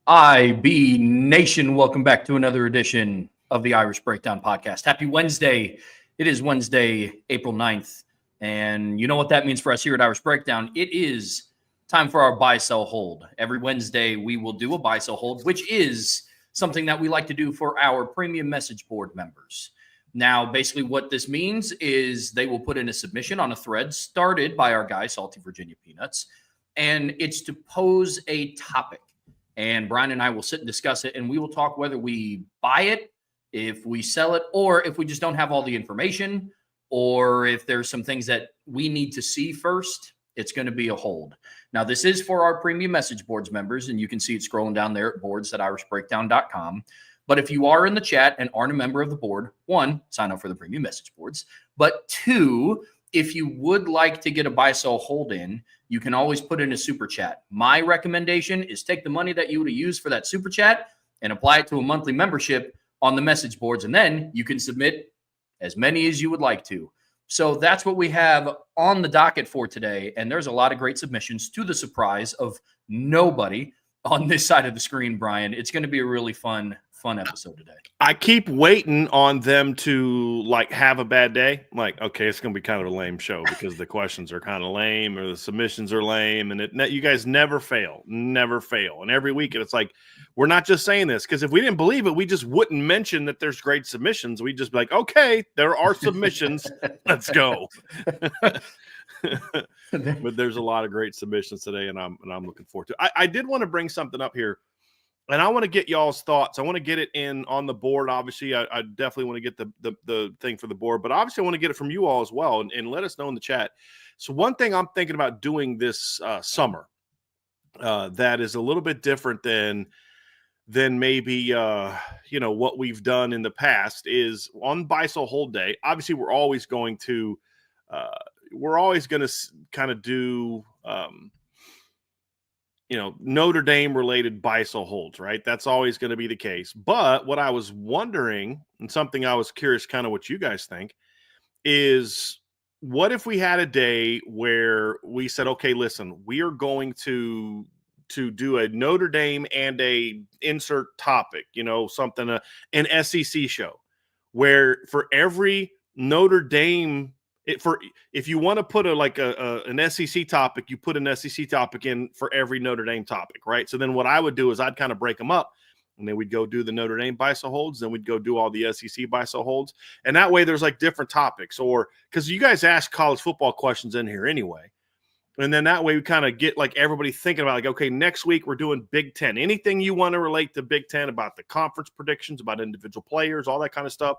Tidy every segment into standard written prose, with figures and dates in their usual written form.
IB Nation, welcome back to another edition of the Irish Breakdown Podcast. Happy Wednesday. It is Wednesday, April 9th. And you know what that means for us here at Irish Breakdown. It is time for our buy, sell, hold. Every Wednesday, we will do a buy, sell, hold, which is something that we like to do for our premium message board members. Now, basically what this means is they will put in a submission on a thread started by our guy, Salty Virginia Peanuts, and it's to pose a topic. And Brian and I will sit and discuss it, and we will talk whether we buy it, if we sell it, or if we just don't have all the information, or if there's some things that we need to see first, it's going to be a hold. Now, this is for our premium message boards members, and you can see it scrolling down there at boards.irishbreakdown.com. But if you are in the chat and aren't a member of the board, one, sign up for the premium message boards. But two, if you would like to get a buy, sell, hold in, you can always put in a super chat. My recommendation is take the money that you would have used for that super chat and apply it to a monthly membership on the message boards, and then you can submit as many as you would like to. So that's what we have on the docket for today, and there's a lot of great submissions to the surprise of nobody on this side of the screen, Brian. It's going to be a really fun episode today. I keep waiting on them to have a bad day. I'm like, okay, it's going to be kind of a lame show because the questions are kind of lame or the submissions are lame, and you guys never fail. And every week it's like, we're not just saying this because if we didn't believe it, we just wouldn't mention that there's great submissions. We'd just be like, okay, there are submissions. Let's go. But there's a lot of great submissions today, and I'm looking forward to it. I did want to bring something up here. And I want to get y'all's thoughts. I want to get it in on the board. Obviously, I definitely want to get the thing for the board, but obviously I want to get it from you all as well and let us know in the chat. So one thing I'm thinking about doing this summer that is a little bit different than maybe what we've done in the past is on buy, sell, hold day. Obviously, we're always going to kind of do Notre Dame related buy, sell, holds, right? That's always going to be the case. But what I was wondering, and something I was curious kind of what you guys think, is what if we had a day where we said, okay, listen, we are going to do a Notre Dame and a insert topic, something, an SEC show, where for every Notre Dame if you want to put an SEC topic, you put an SEC topic in for every Notre Dame topic, right? So then what I would do is I'd kind of break them up, and then we'd go do the Notre Dame buy, sell, holds, then we'd go do all the SEC buy, sell, holds, and that way there's different topics, or because you guys ask college football questions in here anyway, and then that way we kind of get everybody thinking about okay, next week we're doing Big Ten. Anything you want to relate to Big Ten about the conference predictions, about individual players, all that kind of stuff.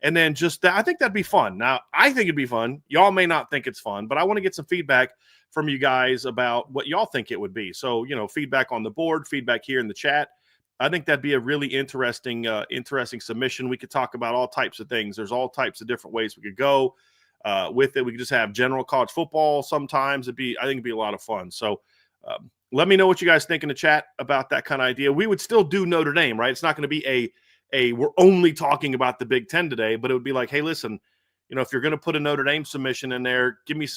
And then just that, I think that'd be fun. Now, I think it'd be fun. Y'all may not think it's fun, but I want to get some feedback from you guys about what y'all think it would be. So, feedback on the board, feedback here in the chat. I think that'd be a really interesting submission. We could talk about all types of things. There's all types of different ways we could go with it. We could just have general college football sometimes. I think it'd be a lot of fun. So let me know what you guys think in the chat about that kind of idea. We would still do Notre Dame, right? It's not going to be we're only talking about the Big Ten today, but it would be like, hey, listen, if you're going to put a Notre Dame submission in there, give me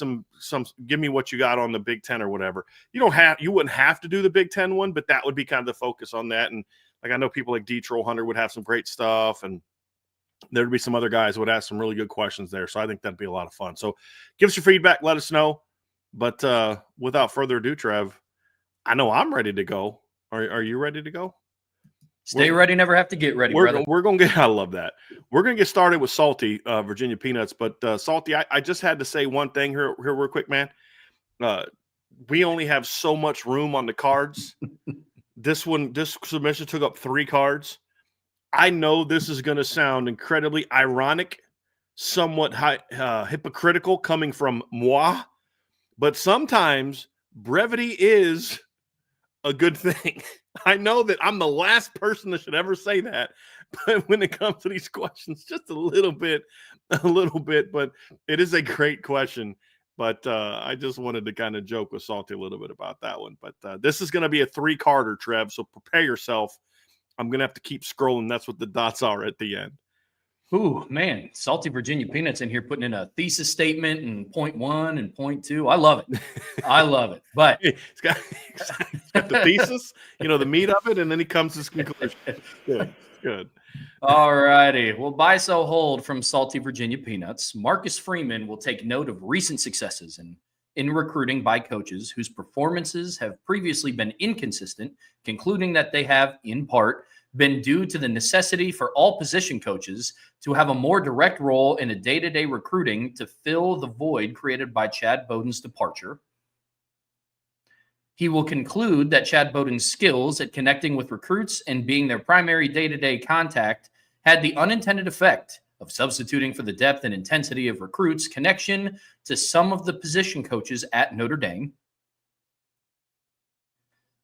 give me what you got on the Big Ten or whatever. You wouldn't have to do the Big Ten one, but that would be kind of the focus on that. And I know people like D. Troll Hunter would have some great stuff, and there'd be some other guys who would ask some really good questions there. So I think that'd be a lot of fun. So give us your feedback, let us know. But without further ado, Trev, I know I'm ready to go. Are you ready to go? Stay ready, never have to get ready, brother. We're going to get – I love that. We're going to get started with Salty, Virginia Peanuts. But, Salty, I just had to say one thing here real quick, man. We only have so much room on the cards. This submission took up 3 cards. I know this is going to sound incredibly ironic, somewhat hypocritical coming from moi, but sometimes brevity is a good thing. I know that I'm the last person that should ever say that, but when it comes to these questions, just a little bit, but it is a great question. But I just wanted to kind of joke with Salty a little bit about that one. But this is going to be a 3-carder, Trev, so prepare yourself. I'm going to have to keep scrolling. That's what the dots are at the end. Ooh, man, salty Virginia peanuts in here putting in a thesis statement and point 1 and point 2. I love it. I love it. But It's got the thesis, the meat of it, and then he comes to his conclusion. Good, good. all righty. Well, buy, sell, hold from salty Virginia peanuts. Marcus Freeman will take note of recent successes in recruiting by coaches whose performances have previously been inconsistent, concluding that they have, in part, been due to the necessity for all position coaches to have a more direct role in a day-to-day recruiting to fill the void created by Chad Bowden's departure. He will conclude that Chad Bowden's skills at connecting with recruits and being their primary day-to-day contact had the unintended effect of substituting for the depth and intensity of recruits' connection to some of the position coaches at Notre Dame.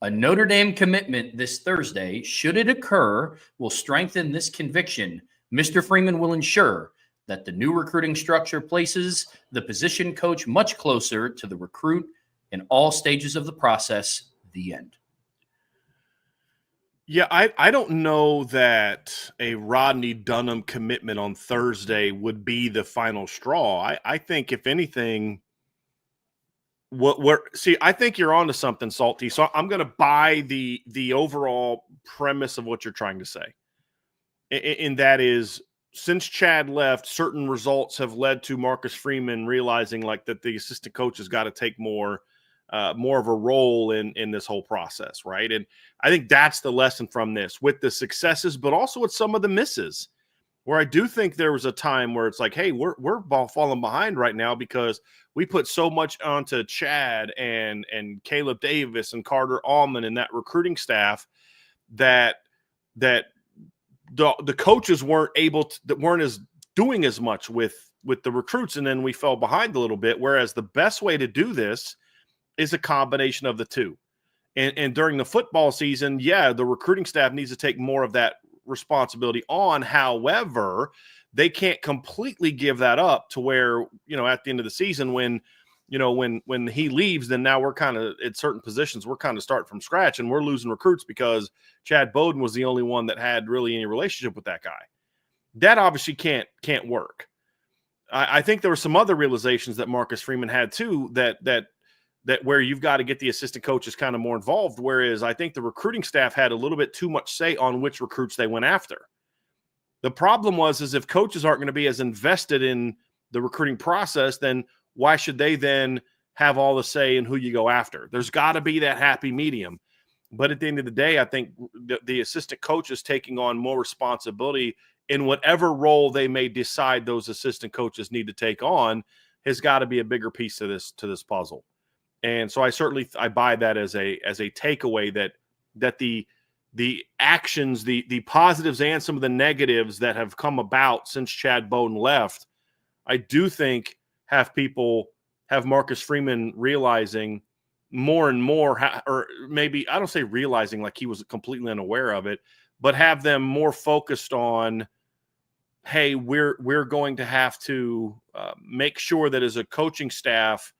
A Notre Dame commitment this Thursday, should it occur, will strengthen this conviction. Mr. Freeman will ensure that the new recruiting structure places the position coach much closer to the recruit in all stages of the process. The end. Yeah, I don't know that a Rodney Dunham commitment on Thursday would be the final straw. I think, if anything, I think you're onto something, Salty. So I'm going to buy the overall premise of what you're trying to say. And that is, since Chad left, certain results have led to Marcus Freeman realizing that the assistant coach has got to take more of a role in this whole process, right? And I think that's the lesson from this, with the successes, but also with some of the misses, where I do think there was a time where it's like, hey, we're falling behind right now because we put so much onto Chad and Caleb Davis and Carter Allman and that recruiting staff that the coaches weren't doing as much with the recruits, and then we fell behind a little bit. Whereas the best way to do this is a combination of the two. And during the football season, the recruiting staff needs to take more of that responsibility on. However, they can't completely give that up to where, at the end of the season, when he leaves, then now we're kind of at certain positions, we're kind of starting from scratch and we're losing recruits because Chad Bowden was the only one that had really any relationship with that guy. That obviously can't work. I think there were some other realizations that Marcus Freeman had too, that where you've got to get the assistant coaches kind of more involved. Whereas I think the recruiting staff had a little bit too much say on which recruits they went after. The problem is if coaches aren't going to be as invested in the recruiting process, then why should they then have all the say in who you go after? There's got to be that happy medium. But at the end of the day, I think the assistant coaches taking on more responsibility in whatever role they may decide those assistant coaches need to take on has got to be a bigger piece to this puzzle. And so I buy that as a takeaway that the actions, the positives and some of the negatives that have come about since Chad Bowden left, I do think have Marcus Freeman realizing more and more, or maybe I don't say realizing like he was completely unaware of it, but have them more focused on, hey, we're going to have to make sure that as a coaching staff,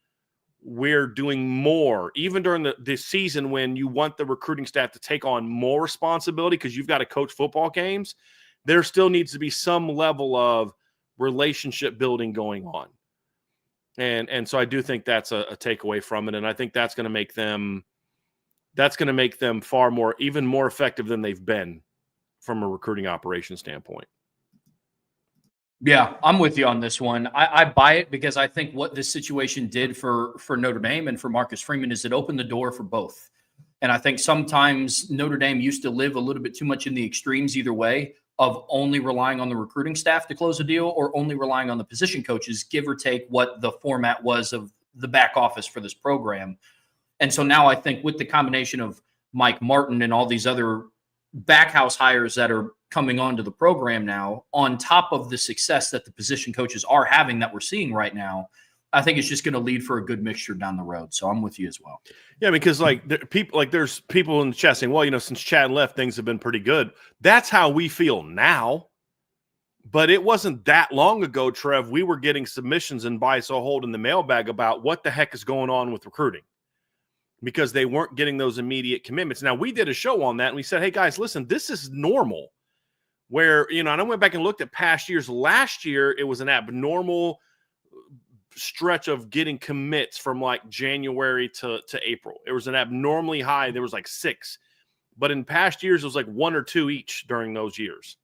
we're doing more, even during the season when you want the recruiting staff to take on more responsibility because you've got to coach football games. There still needs to be some level of relationship building going on. And so I do think that's a takeaway from it. And I think that's going to make them even more effective than they've been from a recruiting operation standpoint. Yeah, I'm with you on this one. I buy it because I think what this situation did for Notre Dame and for Marcus Freeman is it opened the door for both. And I think sometimes Notre Dame used to live a little bit too much in the extremes either way, of only relying on the recruiting staff to close a deal or only relying on the position coaches, give or take what the format was of the back office for this program. And so now I think with the combination of Mike Martin and all these other backhouse hires that are coming onto the program now, on top of the success that the position coaches are having that we're seeing right now, I think it's just going to lead for a good mixture down the road. So I'm with you as well. Yeah, because there's people in the chat saying, well, since Chad left, things have been pretty good. That's how we feel now. But it wasn't that long ago, Trev, we were getting submissions and buy so hold in the mailbag about what the heck is going on with recruiting, because they weren't getting those immediate commitments. Now, we did a show on that, and we said, hey, guys, listen, this is normal. where, and I went back and looked at past years. Last year, it was an abnormal stretch of getting commits from like January to April. It was an abnormally high. There was like 6. But in past years, it was like 1 or 2 each during those years.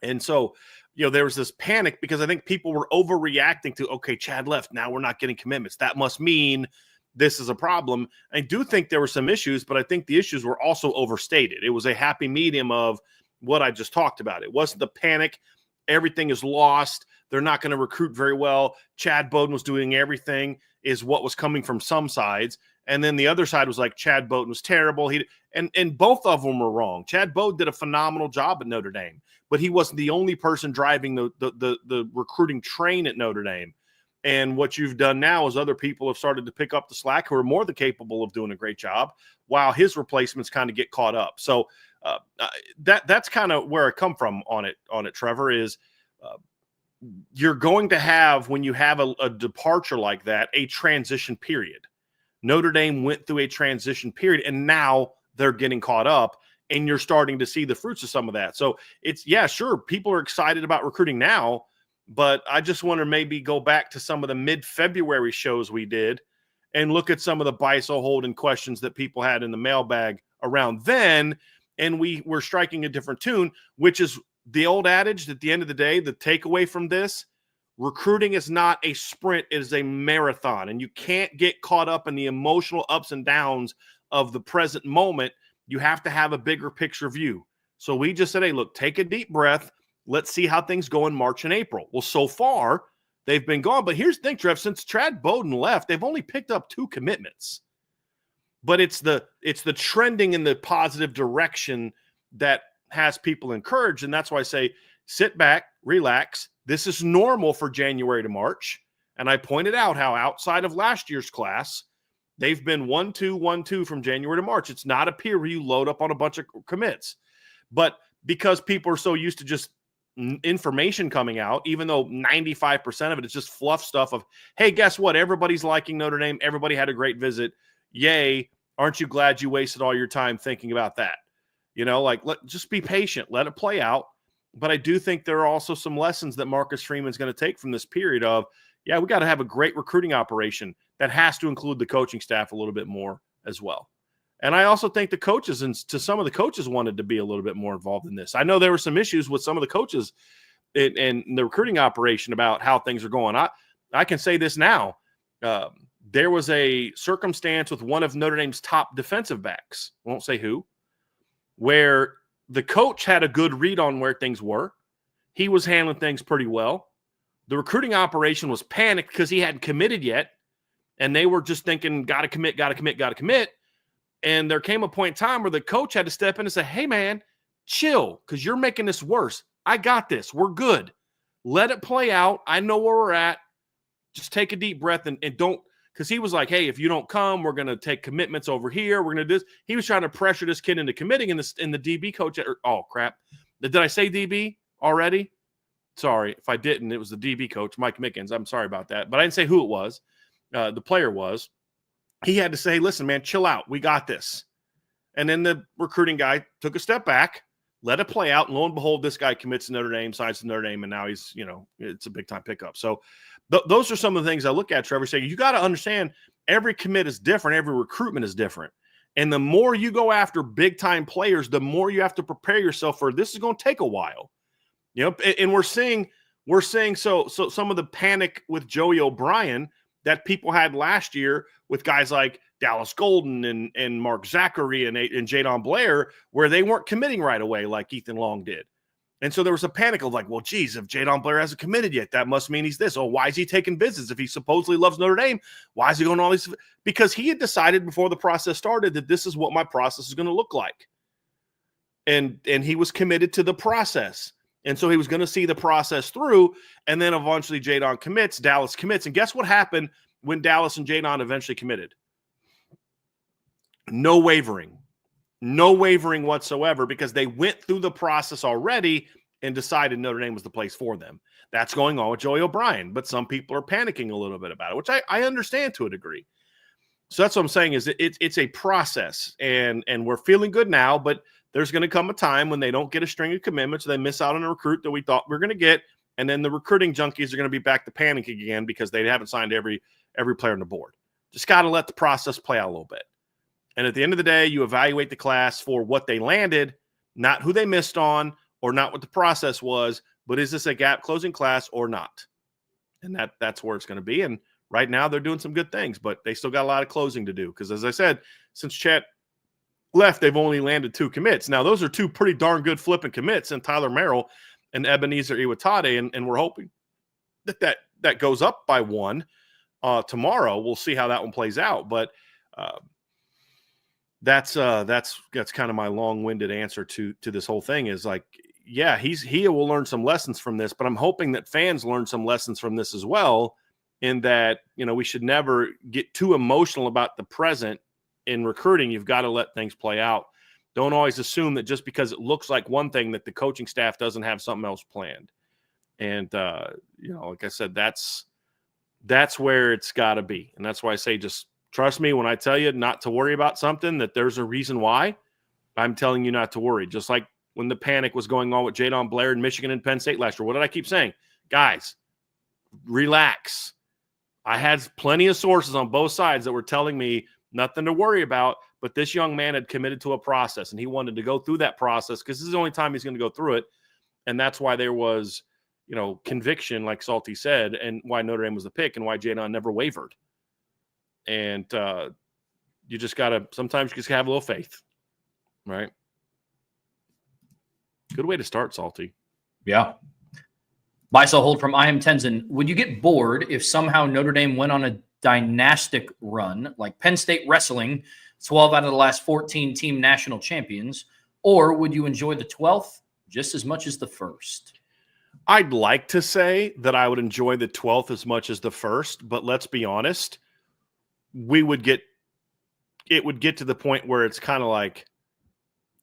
And so, there was this panic because I think people were overreacting to, okay, Chad left. Now we're not getting commitments. That must mean this is a problem. I do think there were some issues, but I think the issues were also overstated. It was a happy medium of what I just talked about. It wasn't the panic. Everything is lost. They're not going to recruit very well. Chad Bowden was doing everything is what was coming from some sides. And then the other side was like, Chad Bowden was terrible. And both of them were wrong. Chad Bowden did a phenomenal job at Notre Dame, but he wasn't the only person driving the recruiting train at Notre Dame. And what you've done now is other people have started to pick up the slack who are more than capable of doing a great job, while his replacements kind of get caught up. So that's kind of where I come from on it, Trevor, is you're going to have, when you have a departure like that, a transition period. Notre Dame went through a transition period, and now they're getting caught up, and you're starting to see the fruits of some of that. So it's, sure, people are excited about recruiting now, but I just want to maybe go back to some of the mid-February shows we did and look at some of the Beisel Holden questions that people had in the mailbag around then, and we were striking a different tune, which is the old adage that at the end of the day, the takeaway from this, recruiting is not a sprint, it is a marathon, and you can't get caught up in the emotional ups and downs of the present moment. You have to have a bigger picture view. So we just said, hey, look, take a deep breath. Let's see how things go in March and April. Well, so far, they've been gone. But here's the thing, Trev, since Chad Bowden left, they've only picked up 2 commitments. But it's the trending in the positive direction that has people encouraged. And that's why I say, sit back, relax. This is normal for January to March. And I pointed out how outside of last year's class, they've been 1-2, 1-2 from January to March. It's not a period where you load up on a bunch of commits. But because people are so used to just information coming out, even though 95% of it is just fluff stuff of, hey, guess what? Everybody's liking Notre Dame. Everybody had a great visit. Yay. Aren't you glad you wasted all your time thinking about that? Just be patient. Let it play out. But I do think there are also some lessons that Marcus Freeman's going to take from this period of, we got to have a great recruiting operation that has to include the coaching staff a little bit more as well. And I also think the coaches, and to some of the coaches, wanted to be a little bit more involved in this. I know there were some issues with some of the coaches in the recruiting operation about how things are going. I can say this now. There was a circumstance with one of Notre Dame's top defensive backs, I won't say who, where the coach had a good read on where things were. He was handling things pretty well. The recruiting operation was panicked because he hadn't committed yet, and they were just thinking, got to commit. And there came a point in time where the coach had to step in and say, hey, man, chill, because you're making this worse. I got this. We're good. Let it play out. I know where we're at. Just take a deep breath and don't, because he was like, hey, if you don't come, we're going to take commitments over here. We're going to do this. He was trying to pressure this kid into committing, and the DB coach, oh, crap. Did I say DB already? Sorry. If I didn't, it was the DB coach, Mike Mickens. I'm sorry about that. But I didn't say who it was. The player was. He had to say, listen, man, chill out. We got this. And then the recruiting guy took a step back, let it play out. And lo and behold, this guy commits to Notre Dame, signs to Notre Dame, and now he's, it's a big-time pickup. So those are some of the things I look at, Trevor, saying you got to understand every commit is different. Every recruitment is different. And the more you go after big-time players, the more you have to prepare yourself for this is going to take a while. And we're seeing so some of the panic with Joey O'Brien that people had last year with guys like Dallas Golden and Mark Zachary and Jadon Blair, where they weren't committing right away like Ethan Long did. And so there was a panic of like, well, geez, if Jadon Blair hasn't committed yet, that must mean he's this. Oh, why is he taking visits? If he supposedly loves Notre Dame, why is he going all these? Because he had decided before the process started that this is what my process is going to look like. And he was committed to the process. And so he was going to see the process through. And then eventually Jadon commits, Dallas commits. And guess what happened when Dallas and Jadon eventually committed? No wavering whatsoever, because they went through the process already and decided Notre Dame was the place for them. That's going on with Joey O'Brien, but some people are panicking a little bit about it, which I understand to a degree. So that's what I'm saying is it's a process, and we're feeling good now, but there's going to come a time when they don't get a string of commitments, they miss out on a recruit that we thought we were going to get, and then the recruiting junkies are going to be back to panicking again because they haven't signed every player on the board. Just got to let the process play out a little bit. And at the end of the day, you evaluate the class for what they landed, not who they missed on or not what the process was, but is this a gap closing class or not? And that's where it's going to be. And right now they're doing some good things, but they still got a lot of closing to do. Because as I said, since Chet left, they've only landed 2 commits. Now, those are 2 pretty darn good flipping commits in Tyler Merrill and Ebenezer Iwatade, and we're hoping that goes up by 1 tomorrow. We'll see how that one plays out. But that's kind of my long-winded answer to this whole thing is like, yeah, he will learn some lessons from this, but I'm hoping that fans learn some lessons from this as well, in that, we should never get too emotional about the present in recruiting. You've got to let things play out. Don't always assume that just because it looks like one thing that the coaching staff doesn't have something else planned. And, like I said, that's where it's got to be. And that's why I say, just trust me when I tell you not to worry about something, that there's a reason why. I'm telling you not to worry. Just like when the panic was going on with Jadon Blair in Michigan and Penn State last year. What did I keep saying? Guys, relax. I had plenty of sources on both sides that were telling me nothing to worry about, but this young man had committed to a process, and he wanted to go through that process because this is the only time he's going to go through it. And that's why there was, conviction, like Salty said, and why Notre Dame was the pick and why Jadon never wavered. And you just got to – sometimes you just have a little faith, right? Good way to start, Salty. Yeah. Buy, sell, hold from I Am Tenzin. Would you get bored if somehow Notre Dame went on a dynastic run like Penn State wrestling, 12 out of the last 14 team national champions, or would you enjoy the 12th just as much as the first? I'd like to say that I would enjoy the 12th as much as the first, but let's be honest, it would get to the point where it's kind of like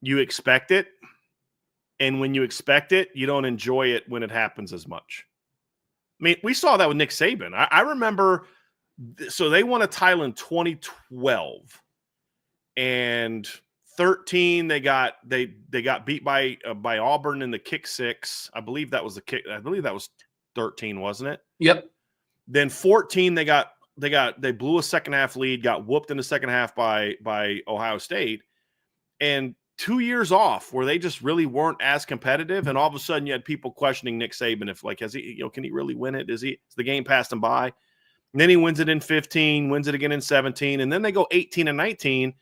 you expect it. And when you expect it, you don't enjoy it when it happens as much. I mean, we saw that with Nick Saban. I remember, so they won a title in 2012, and 13 they got beat by Auburn in the kick 6. I believe that was 13, wasn't it? Yep. Then 14 they blew a second half lead, got whooped in the second half by Ohio State, and 2 years off where they just really weren't as competitive, and all of a sudden you had people questioning Nick Saban if, like, has he, can he really win it? Is the game passed him by? And then he wins it in 15, wins it again in 17, and then they go 18 and 19.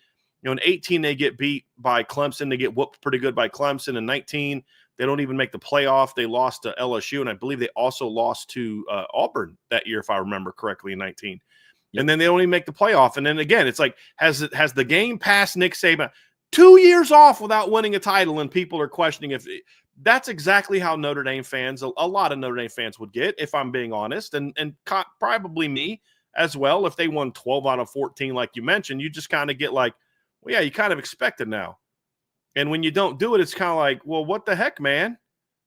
In 18 they get beat by Clemson, they get whooped pretty good by Clemson. In 19 they don't even make the playoff. They lost to LSU, and I believe they also lost to Auburn that year, if I remember correctly, in 19. Yep. And then they don't even make the playoff. And then again, it's like, has the game passed Nick Saban? 2 years off without winning a title, and people are questioning if that's exactly how Notre Dame fans, a lot of Notre Dame fans would get, if I'm being honest, and probably me as well. If they won 12 out of 14, like you mentioned, you just kind of get like, well, yeah, you kind of expect it now. And when you don't do it, it's kind of like, well, what the heck, man?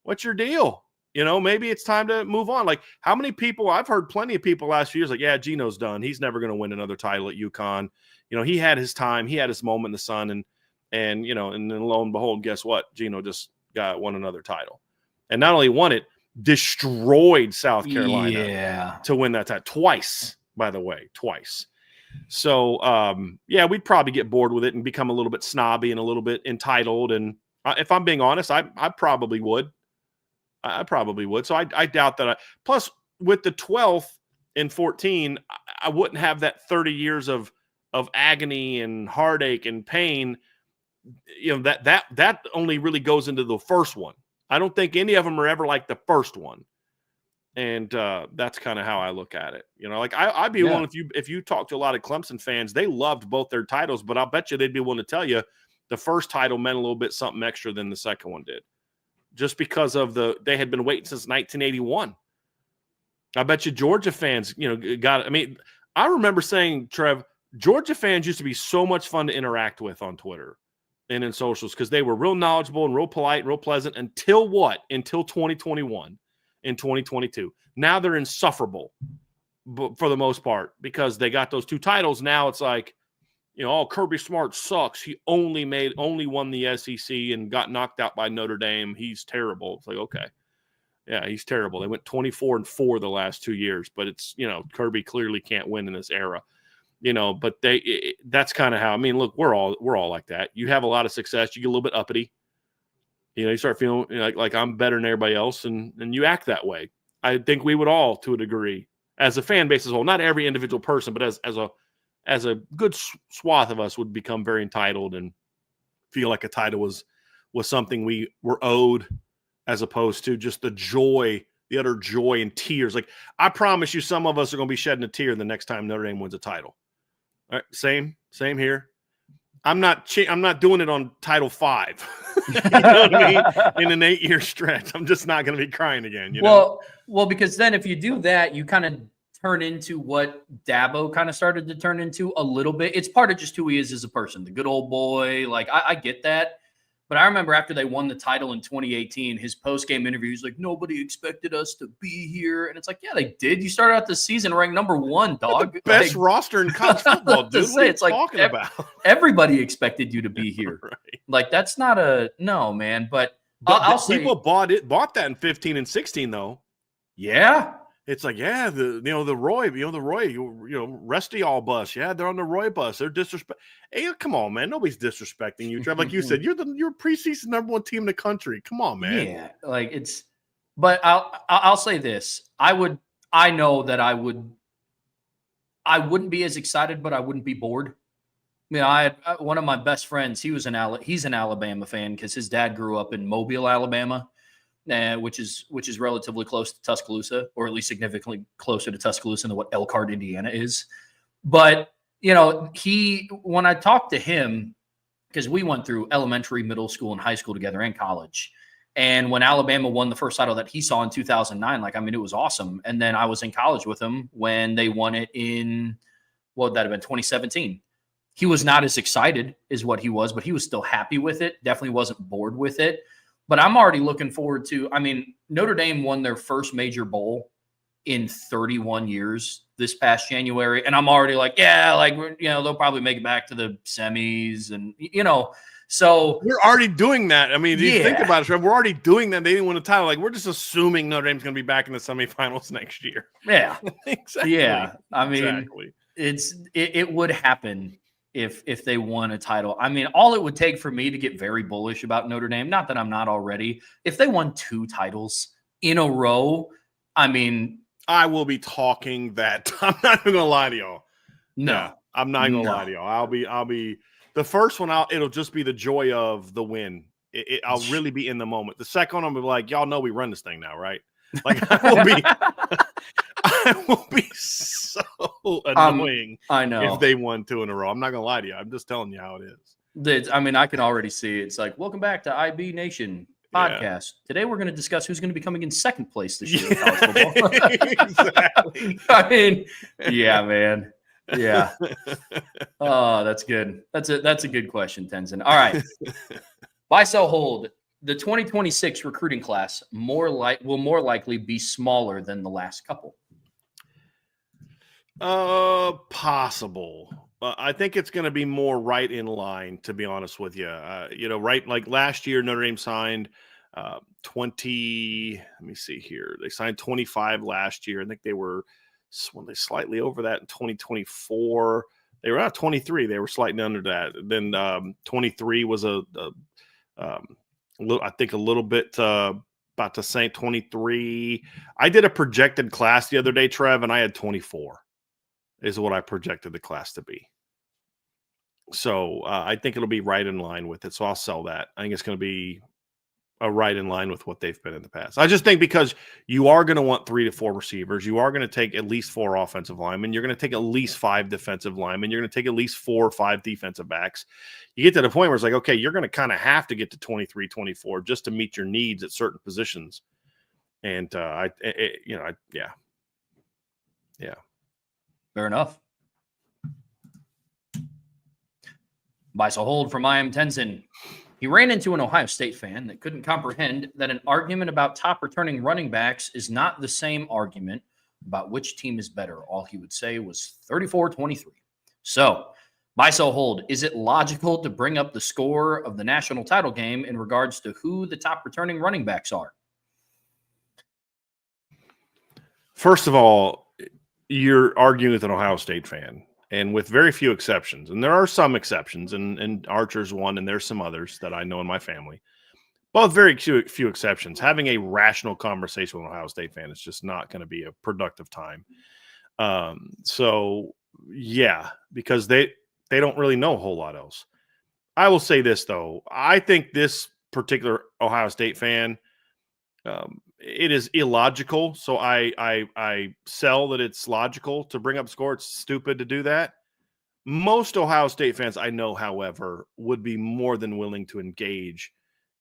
What's your deal? Maybe it's time to move on. Like, how many people, I've heard plenty of people last few years, like, yeah, Gino's done. He's never going to win another title at UConn. He had his time. He had his moment in the sun, and then lo and behold, guess what? Gino just won another title. And not only won it, destroyed South Carolina to win that title. Twice, by the way, twice. So, we'd probably get bored with it and become a little bit snobby and a little bit entitled. And if I'm being honest, I probably would. I probably would. So I doubt that. Plus, with the 12th in 14, I wouldn't have that 30 years of agony and heartache and pain. That only really goes into the first one. I don't think any of them are ever like the first one. And that's kind of how I look at it. I'd be willing, if you talk to a lot of Clemson fans, they loved both their titles, but I'll bet you they'd be willing to tell you the first title meant a little bit something extra than the second one did, just because of they had been waiting since 1981. I bet you Georgia fans, I remember saying, Trev, Georgia fans used to be so much fun to interact with on Twitter and in socials because they were real knowledgeable and real polite and real pleasant until 2021 and 2022. Now they're insufferable. for the most part, because they got those 2 titles. Now it's like, oh, Kirby Smart sucks. He only won the SEC and got knocked out by Notre Dame. He's terrible. It's like, okay. Yeah, he's terrible. They went 24-4 the last 2 years, but it's, Kirby clearly can't win in this era. But that's kind of how, I mean, look, we're all like that. You have a lot of success, you get a little bit uppity. You start feeling like I'm better than everybody else, and you act that way. I think we would all, to a degree, as a fan base as a whole, not every individual person, but as a good swath of us would become very entitled and feel like a title was something we were owed, as opposed to just the utter joy and tears. Like, I promise you, some of us are going to be shedding a tear the next time Notre Dame wins a title. All right, same here. I'm not doing it on Title V. You know what I mean? In an 8-year stretch, I'm just not going to be crying again. Well, because then if you do that, you kind of turn into what Dabo kind of started to turn into a little bit. It's part of just who he is as a person, the good old boy. Like, I get that. But I remember after they won the title in 2018, his post-game interview, he's like, nobody expected us to be here. And it's like, yeah, they did. You started out the season ranked number 1, dog. The best roster in college football, dude. What are you talking about? Everybody expected you to be here. Right. Like, that's not no, man. But I'll say, people bought that in 15 and 16, though. Yeah. It's like, yeah, the Roy, rest of y'all bus. Yeah, they're on the Roy bus. They're disrespect. Hey, come on, man. Nobody's disrespecting you, Trev. Like you said, you're preseason number 1 team in the country. Come on, man. Yeah, like it's. But I'll say this: I know that I wouldn't be as excited, but I wouldn't be bored. I had one of my best friends. He's an Alabama fan because his dad grew up in Mobile, Alabama. Which is relatively close to Tuscaloosa, or at least significantly closer to Tuscaloosa than what Elkhart, Indiana is. But, when I talked to him, because we went through elementary, middle school, and high school together and college. And when Alabama won the first title that he saw in 2009, it was awesome. And then I was in college with him when they won it in, what would that have been, 2017. He was not as excited as what he was, but he was still happy with it. Definitely wasn't bored with it. But I'm already looking forward to, Notre Dame won their first major bowl in 31 years this past January. And I'm already like, yeah, they'll probably make it back to the semis and, so. We're already doing that. You think about it, Trev, we're already doing that. They didn't win a title. Like, we're just assuming Notre Dame's going to be back in the semifinals next year. Yeah. Exactly. Yeah. Exactly. It would happen. If they won a title. All it would take for me to get very bullish about Notre Dame, not that I'm not already, if they won 2 titles in a row, I will be talking that. I'm not even going to lie to y'all. No. Yeah, I'm not going to lie to y'all. I'll be the first one out. It'll just be the joy of the win. I'll really be in the moment. The second one, I'm like, y'all know we run this thing now, right? Like, I will be so annoying. I know if they won 2 in a row. I'm not gonna lie to you. I'm just telling you how it is. I can already see it. It's like, welcome back to IB Nation podcast. Yeah. Today we're going to discuss who's going to be coming in second place this year in college football. Exactly. Yeah, man. Yeah. Oh, that's good. That's a good question, Tenzin. All right. Buy, sell, hold. The 2026 recruiting class will more likely be smaller than the last couple. Possible. I think it's going to be more right in line, to be honest with you. Right, like last year, Notre Dame signed 20. Let me see here. They signed 25 last year. I think they were slightly over that in 2024. They were at 23. They were slightly under that. Then 23 was I think a little bit about to say 23. I did a projected class the other day, Trev, and I had 24 is what I projected the class to be. So I think it'll be right in line with it. So I'll sell that. I think it's going to be right in line with what they've been in the past. I just think because you are going to want 3 to 4 receivers, you are going to take at least 4 offensive linemen, you're going to take at least 5 defensive linemen, you're going to take at least 4 or 5 defensive backs. You get to the point where it's like, okay, you're going to kind of have to get to 23, 24 just to meet your needs at certain positions. And yeah. Fair enough. Buy, sell, hold from I Am Tenzin. He ran into an Ohio State fan that couldn't comprehend that an argument about top returning running backs is not the same argument about which team is better. All he would say was 34-23. So, buy, sell, hold. Is it logical to bring up the score of the national title game in regards to who the top returning running backs are? First of all, you're arguing with an Ohio State fan, and with very few exceptions. And there are some exceptions, and Archer's one, and there's some others that I know in my family. But with very few exceptions, having a rational conversation with an Ohio State fan is just not going to be a productive time. So, yeah, because they don't really know a whole lot else. I will say this, though. I think this particular Ohio State fan, it is illogical. So I sell that it's logical to bring up score. It's stupid to do that. Most Ohio State fans I know, however, would be more than willing to engage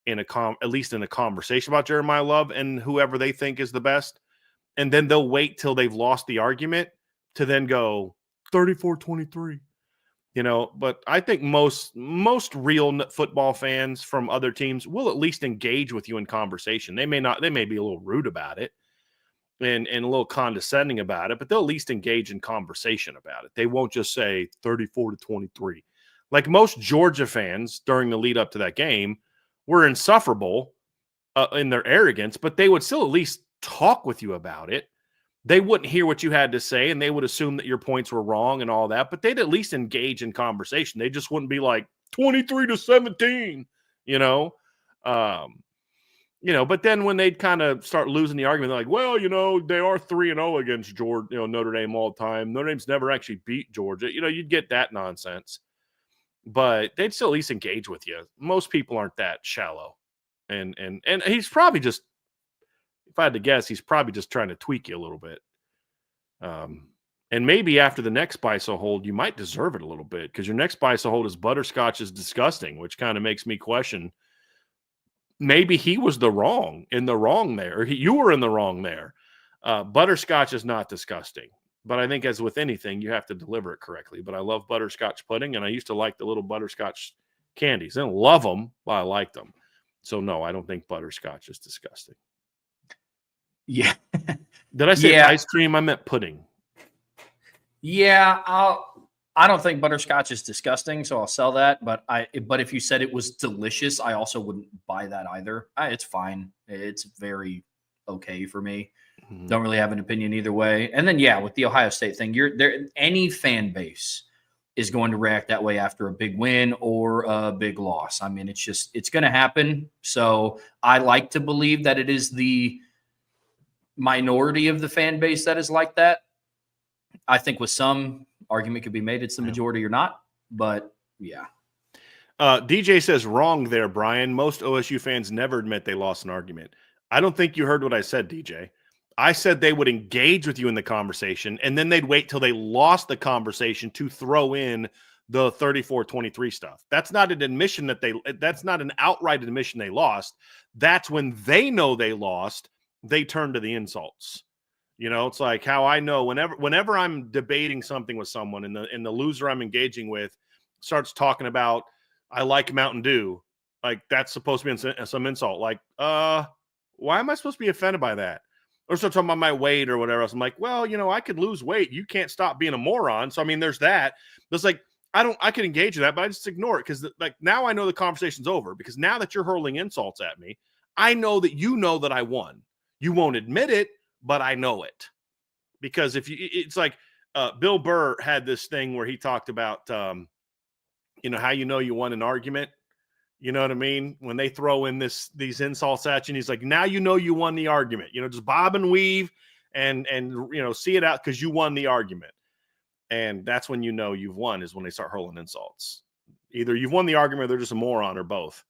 in at least in a conversation about Jeremiah Love and whoever they think is the best. And then they'll wait till they've lost the argument to then go 34-23. But I think most real football fans from other teams will at least engage with you in conversation. They may be a little rude about it and a little condescending about it, but they'll at least engage in conversation about it. They won't just say 34-23. Like most Georgia fans during the lead up to that game were insufferable in their arrogance, but they would still at least talk with you about it. They wouldn't hear what you had to say, and they would assume that your points were wrong and all that, but they'd at least engage in conversation. They just wouldn't be like 23-17, but then when they'd kind of start losing the argument, they're like, well, they are 3-0 against Georgia, Notre Dame all the time. Notre Dame's never actually beat Georgia. You'd get that nonsense, but they'd still at least engage with you. Most people aren't that shallow. And he's probably just, if I had to guess, he's probably just trying to tweak you a little bit. And maybe after the next buy sell hold, you might deserve it a little bit, because your next buy sell hold is butterscotch is disgusting, which kind of makes me question. Maybe he was in the wrong there, or you were in the wrong there. Butterscotch is not disgusting, but I think as with anything, you have to deliver it correctly. But I love butterscotch pudding, and I used to like the little butterscotch candies. I didn't love them, but I liked them. So no, I don't think butterscotch is disgusting. Yeah. Did I say ice cream? I meant pudding. Yeah, I don't think butterscotch is disgusting, so I'll sell that. But if you said it was delicious, I also wouldn't buy that either. It's fine. It's very okay for me. Mm-hmm. Don't really have an opinion either way. And then with the Ohio State thing, any fan base is going to react that way after a big win or a big loss. I mean, it's going to happen. So I like to believe that it is the minority of the fan base that is like that. I think with some argument could be made it's the majority or not, but yeah. DJ says wrong there, Brian. Most OSU fans never admit they lost an argument. I don't think you heard what I said, DJ. I said they would engage with you in the conversation, and then they'd wait till they lost the conversation to throw in the 34-23 stuff. That's not an admission that's not an outright admission they lost. That's when they know they lost, they turn to the insults. It's like how I know whenever I'm debating something with someone and the loser I'm engaging with starts talking about, I like Mountain Dew, like that's supposed to be some insult. Like, why am I supposed to be offended by that? Or start talking about my weight or whatever else. I'm like, well, I could lose weight. You can't stop being a moron. So, I mean, there's that. But it's like, I could engage in that, but I just ignore it. Because now I know the conversation's over, because now that you're hurling insults at me, I know that I won. You won't admit it, but I know it. Because it's like Bill Burr had this thing where he talked about, how you won an argument. You know what I mean? When they throw in these insults at you, and he's like, now you won the argument. Just bob and weave and see it out because you won the argument. And that's when you've won, is when they start hurling insults. Either you've won the argument or they're just a moron, or both.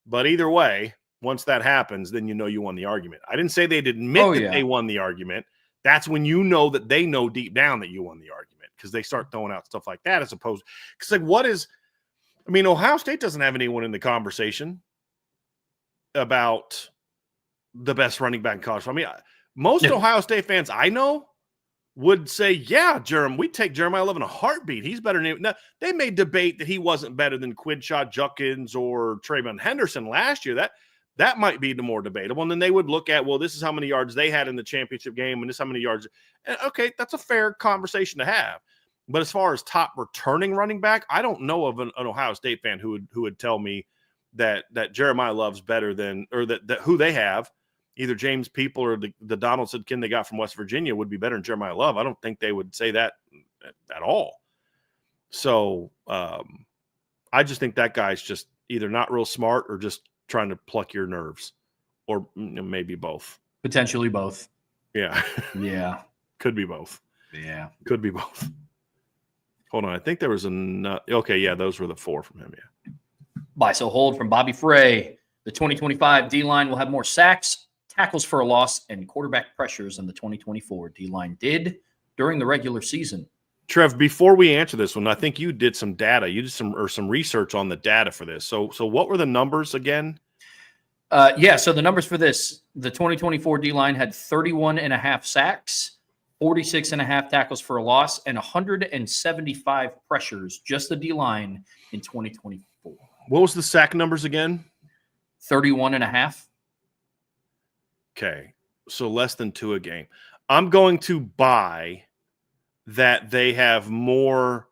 But either way, once that happens, then you won the argument. I didn't say they'd admit that they won the argument. That's when that they know deep down that you won the argument, because they start throwing out stuff like that, as opposed – because Ohio State doesn't have anyone in the conversation about the best running back in college. Most Ohio State fans I know would say, we'd take Jeremiah Love in a heartbeat. He's better than him. Now, they may debate that he wasn't better than Quidshot Judkins or Trayvon Henderson last year. That might be the more debatable. And then they would look at, well, this is how many yards they had in the championship game, and this is how many yards. Okay, that's a fair conversation to have. But as far as top returning running back, I don't know of an Ohio State fan who would tell me that Jeremiah Love's better than, or that who they have, either James People or the Donaldson kid they got from West Virginia would be better than Jeremiah Love. I don't think they would say that at all. So I just think that guy's just either not real smart or just trying to pluck your nerves, or maybe both. Potentially both. Yeah. Yeah. Could be both. Yeah. Could be both. Hold on. I think there was okay. Yeah. Those were the 4 from him. Yeah. Buy, sell, hold from Bobby Frey. The 2025 D-line will have more sacks, tackles for a loss, and quarterback pressures than the 2024 D-line did during the regular season. Trev, before we answer this one, I think you did some data. You did some research on the data for this. So what were the numbers again? So the numbers for this, the 2024 D-line had 31.5 sacks, 46.5 tackles for a loss, and 175 pressures, just the D-line in 2024. What was the sack numbers again? 31.5. Okay, so less than 2 a game. I'm going to buy that they have more.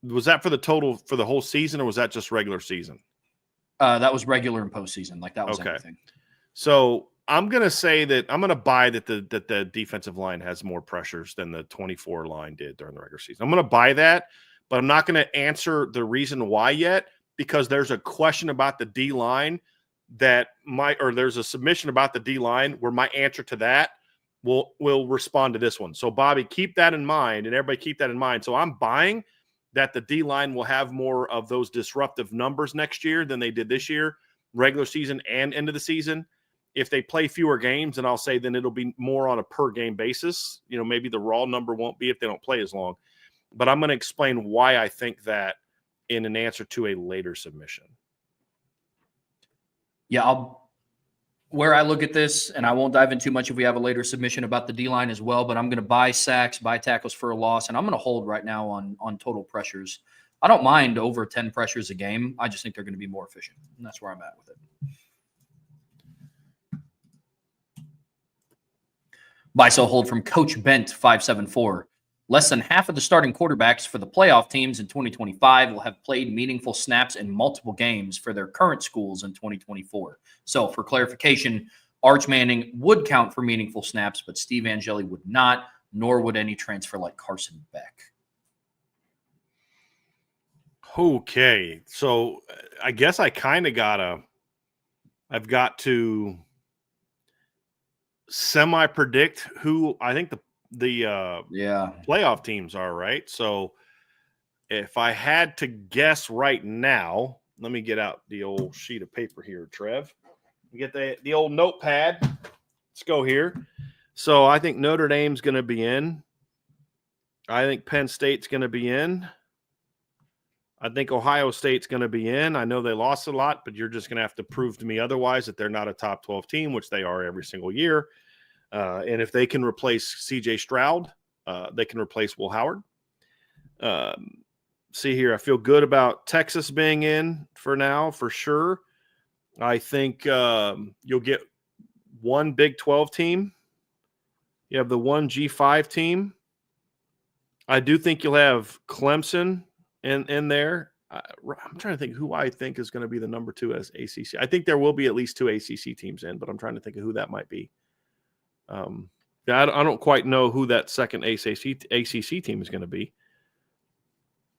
Was that for the total for the whole season, or was that just regular season? That was regular and postseason. Like that was everything. So I'm going to say that I'm going to buy that the defensive line has more pressures than the 24 line did during the regular season. I'm going to buy that, but I'm not going to answer the reason why yet, because there's a question about the D line there's a submission about the D line where my answer to that will respond to this one. So Bobby, keep that in mind, and everybody keep that in mind. So I'm buying that the D line will have more of those disruptive numbers next year than they did this year, regular season and end of the season. If they play fewer games, then I'll say then it'll be more on a per game basis. Maybe the raw number won't be if they don't play as long. But I'm going to explain why I think that in an answer to a later submission. Yeah, where I look at this, and I won't dive in too much if we have a later submission about the D-line as well, but I'm going to buy sacks, buy tackles for a loss, and I'm going to hold right now on total pressures. I don't mind over 10 pressures a game. I just think they're going to be more efficient, and that's where I'm at with it. Buy, sell, hold from Coach Bent 574. Less than half of the starting quarterbacks for the playoff teams in 2025 will have played meaningful snaps in multiple games for their current schools in 2024. So for clarification, Arch Manning would count for meaningful snaps, but Steve Angeli would not, nor would any transfer like Carson Beck. Okay, so I guess I kind of I've got to semi-predict who I think the playoff teams are, right? So if I had to guess right now, let me get out the old sheet of paper here, Trev. Get the old notepad. Let's go here. So I think Notre Dame's going to be in. I think Penn State's going to be in. I think Ohio State's going to be in. I know they lost a lot, but you're just going to have to prove to me otherwise that they're not a top 12 team, which they are every single year. And if they can replace C.J. Stroud, they can replace Will Howard. See here, I feel good about Texas being in for now, for sure. I think you'll get one Big 12 team. You have the one G5 team. I do think you'll have Clemson in there. I'm trying to think who I think is going to be the number 2 as ACC. I think there will be at least 2 ACC teams in, but I'm trying to think of who that might be. I don't quite know who that second ACC team is going to be.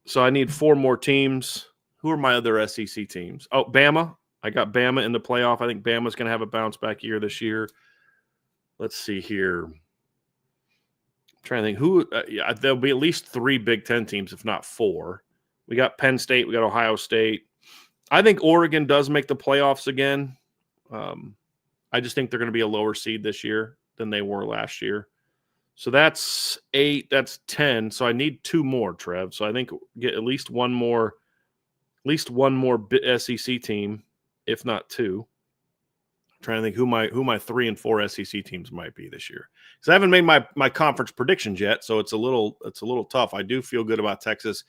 So I need 4 more teams. Who are my other SEC teams? Oh, Bama. I got Bama in the playoff. I think Bama's going to have a bounce back year this year. Let's see here. I'm trying to think who. There'll be at least 3 Big Ten teams, if not 4. We got Penn State. We got Ohio State. I think Oregon does make the playoffs again. I just think they're going to be a lower seed this year than they were last year. So that's 8. That's 10. So I need 2 more, Trev. So I think get at least one more SEC team, if not 2. I'm trying to think who my 3 and 4 SEC teams might be this year. Because I haven't made my conference predictions yet, so it's a little tough. I do feel good about Texas.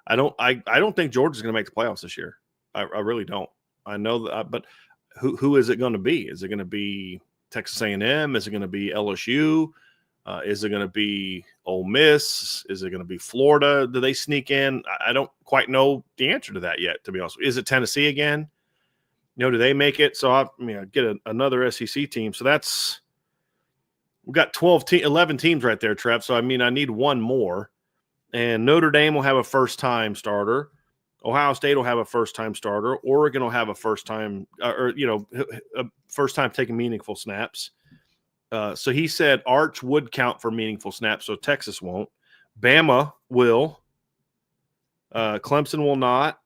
I don't think Georgia's going to make the playoffs this year. I really don't. I know that, but who is it going to be? Is it going to be Texas A&M? Is it going to be LSU? Is it going to be Ole Miss? Is it going to be Florida? Do they sneak in? I don't quite know the answer to that yet, to be honest. Is it Tennessee again? Do they make it? So I get another SEC team. So we've got 11 teams right there, Trev. So I need one more. And Notre Dame will have a first-time starter. Ohio State will have a first-time starter. Oregon will have a first-time, a first-time taking meaningful snaps. So he said Arch would count for meaningful snaps, so Texas won't. Bama will. Clemson will not.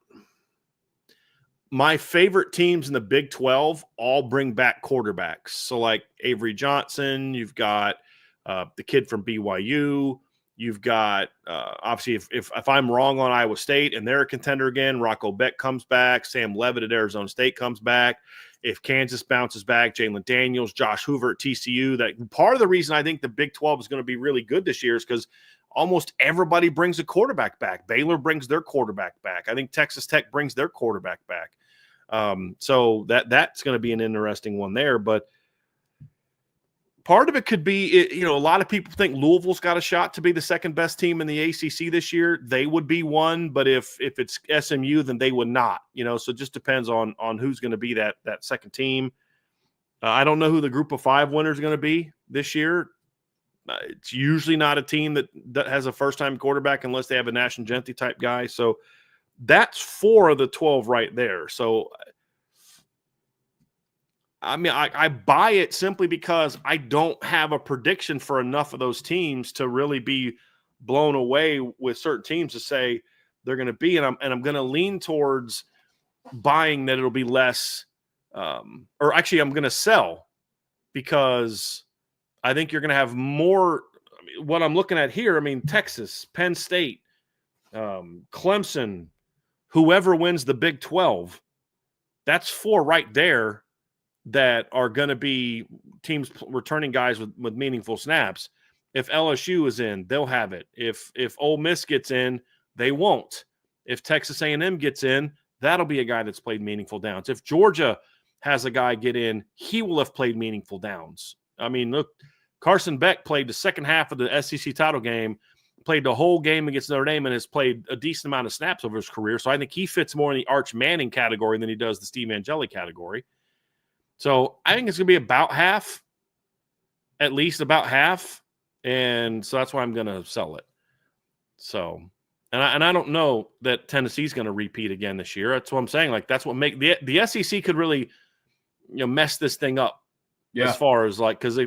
My favorite teams in the Big 12 all bring back quarterbacks. So like Avery Johnson, you've got the kid from BYU. You've got, obviously, if I'm wrong on Iowa State and they're a contender again, Rocco Beck comes back. Sam Levitt at Arizona State comes back. If Kansas bounces back, Jalen Daniels, Josh Hoover at TCU. That part of the reason I think the Big 12 is going to be really good this year is because almost everybody brings a quarterback back. Baylor brings their quarterback back. I think Texas Tech brings their quarterback back. So that's going to be an interesting one there. But part of it could be, a lot of people think Louisville's got a shot to be the second best team in the ACC this year. They would be one, but if it's SMU, then they would not. So it just depends on who's going to be that second team. I don't know who the Group of 5 winner is going to be this year. It's usually not a team that has a first-time quarterback unless they have a Nash and Gentry type guy. So that's 4 of the 12 right there. So I buy it simply because I don't have a prediction for enough of those teams to really be blown away with certain teams to say they're going to be. And I'm going to lean towards buying that it'll be less, or actually I'm going to sell because I think you're going to have more. What I'm looking at here, Texas, Penn State, Clemson, whoever wins the Big 12, that's 4 right there that are going to be teams returning guys with meaningful snaps. If LSU is in, they'll have it. If Ole Miss gets in, they won't. If Texas A&M gets in, that'll be a guy that's played meaningful downs. If Georgia has a guy get in, he will have played meaningful downs. Look, Carson Beck played the second half of the SEC title game, played the whole game against Notre Dame, and has played a decent amount of snaps over his career. So I think he fits more in the Arch Manning category than he does the Steve Angeli category. So I think it's going to be about half, at least about half. And so that's why I'm going to sell it. So, and I don't know that Tennessee's going to repeat again this year. That's what I'm saying. Like, that's what make the SEC could really, mess this thing up. Yeah. As far as like, because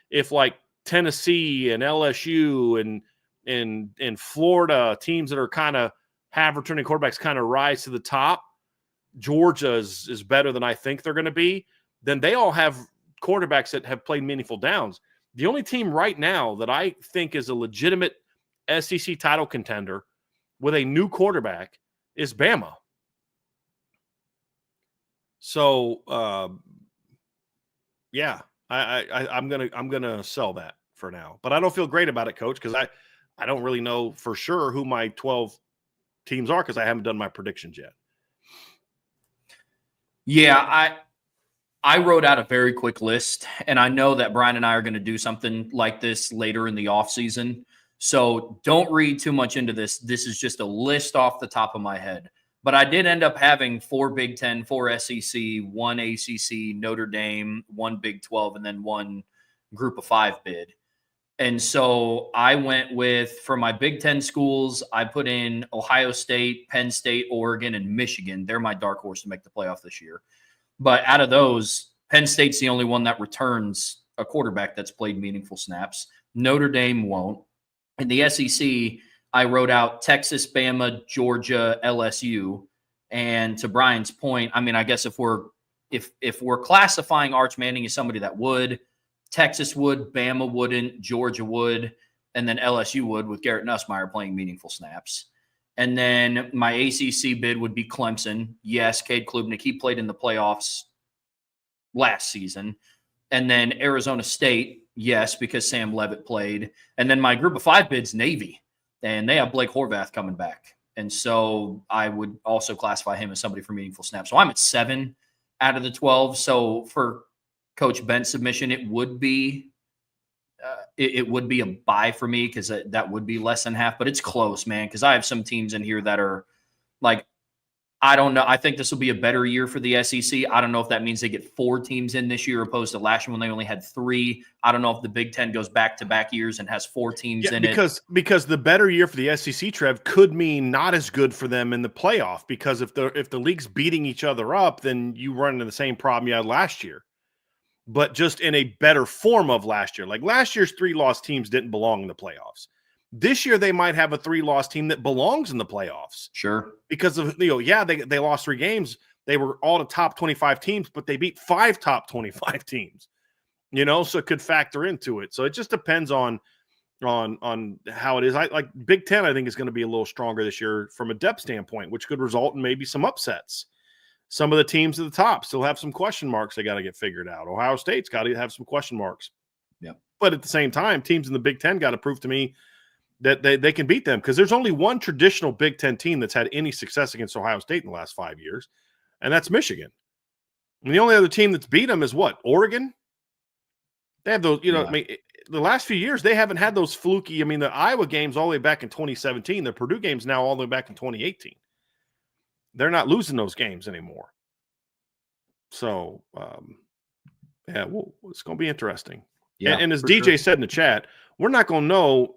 if like Tennessee and LSU and Florida, teams that are kind of have returning quarterbacks kind of rise to the top, Georgia is better than I think they're going to be, then they all have quarterbacks that have played meaningful downs. The only team right now that I think is a legitimate SEC title contender with a new quarterback is Bama. So, yeah, I'm gonna sell that for now. But I don't feel great about it, Coach, because I don't really know for sure who my 12 teams are because I haven't done my predictions yet. Yeah, I wrote out a very quick list, and I know that Brian and I are going to do something like this later in the offseason. So don't read too much into this. This is just a list off the top of my head. But I did end up having 4 Big 10, 4 SEC, 1 ACC, Notre Dame, 1 Big 12, and then 1 Group of 5 bid. And so I went with, for my Big 10 schools, I put in Ohio State, Penn State, Oregon, and Michigan. They're my dark horse to make the playoff this year. But out of those, Penn State's the only one that returns a quarterback that's played meaningful snaps. Notre Dame won't. In the SEC, I wrote out Texas, Bama, Georgia, LSU. And to Brian's point, I guess if we're classifying Arch Manning as somebody that would, Texas would, Bama wouldn't, Georgia would, and then LSU would with Garrett Nussmeier playing meaningful snaps. And then my ACC bid would be Clemson. Yes, Cade Klubnik, he played in the playoffs last season. And then Arizona State, yes, because Sam Levitt played. And then my Group of 5 bid's Navy, and they have Blake Horvath coming back. And so I would also classify him as somebody for meaningful snaps. So I'm at 7 out of the 12. So for Coach Bent's submission, it would be a buy for me because that would be less than half, but it's close, man. Because I have some teams in here that are like, I don't know. I think this will be a better year for the SEC. I don't know if that means they get 4 teams in this year opposed to last year when they only had 3. I don't know if the Big Ten goes back-to-back years and has 4 teams in it. Because the better year for the SEC, Trev, could mean not as good for them in the playoff. Because if the league's beating each other up, then you run into the same problem you had last year, but just in a better form of last year. Like last year's 3-loss teams didn't belong in the playoffs. This year they might have a 3-loss team that belongs in the playoffs. Sure. Because of, they lost 3 games. They were all the top 25 teams, but they beat 5 top 25 teams, so it could factor into it. So it just depends on how it is. I like Big Ten, I think is going to be a little stronger this year from a depth standpoint, which could result in maybe some upsets. Some of the teams at the top still have some question marks they got to get figured out. Ohio State's got to have some question marks. Yeah. But at the same time, teams in the Big Ten got to prove to me that they can beat them, because there's only one traditional Big Ten team that's had any success against Ohio State in the last 5 years, and that's Michigan. And the only other team that's beat them is what? Oregon? They have those, Yeah. I mean, the last few years, they haven't had those fluky. I mean, the Iowa game's all the way back in 2017. The Purdue game's now all the way back in 2018. They're not losing those games anymore. So, it's going to be interesting. Yeah, and as DJ said in the chat, we're not going to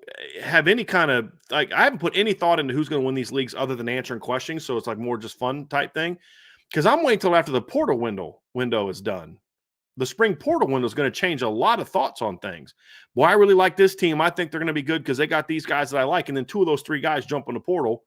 have any kind of, like, I haven't put any thought into who's going to win these leagues other than answering questions. So it's like more just fun type thing. Because I'm waiting until after the portal window is done. The spring portal window is going to change a lot of thoughts on things. Well, I really like this team. I think they're going to be good because they got these guys that I like. And then 2 of those 3 guys jump in the portal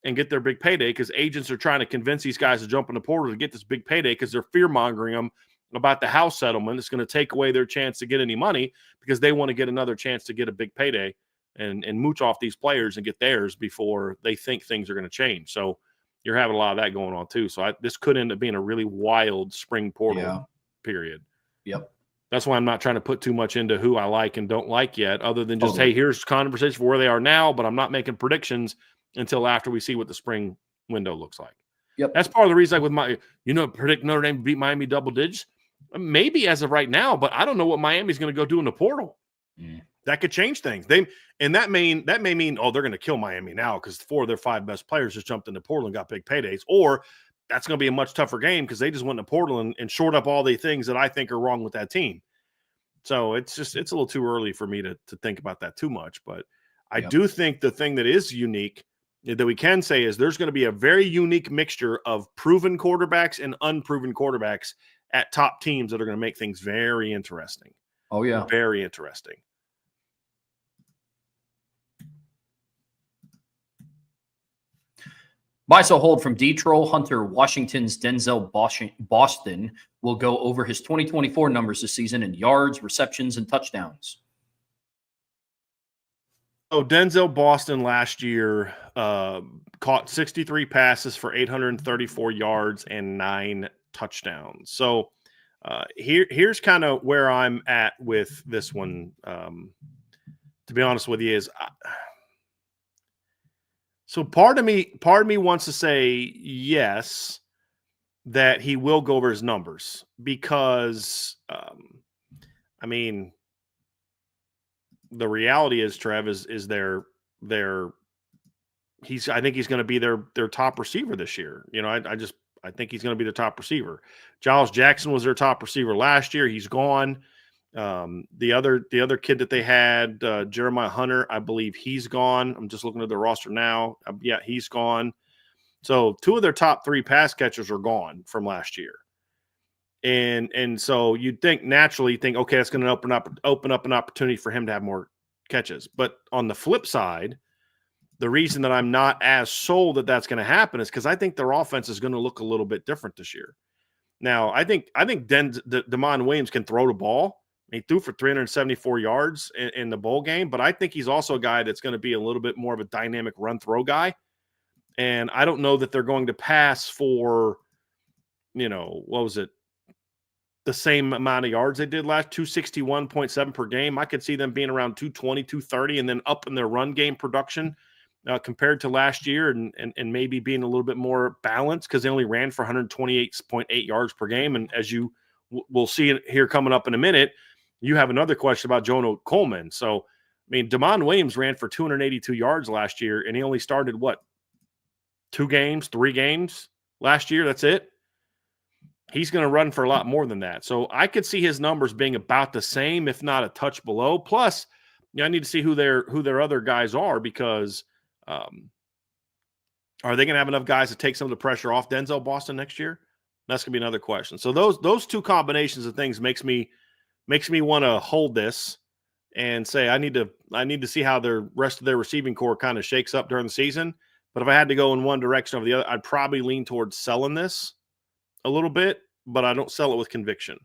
and get their big payday, because agents are trying to convince these guys to jump in the portal to get this big payday because they're fear-mongering them about the house settlement. It's going to take away their chance to get any money because they want to get another chance to get a big payday and mooch off these players and get theirs before they think things are going to change. So you're having a lot of that going on too. So this could end up being a really wild spring portal period. Yep. That's why I'm not trying to put too much into who I like and don't like yet, other than just, hey, here's conversation for where they are now, but I'm not making predictions until after we see what the spring window looks like. Yep. That's part of the reason, like with my, predict Notre Dame to beat Miami double digits. Maybe as of right now, but I don't know what Miami's going to go do in the portal. That could change things. That may mean, they're going to kill Miami now because 4 of their 5 best players just jumped in the portal and got big paydays. Or that's going to be a much tougher game because they just went in the portal and shored up all the things that I think are wrong with that team. So it's a little too early for me to think about that too much. But I do think the thing that is unique that we can say is there's going to be a very unique mixture of proven quarterbacks and unproven quarterbacks at top teams that are going to make things very interesting. Oh, yeah. Very interesting. Buy, sell, hold from Detroit Hunter. Washington's Denzel Boston will go over his 2024 numbers this season in yards, receptions, and touchdowns. Oh, Denzel Boston last year caught 63 passes for 834 yards and 9 touchdowns. So here's kind of where I'm at with this one. To be honest with you, is so part of me wants to say yes, that he will go over his numbers because I mean, the reality is, Trev, is I think he's going to be their top receiver this year. I think he's going to be the top receiver. Giles Jackson was their top receiver last year. He's gone. The other kid that they had, Jeremiah Hunter, I believe he's gone. I'm just looking at the roster now. He's gone. So 2 of their top 3 pass catchers are gone from last year. And so you'd naturally think, okay, that's going to open up an opportunity for him to have more catches. But on the flip side, the reason that I'm not as sold that that's going to happen is because I think their offense is going to look a little bit different this year. Now, I think Damon Williams can throw the ball. He threw for 374 yards in the bowl game, but I think he's also a guy that's going to be a little bit more of a dynamic run-throw guy. And I don't know that they're going to pass for, what was it? The same amount of yards they did last, 261.7 per game. I could see them being around 220, 230, and then up in their run game production compared to last year, and maybe being a little bit more balanced because they only ran for 128.8 yards per game. And as you we'll see it here coming up in a minute, you have another question about Jonah Coleman. So, I mean, Damon Williams ran for 282 yards last year, and he only started, 3 games last year? That's it. He's going to run for a lot more than that. So I could see his numbers being about the same, if not a touch below. Plus, I need to see who their other guys are, because are they going to have enough guys to take some of the pressure off Denzel Boston next year? That's going to be another question. So those two combinations of things makes me want to hold this and say I need to see how the rest of their receiving core kind of shakes up during the season. But if I had to go in one direction over the other, I'd probably lean towards selling this a little bit, but I don't sell it with conviction.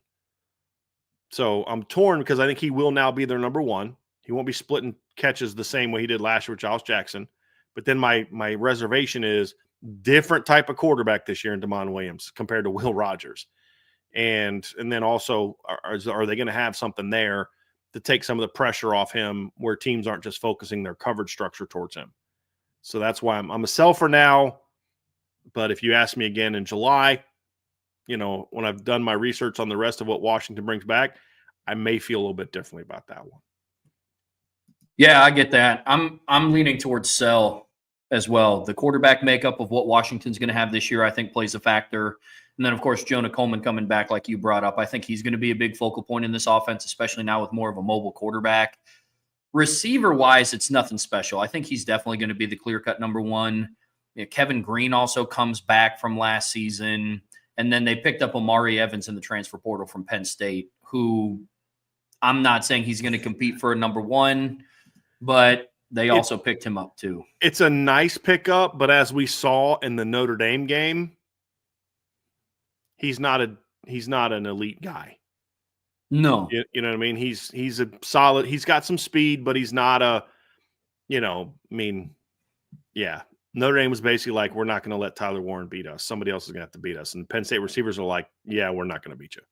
So I'm torn because I think he will now be their number one. He won't be splitting catches the same way he did last year with Josh Jackson. But then my reservation is different type of quarterback this year in Damon Williams compared to Will Rogers. And then also, are they going to have something there to take some of the pressure off him where teams aren't just focusing their coverage structure towards him? So that's why I'm a sell for now. But if you ask me again in July, when I've done my research on the rest of what Washington brings back, I may feel a little bit differently about that one. Yeah, I get that. I'm leaning towards sell as well. The quarterback makeup of what Washington's going to have this year, I think, plays a factor. And then, of course, Jonah Coleman coming back, like you brought up. I think he's going to be a big focal point in this offense, especially now with more of a mobile quarterback. Receiver-wise, it's nothing special. I think he's definitely going to be the clear-cut number one. Kevin Green also comes back from last season. And then they picked up Amari Evans in the transfer portal from Penn State, who I'm not saying he's going to compete for a number one, but they also picked him up too. It's a nice pickup, but as we saw in the Notre Dame game, he's not an elite guy. No. You know what I mean? He's a solid, he's got some speed, but he's not a, Notre Dame was basically like, we're not going to let Tyler Warren beat us. Somebody else is going to have to beat us. And Penn State receivers are like, yeah, we're not going to beat you.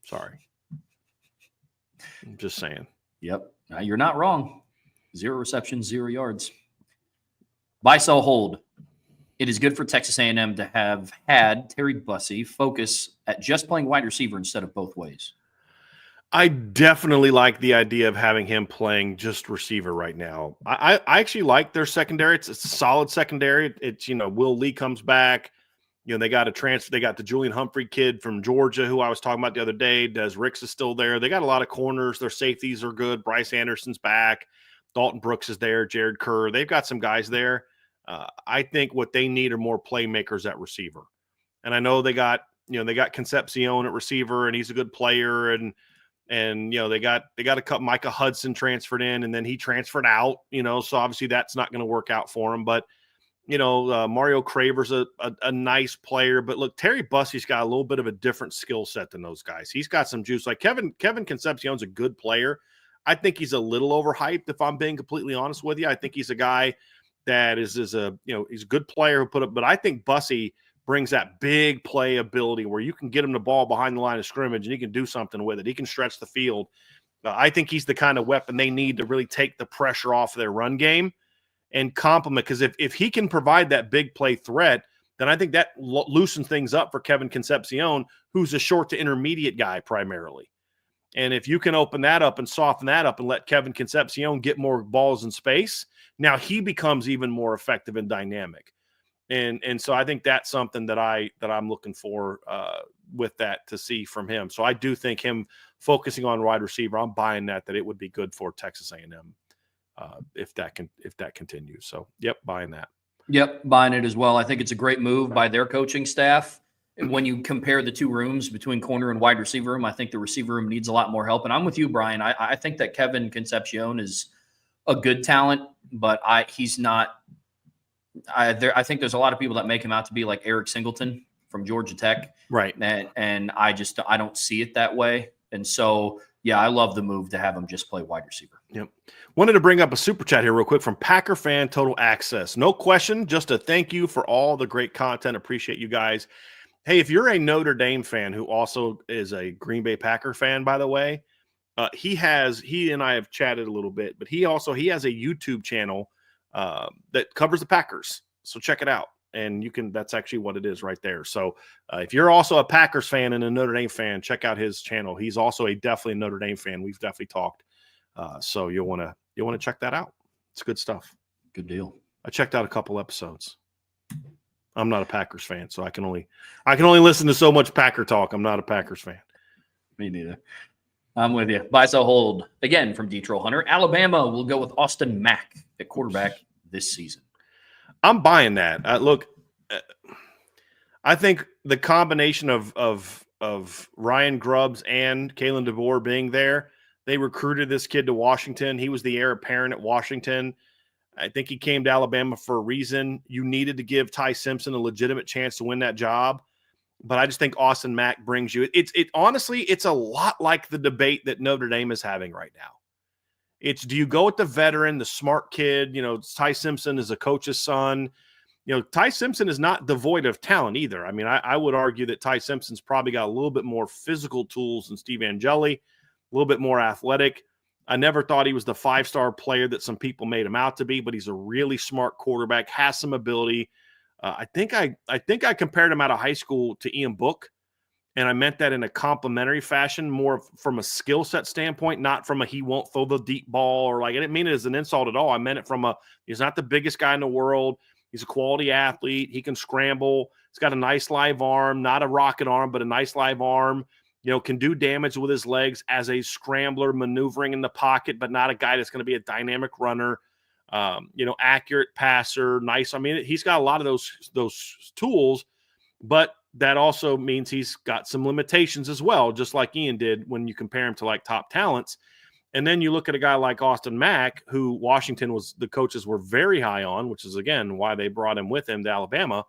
Sorry. I'm just saying. Yep. You're not wrong. 0 receptions, 0 yards. Buy, sell, hold. It is good for Texas A&M to have had Terry Bussey focus at just playing wide receiver instead of both ways. I definitely like the idea of having him playing just receiver right now. I actually like their secondary. It's a solid secondary. It's, Will Lee comes back. They got a transfer. They got the Julian Humphrey kid from Georgia who I was talking about the other day. Des Ricks is still there. They got a lot of corners. Their safeties are good. Bryce Anderson's back. Dalton Brooks is there. Jared Kerr. They've got some guys there. I think what they need are more playmakers at receiver. And I know they got Concepcion at receiver, and he's a good player. And they got a couple. Micah Hudson transferred in, and then he transferred out. So obviously that's not going to work out for him. But Mario Craver's a nice player. But look, Terry Bussey's got a little bit of a different skill set than those guys. He's got some juice. Like Kevin Concepcion's a good player. I think he's a little overhyped, if I'm being completely honest with you. I think he's a guy that he's a good player who put up. But I think Bussey brings that big play ability where you can get him the ball behind the line of scrimmage and he can do something with it. He can stretch the field. I think he's the kind of weapon they need to really take the pressure off their run game and complement. Because if he can provide that big play threat, then I think that loosens things up for Kevin Concepcion, who's a short to intermediate guy primarily. And if you can open that up and soften that up and let Kevin Concepcion get more balls in space, now he becomes even more effective and dynamic. And so I think that's something that I'm looking for with that to see from him. So I do think him focusing on wide receiver, I'm buying that it would be good for Texas A&M if that continues. So yep, buying that. Yep, buying it as well. I think it's a great move by their coaching staff. When you compare the two rooms between corner and wide receiver room, I think the receiver room needs a lot more help. And I'm with you, Brian. I think that Kevin Concepcion is a good talent, but he's not. I think there's a lot of people that make him out to be like Eric Singleton from Georgia Tech. Right. And I don't see it that way. And so, yeah, I love the move to have him just play wide receiver. Yep. Wanted to bring up a super chat here real quick from Packer Fan Total Access. No question, just a thank you for all the great content. Appreciate you guys. Hey, if you're a Notre Dame fan who also is a Green Bay Packer fan, by the way, he and I have chatted a little bit, but he has a YouTube channel that covers the Packers. So check it out. And that's actually what it is right there. So if you're also a Packers fan and a Notre Dame fan, check out his channel. He's also definitely a Notre Dame fan. We've definitely talked. So you'll want to check that out. It's good stuff. Good deal. I checked out a couple episodes. I'm not a Packers fan, so I can only listen to so much Packer talk. I'm not a Packers fan. Me neither. I'm with you. Buy, sell, hold. Again, from Detroit Hunter. Alabama will go with Austin Mack at quarterback this season. I'm buying that. Look, I think the combination of Ryan Grubbs and Kalen DeBoer being there, they recruited this kid to Washington. He was the heir apparent at Washington. I think he came to Alabama for a reason. You needed to give Ty Simpson a legitimate chance to win that job. But I just think Austin Mack brings you. Honestly, it's a lot like the debate that Notre Dame is having right now. It's, do you go with the veteran, the smart kid? Ty Simpson is a coach's son. Ty Simpson is not devoid of talent either. I mean, I would argue that Ty Simpson's probably got a little bit more physical tools than Steve Angeli, a little bit more athletic. I never thought he was the 5-star player that some people made him out to be, but he's a really smart quarterback, has some ability. I think I compared him out of high school to Ian Book, and I meant that in a complimentary fashion, more from a skill set standpoint, not from he won't throw the deep ball, or I didn't mean it as an insult at all. I meant it from he's not the biggest guy in the world. He's a quality athlete. He can scramble. He's got a nice live arm, not a rocket arm, but a nice live arm. Can do damage with his legs as a scrambler, maneuvering in the pocket, but not a guy that's going to be a dynamic runner. Accurate passer, nice. I mean, he's got a lot of those tools, but that also means he's got some limitations as well, just like Ian did when you compare him to top talents. And then you look at a guy like Austin Mack, who Washington the coaches were very high on, which is again why they brought him with him to Alabama.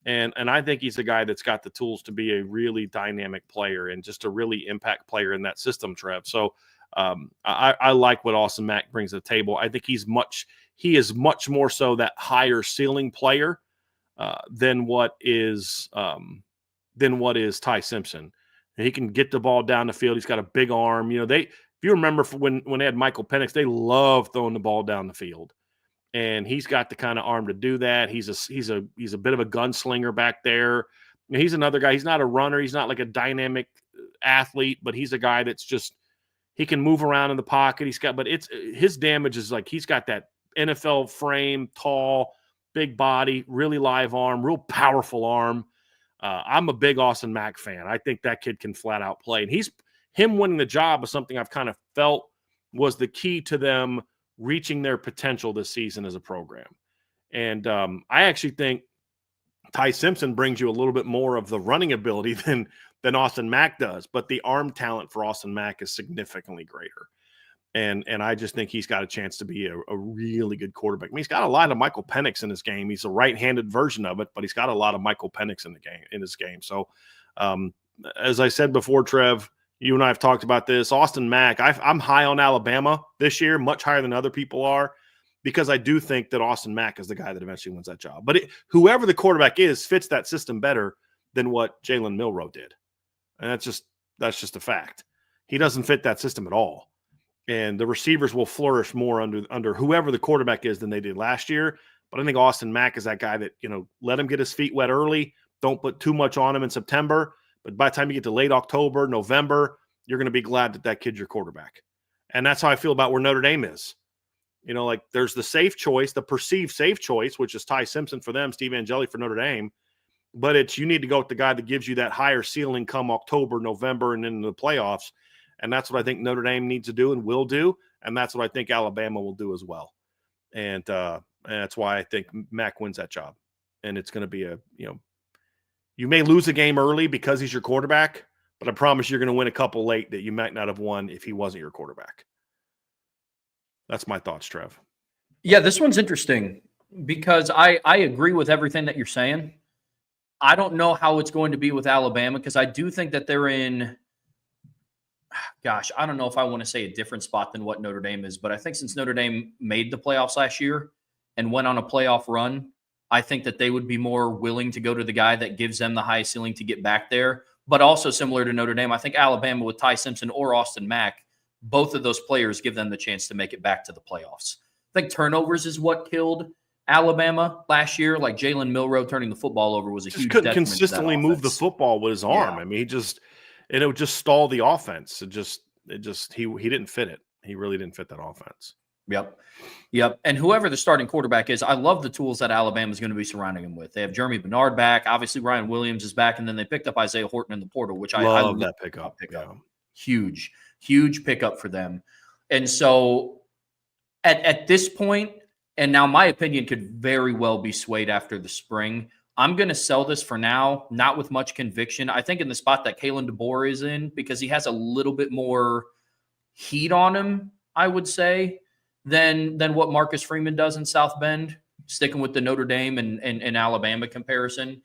And I think he's a guy that's got the tools to be a really dynamic player and just a really impact player in that system, Trev. So I like what Austin Mack brings to the table. I think he is much more so that higher ceiling player than what is Ty Simpson. And he can get the ball down the field. He's got a big arm. If you remember when they had Michael Penix, they loved throwing the ball down the field. And he's got the kind of arm to do that. He's a bit of a gunslinger back there. He's another guy. He's not a runner. He's not like a dynamic athlete, but he's a guy that's just, he can move around in the pocket. His damage is he's got that NFL frame, tall, big body, really live arm, real powerful arm. I'm a big Austin Mack fan. I think that kid can flat out play. And him winning the job is something I've kind of felt was the key to them reaching their potential this season as a program. And I actually think Ty Simpson brings you a little bit more of the running ability than Austin Mack does, but the arm talent for Austin Mack is significantly greater. And I just think he's got a chance to be a really good quarterback. I mean, he's got a lot of Michael Penix in his game. He's a right-handed version of it, but he's got a lot of Michael Penix in his game. So as I said before, Trev, you and I have talked about this. Austin Mack, I'm high on Alabama this year, much higher than other people are, because I do think that Austin Mack is the guy that eventually wins that job. But whoever the quarterback is fits that system better than what Jalen Milroe did. And that's just a fact. He doesn't fit that system at all. And the receivers will flourish more under whoever the quarterback is than they did last year. But I think Austin Mack is that guy that, let him get his feet wet early. Don't put too much on him in September. But by the time you get to late October, November, you're going to be glad that kid's your quarterback. And that's how I feel about where Notre Dame is. There's the safe choice, the perceived safe choice, which is Ty Simpson for them, Steve Angeli for Notre Dame. But you need to go with the guy that gives you that higher ceiling come October, November, and into the playoffs. And that's what I think Notre Dame needs to do and will do. And that's what I think Alabama will do as well. And that's why I think Mack wins that job. And it's going to be you may lose a game early because he's your quarterback, but I promise you're going to win a couple late that you might not have won if he wasn't your quarterback. That's my thoughts, Trev. Yeah, this one's interesting because I agree with everything that you're saying. I don't know how it's going to be with Alabama because I do think that they're in, I don't know if I want to say a different spot than what Notre Dame is, but I think since Notre Dame made the playoffs last year and went on a playoff run, I think that they would be more willing to go to the guy that gives them the high ceiling to get back there. But also similar to Notre Dame, I think Alabama with Ty Simpson or Austin Mack, both of those players give them the chance to make it back to the playoffs. I think turnovers is what killed Alabama last year. Like Jalen Milroe turning the football over was a Just huge couldn't detriment to that consistently move the offense. football with his arm. Yeah. I mean, it would just stall the offense. He didn't fit it. He really didn't fit that offense. Yep. And whoever the starting quarterback is, I love the tools that Alabama is going to be surrounding him with. They have Jeremy Bernard back. Obviously, Ryan Williams is back. And then they picked up Isaiah Horton in the portal, which I love that pickup. Yeah. Huge pickup for them. And so at this point, and now my opinion could very well be swayed after the spring, I'm going to sell this for now, not with much conviction. I think in the spot that Kalen DeBoer is in, because he has a little bit more heat on him, I would say, than what Marcus Freeman does in South Bend, sticking with the Notre Dame and Alabama comparison.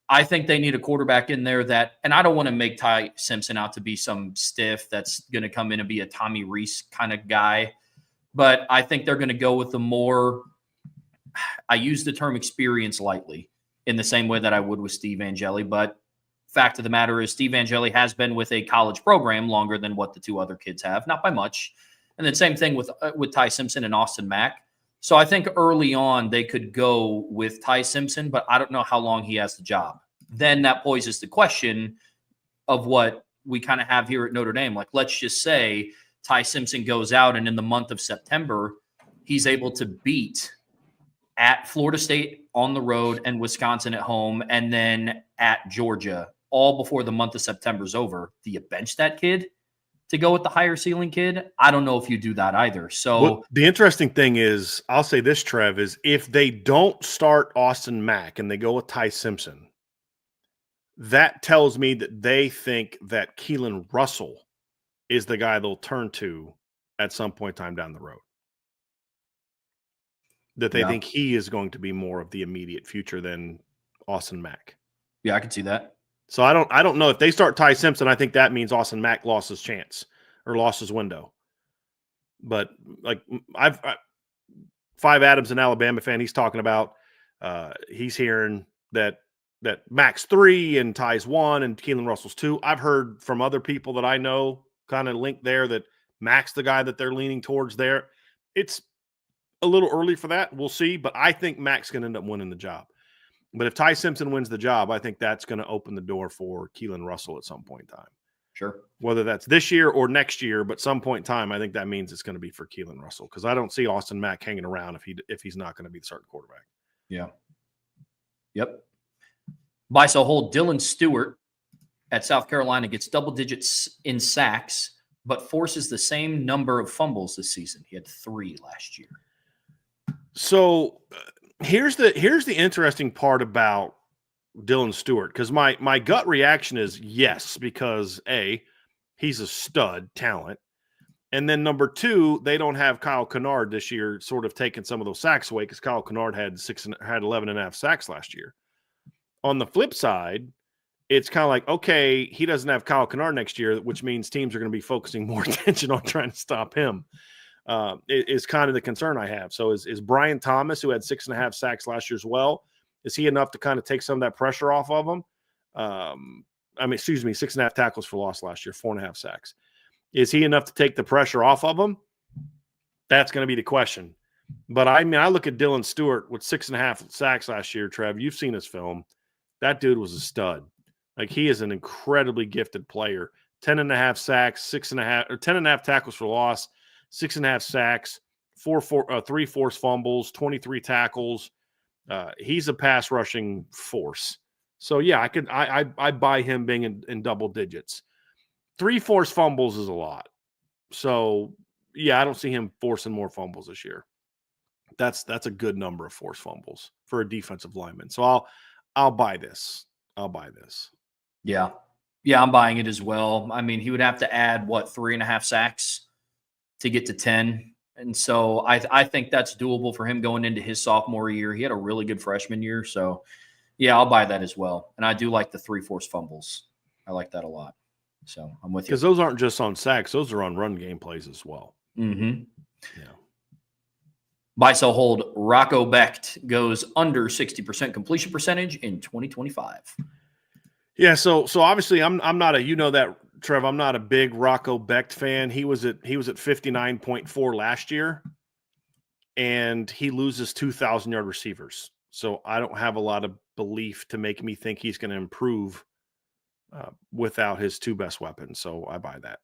I think they need a quarterback in there that, and I don't want to make Ty Simpson out to be some stiff that's going to come in and be a Tommy Reese kind of guy, but I think they're going to go with the more, I use the term experience lightly in the same way that I would with Steve Angeli, but fact of the matter is Steve Angeli has been with a college program longer than what the two other kids have, not by much. And then same thing with Ty Simpson and Austin Mack. So I think early on they could go with Ty Simpson, but I don't know how long he has the job. Then that poses the question of what we kind of have here at Notre Dame. Like, let's just say Ty Simpson goes out and in the month of September, he's able to beat at Florida State on the road and Wisconsin at home, and then at Georgia, all before the month of September is over. Do you bench that kid to go with the higher ceiling kid? I don't know if you do that either. So the interesting thing is, I'll say this, Trev, is if they don't start Austin Mack and they go with Ty Simpson, that tells me that they think that Keelan Russell is the guy they'll turn to at some point in time down the road. That they think he is going to be more of the immediate future than Austin Mack. Yeah, I can see that. So I don't know if they start Ty Simpson. I think that means Austin Mack lost his chance or lost his window. But like I've Five Adams, an Alabama fan, he's talking about he's hearing that Mack's 3 and Ty's 1 and Keelan Russell's 2. I've heard from other people that I know kind of linked there that Mack's the guy that they're leaning towards there. It's a little early for that. We'll see. But I think Mack's going to end up winning the job. But if Ty Simpson wins the job, I think that's going to open the door for Keelan Russell at some point in time. Sure. Whether that's this year or next year, but some point in time, I think that means it's going to be for Keelan Russell because I don't see Austin Mack hanging around if he's not going to be the starting quarterback. Yeah. Yep. By so hold, Dylan Stewart at South Carolina gets double digits in sacks, but forces the same number of fumbles this season. He had 3 last year. So here's the interesting part about Dylan Stewart, because my gut reaction is yes, because A, he's a stud talent. And then number 2, they don't have Kyle Kennard this year sort of taking some of those sacks away because Kyle Kennard had 11.5 sacks last year. On the flip side, it's kind of like, okay, he doesn't have Kyle Kennard next year, which means teams are going to be focusing more attention on trying to stop him. Is kind of the concern I have. So is Brian Thomas, who had 6.5 sacks last year as well, is he enough to kind of take some of that pressure off of him? 6.5 tackles for loss last year, 4.5 sacks. Is he enough to take the pressure off of him? That's going to be the question. But I look at Dylan Stewart with 6.5 sacks last year, Trev. You've seen his film. That dude was a stud. Like, he is an incredibly gifted player. 10.5 sacks, 10.5 tackles for loss, 6.5 sacks, 3 forced fumbles, 23 tackles. He's a pass rushing force. So yeah, I buy him being in double digits. 3 forced fumbles is a lot. So yeah, I don't see him forcing more fumbles this year. That's a good number of forced fumbles for a defensive lineman. So I'll buy this. Yeah. Yeah, I'm buying it as well. I mean, he would have to add 3.5 sacks to get to 10. And so I think that's doable for him going into his sophomore year. He had a really good freshman year. So yeah, I'll buy that as well. And I do like the 3 forced fumbles. I like that a lot. So I'm with you. Because those aren't just on sacks. Those are on run game plays as well. Mm-hmm. Yeah. Buy, sell, hold. Rocco Becht goes under 60% completion percentage in 2025. Yeah, so obviously I'm not that, Trev, I'm not a big Rocco Becht fan. He was at 59.4 last year. and he loses 2,000-yard receivers. So I don't have a lot of belief to make me think he's going to improve without his two best weapons. So I buy that.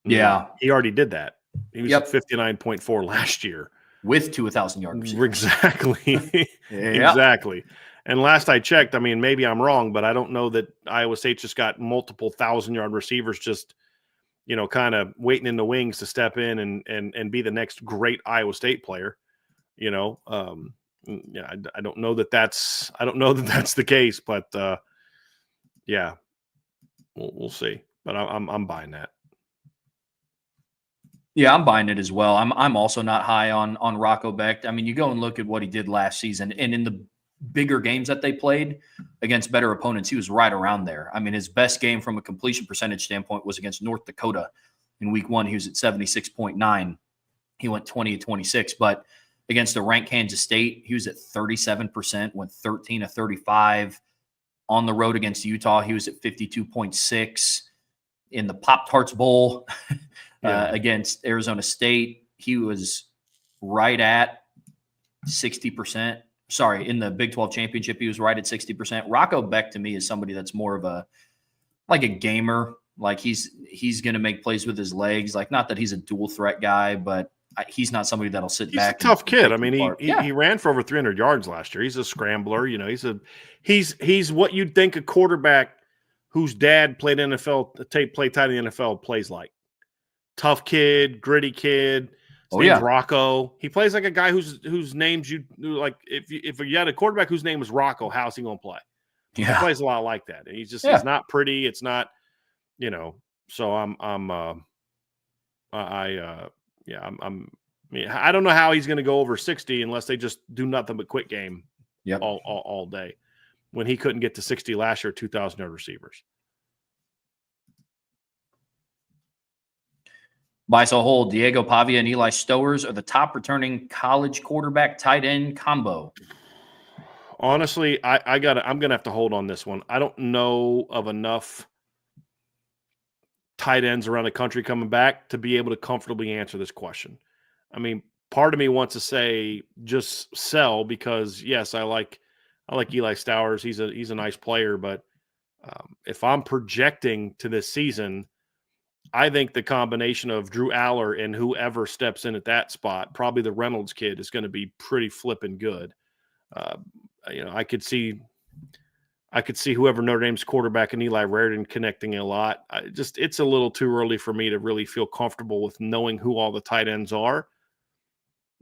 Yeah. He already did that. He was Yep. at 59.4 last year. With 2,000-yard receivers. Exactly. Yep. Exactly. And last I checked, I mean, maybe I'm wrong, but I don't know that Iowa State just got multiple 1,000-yard receivers just, kind of waiting in the wings to step in and be the next great Iowa State player. Yeah, I don't know that that's the case, but yeah, we'll see. But I'm buying that. Yeah, I'm buying it as well. I'm also not high on Rocco Becht. I mean, you go and look at what he did last season, and in the bigger games that they played against better opponents, he was right around there. I mean, his best game from a completion percentage standpoint was against North Dakota in week 1. He was at 76.9. He went 20 of 26, but against the ranked Kansas State, he was at 37%, went 13 of 35. On the road against Utah, he was at 52.6. In the Pop-Tarts Bowl against Arizona State, he was right at 60%. Sorry, in the Big 12 championship, he was right at 60%. Rocco Becht to me is somebody that's more of a gamer. Like he's going to make plays with his legs. Like, not that he's a dual threat guy, but he's not somebody that'll sit back. He's a tough kid. I mean, he ran for over 300 yards last year. He's a scrambler. He's what you'd think a quarterback whose dad played NFL, played tight in the NFL plays like. Tough kid, gritty kid. His name's Rocco. He plays like a guy whose names you like. If you had a quarterback whose name was Rocco, how's he gonna play? Yeah. He plays a lot like that. And he's not pretty. It's not, so I don't know how he's going to go over 60 unless they just do nothing but quick game all day, when he couldn't get to 60 last year, 2,000-yard receivers. By so whole, Diego Pavia and Eli Stowers are the top returning college quarterback tight end combo. Honestly, I'm going to have to hold on this one. I don't know of enough tight ends around the country coming back to be able to comfortably answer this question. I mean, part of me wants to say just sell because, yes, I like Eli Stowers. He's a nice player, but if I'm projecting to this season, I think the combination of Drew Aller and whoever steps in at that spot, probably the Reynolds kid, is going to be pretty flipping good. I could see whoever Notre Dame's quarterback and Eli Raritan connecting a lot. It's a little too early for me to really feel comfortable with knowing who all the tight ends are.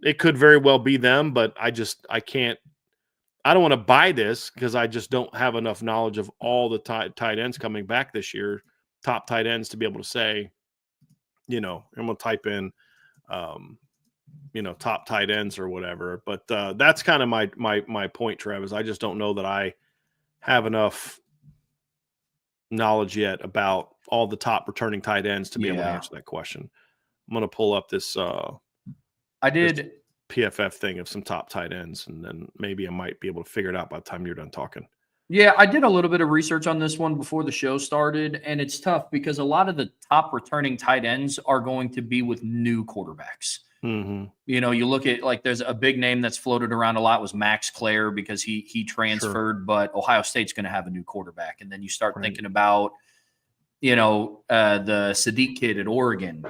It could very well be them, but I don't want to buy this because I just don't have enough knowledge of all the tight ends coming back this year, top tight ends, to be able to say, I'm going to type in, top tight ends or whatever. But that's kind of my point, Travis. I just don't know that I have enough knowledge yet about all the top returning tight ends to be able to answer that question. I'm going to pull up this this PFF thing of some top tight ends, and then maybe I might be able to figure it out by the time you're done talking. Yeah, I did a little bit of research on this one before the show started, and it's tough because a lot of the top returning tight ends are going to be with new quarterbacks. Mm-hmm. You look at, there's a big name that's floated around a lot was Max Clare because he transferred, but Ohio State's going to have a new quarterback. And then you start thinking about, the Sadiq kid at Oregon.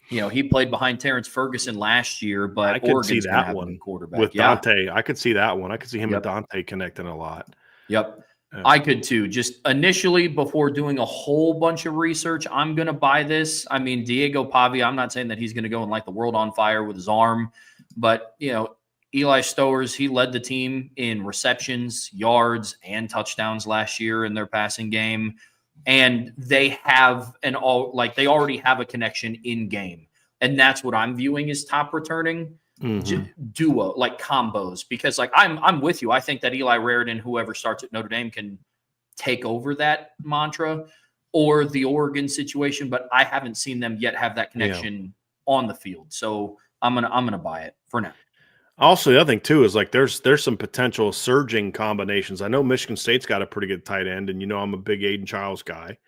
He played behind Terrence Ferguson last year, but Oregon's going to have a new quarterback. With Dante, I could see that one. I could see him and Dante connecting a lot. Yep. I could too. Just initially, before doing a whole bunch of research, I'm going to buy this. I mean, Diego Pavia, I'm not saying that he's going to go and light the world on fire with his arm, but, Eli Stowers, he led the team in receptions, yards, and touchdowns last year in their passing game. And they have they already have a connection in game. And that's what I'm viewing as top returning. Duo, like combos, because I'm with you. I think that Eli Raritan, whoever starts at Notre Dame, can take over that mantra or the Oregon situation, but I haven't seen them yet have that connection on the field. So I'm gonna buy it for now. Also, the other thing too is there's some potential surging combinations. I know Michigan State's got a pretty good tight end, and I'm a big Aiden Childs guy.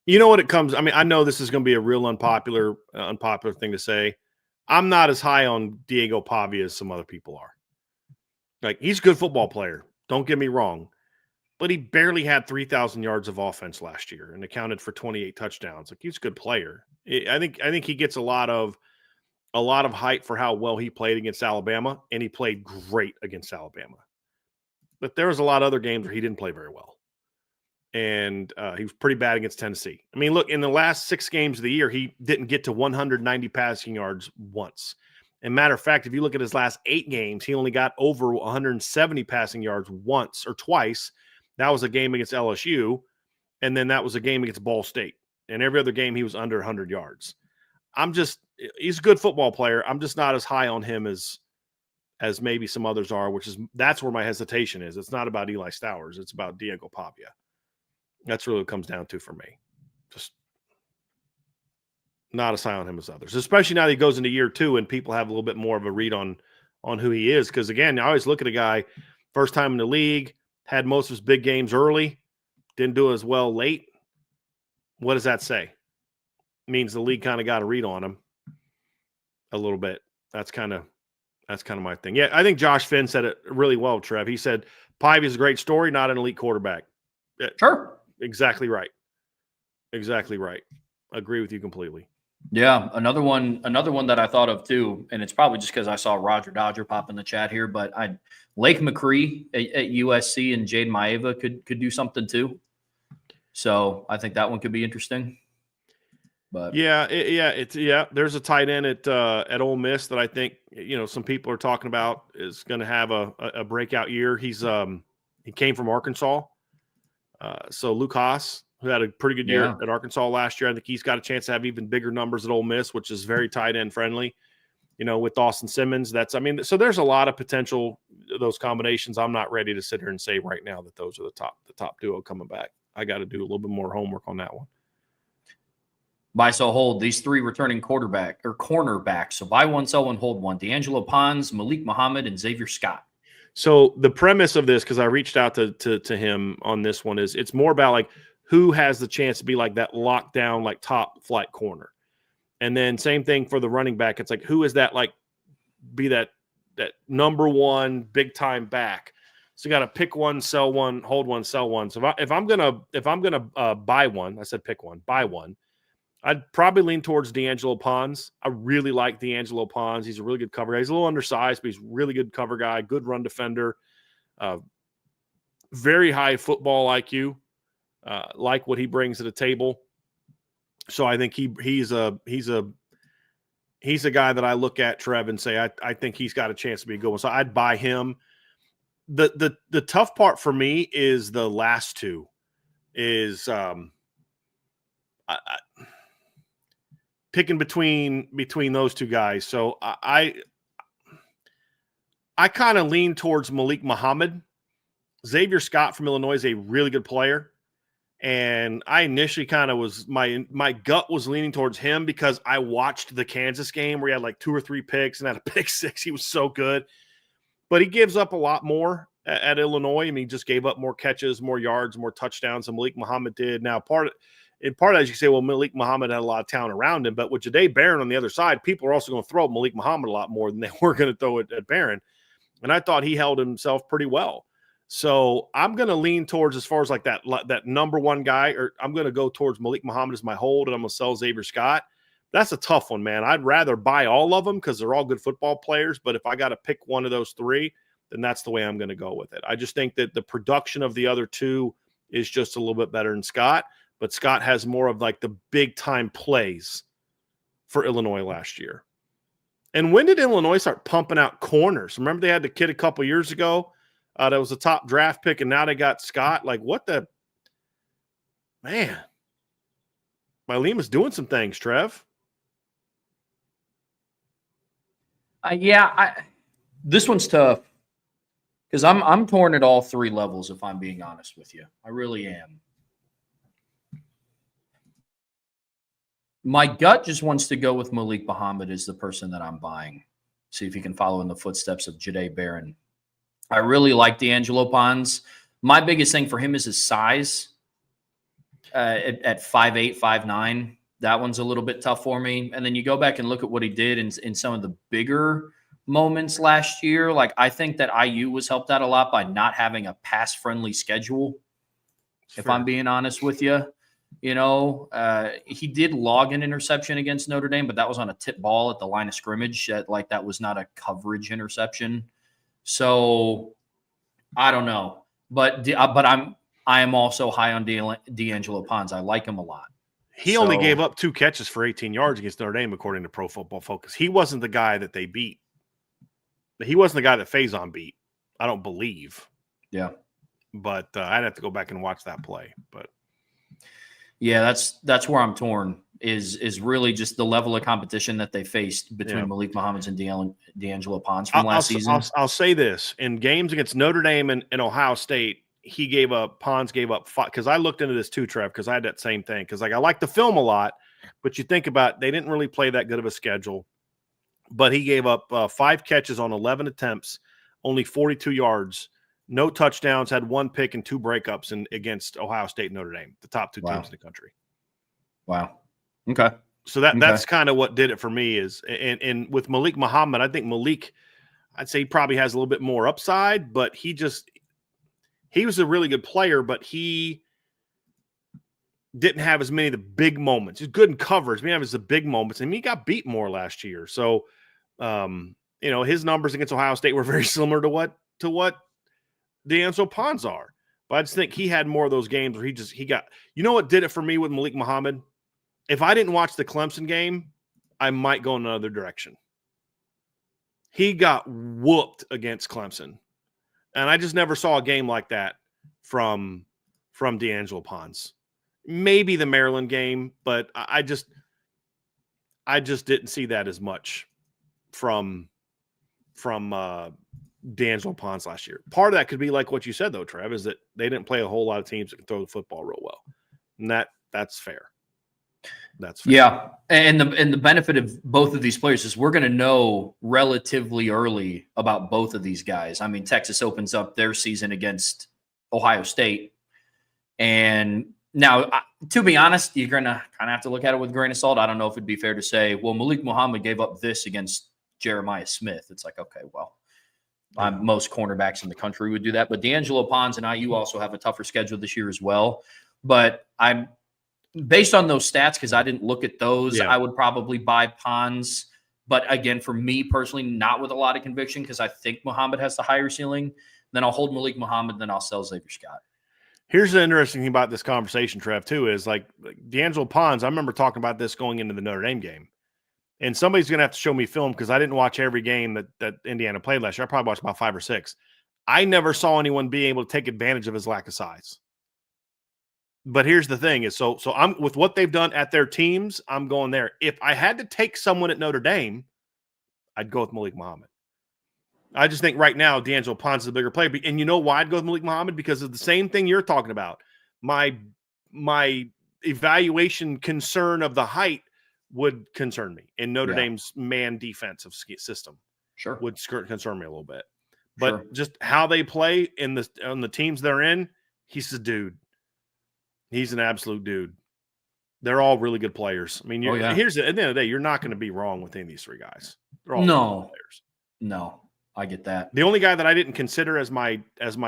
What it comes. I mean, I know this is going to be a real unpopular thing to say. I'm not as high on Diego Pavia as some other people are. Like, he's a good football player. Don't get me wrong. But he barely had 3,000 yards of offense last year and accounted for 28 touchdowns. Like, he's a good player. I think he gets a lot of hype for how well he played against Alabama, and he played great against Alabama. But there was a lot of other games where he didn't play very well. And he was pretty bad against Tennessee. I mean, look, in the last 6 games of the year, he didn't get to 190 passing yards once. And matter of fact, if you look at his last 8 games, he only got over 170 passing yards once or twice. That was a game against LSU, and then that was a game against Ball State. And every other game, he was under 100 yards. He's a good football player. I'm just not as high on him as maybe some others are, that's where my hesitation is. It's not about Eli Stowers. It's about Diego Pavia. That's really what it comes down to for me. Just not as high on him as others, especially now that he goes into year 2 and people have a little bit more of a read on who he is. Because, again, I always look at a guy, first time in the league, had most of his big games early, didn't do as well late. What does that say? It means the league kind of got a read on him a little bit. That's kind of my thing. Yeah, I think Josh Finn said it really well, Trev. He said, Pivy's a great story, not an elite quarterback. Sure. Exactly right. Exactly right. Agree with you completely. Yeah, another one that I thought of too, and it's probably just because I saw Roger Dodger pop in the chat here, but Lake McCree at USC and Jade Maeva could do something too. So I think that one could be interesting. But there's a tight end at Ole Miss that I think some people are talking about is going to have a breakout year. He came from Arkansas, so Luke Haas, who had a pretty good year at Arkansas last year. I think he's got a chance to have even bigger numbers at Ole Miss, which is very tight end friendly. With Austin Simmons, so there's a lot of potential, those combinations. I'm not ready to sit here and say right now that those are the top duo coming back. I got to do a little bit more homework on that one. Buy, sell, hold. These 3 returning cornerbacks. So buy one, sell one, hold one. D'Angelo Pons, Malik Muhammad, and Xavier Scott. So the premise of this, because I reached out to him on this one, is it's more about like who has the chance to be like that lockdown, like top flight corner. And then same thing for the running back. It's like, who is that, like, be that number one big time back. So you got to pick one, sell one, hold one, sell one. So if I'm gonna buy one, I said pick one, buy one, I'd probably lean towards D'Angelo Pons. I really like D'Angelo Pons. He's a really good cover guy. He's a little undersized, but he's a really good cover guy, good run defender, very high football IQ, like what he brings to the table. So I think he's a guy that I look at, Trev, and say I think he's got a chance to be a good one. So I'd buy him. The tough part for me is the last two is picking between those two guys. So I kind of lean towards Malik Muhammad. Xavier Scott from Illinois is a really good player. And I initially kind of was, my gut was leaning towards him because I watched the Kansas game where he had like 2 or 3 picks and had a pick 6. He was so good. But he gives up a lot more at Illinois. I mean, he just gave up more catches, more yards, more touchdowns than Malik Muhammad did. Now, part of that, you can say, well, Malik Muhammad had a lot of talent around him. But with Jahdae Barron on the other side, people are also going to throw Malik Muhammad a lot more than they were going to throw it at Barron. And I thought he held himself pretty well. So I'm going to lean towards, as far as like that number one guy, or I'm going to go towards Malik Muhammad as my hold, and I'm going to sell Xavier Scott. That's a tough one, man. I'd rather buy all of them because they're all good football players. But if I got to pick one of those 3, then that's the way I'm going to go with it. I just think that the production of the other 2 is just a little bit better than Scott. But Scott has more of like the big time plays for Illinois last year. And when did Illinois start pumping out corners? Remember they had the kid a couple years ago that was a top draft pick, and now they got Scott. Like, what the – man. Lima's doing some things, Trev. This one's tough because I'm torn at all 3 levels, if I'm being honest with you. I really am. My gut just wants to go with Malik Muhammad as the person that I'm buying. See if he can follow in the footsteps of Jahdae Barron. I really like D'Angelo Pons. My biggest thing for him is his size at 5'8", 5'9". That one's a little bit tough for me. And then you go back and look at what he did in some of the bigger moments last year. Like, I think that IU was helped out a lot by not having a pass-friendly schedule, if I'm being honest with you. You know, he did log an interception against Notre Dame, but that was on a tip ball at the line of scrimmage. Like, that was not a coverage interception. So I don't know. But I am also high on D'Angelo Pons. I like him a lot. He only gave up 2 catches for 18 yards against Notre Dame, according to Pro Football Focus. He wasn't the guy that they beat. He wasn't the guy that Faison beat, I don't believe. Yeah. But I'd have to go back and watch that play. But yeah, that's where I'm torn, is really just the level of competition that they faced between Malik Muhammad and D'Angelo Pons from last season. I'll say this. In games against Notre Dame and Ohio State, Pons gave up 5, because I looked into this too, Trev, because I had that same thing. Because, like, I like the film a lot, but you think about it, they didn't really play that good of a schedule. But he gave up 5 catches on 11 attempts, only 42 yards, no touchdowns, had 1 pick and 2 breakups against Ohio State and Notre Dame, the top 2 teams in the country. Wow. Okay. So that's kind of what did it for me is, and with Malik Muhammad, I think Malik, I'd say he probably has a little bit more upside, but he was a really good player, but he didn't have as many of the big moments. He's good in coverage. He didn't have the big moments, and he got beat more last year. So, his numbers against Ohio State were very similar to what D'Angelo Pons are. But I just think he had more of those games where he got. You know what did it for me with Malik Muhammad? If I didn't watch the Clemson game, I might go in another direction. He got whooped against Clemson. And I just never saw a game like that from D'Angelo Pons. Maybe the Maryland game, but I just didn't see that as much from D'Angelo Pons last year. Part of that could be like what you said, though, Trev, is that they didn't play a whole lot of teams that can throw the football real well. And that's fair. That's fair. Yeah. And the benefit of both of these players is we're going to know relatively early about both of these guys. I mean, Texas opens up their season against Ohio State. And now, to be honest, you're going to kind of have to look at it with a grain of salt. I don't know if it'd be fair to say, well, Malik Muhammad gave up this against Jeremiah Smith. It's like, okay, well, most cornerbacks in the country would do that. But D'Angelo Pons and IU also have a tougher schedule this year as well. But I'm based on those stats, because I didn't look at those, I would probably buy Pons. But again, for me personally, not with a lot of conviction, because I think Muhammad has the higher ceiling. Then I'll hold Malik Muhammad, then I'll sell Xavier Scott. Here's the interesting thing about this conversation, Trev, too, is like D'Angelo Pons. I remember talking about this going into the Notre Dame game. And somebody's going to have to show me film, because I didn't watch every game that Indiana played last year. I probably watched about 5 or 6. I never saw anyone be able to take advantage of his lack of size. But here's the thing is, so I'm with what they've done at their teams, I'm going there. If I had to take someone at Notre Dame, I'd go with Malik Muhammad. I just think right now D'Angelo Pons is a bigger player. And you know why I'd go with Malik Muhammad? Because of the same thing you're talking about. My evaluation concern of the height would concern me in Notre Dame's man defensive system. Sure. Would concern me a little bit. But just how they play on the teams they're in, he's a dude. He's an absolute dude. They're all really good players. I mean, here's at the end of the day, you're not going to be wrong with any of these 3 guys. They're all good players. No, I get that. The only guy that I didn't consider as my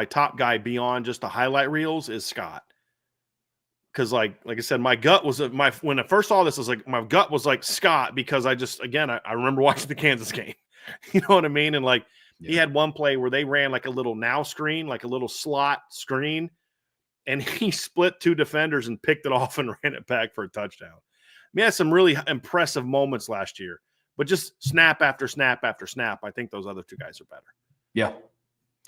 top guy beyond just the highlight reels is Scott. Because like I said, my gut was when I first saw this, my gut was like Scott, because I remember watching the Kansas game. You know what I mean? And he had one play where they ran like a little now screen, like a little slot screen. And he split 2 defenders and picked it off and ran it back for a touchdown. I mean, he had some really impressive moments last year, but just snap after snap after snap, I think those other 2 guys are better. Yeah.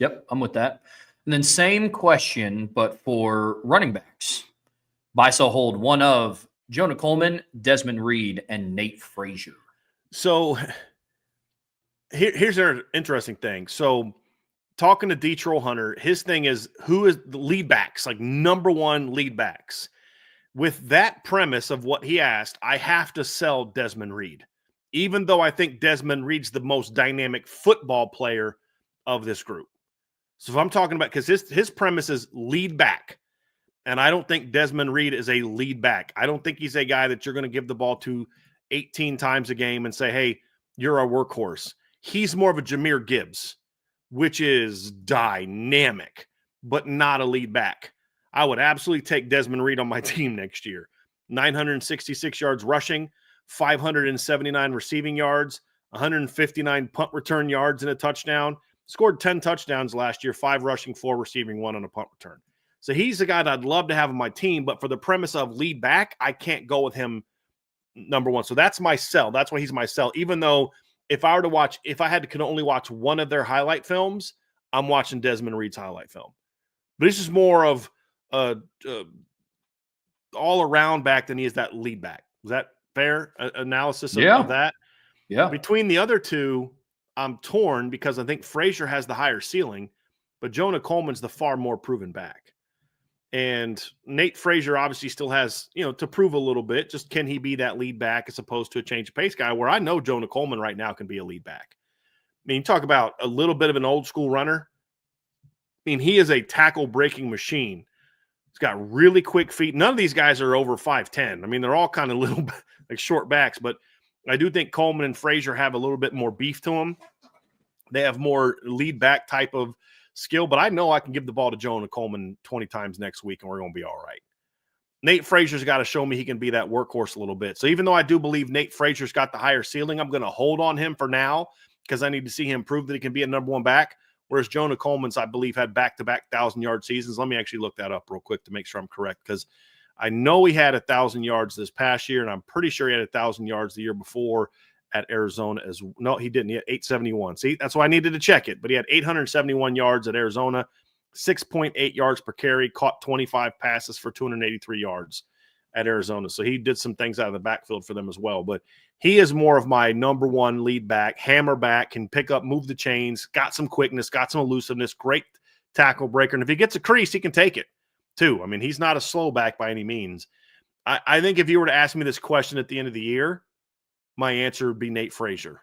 Yep, I'm with that. And then same question, but for running backs. Buy, sell, hold one of Jonah Coleman, Desmond Reed, and Nate Frazier. So here's an interesting thing. So talking to D. Troll Hunter, his thing is who is the lead backs, like number 1 lead backs. With that premise of what he asked, I have to sell Desmond Reed, even though I think Desmond Reed's the most dynamic football player of this group. So if I'm talking about, because his premise is lead back, And I don't think Desmond Reed is a lead back. I don't think he's a guy that you're going to give the ball to 18 times a game and say, hey, you're our workhorse. He's more of a Jahmyr Gibbs, which is dynamic, but not a lead back. I would absolutely take Desmond Reed on my team next year. 966 yards rushing, 579 receiving yards, 159 punt return yards and a touchdown. Scored 10 touchdowns last year, 5 rushing, 4 receiving, 1 on a punt return. So he's the guy that I'd love to have on my team, but for the premise of lead back, I can't go with him number one. So that's my sell. That's why he's my sell. Even though if I could only watch one of their highlight films, I'm watching Desmond Reed's highlight film. But this is more of all around back than he is that lead back. Is that fair analysis of that? Yeah. Between the other two, I'm torn because I think Frazier has the higher ceiling, but Jonah Coleman's the far more proven back. And Nate Frazier obviously still has, to prove a little bit. Just can he be that lead back as opposed to a change of pace guy, where I know Jonah Coleman right now can be a lead back. I mean, talk about a little bit of an old school runner. I mean, he is a tackle breaking machine. He's got really quick feet. None of these guys are over 5'10". I mean, they're all kind of little like short backs, but I do think Coleman and Frazier have a little bit more beef to them. They have more lead back type of skill, but I know I can give the ball to Jonah Coleman 20 times next week and we're going to be all right. Nate Frazier's got to show me he can be that workhorse a little bit. So even though I do believe Nate Frazier's got the higher ceiling, I'm going to hold on him for now because I need to see him prove that he can be a number one back. Whereas Jonah Coleman's, I believe, had back-to-back 1,000-yard seasons. Let me actually look that up real quick to make sure I'm correct, because I know he had 1,000 yards this past year, and I'm pretty sure he had 1,000 yards the year before at Arizona as well. No, he didn't. He had 871. See, that's why I needed to check it. But he had 871 yards at Arizona, 6.8 yards per carry, caught 25 passes for 283 yards at Arizona. So he did some things out of the backfield for them as well. But he is more of my number one lead back, hammer back, can pick up, move the chains, got some quickness, got some elusiveness, great tackle breaker. And if he gets a crease, he can take it too. I mean, he's not a slow back by any means. I think if you were to ask me this question at the end of the year, my answer would be Nate Frazier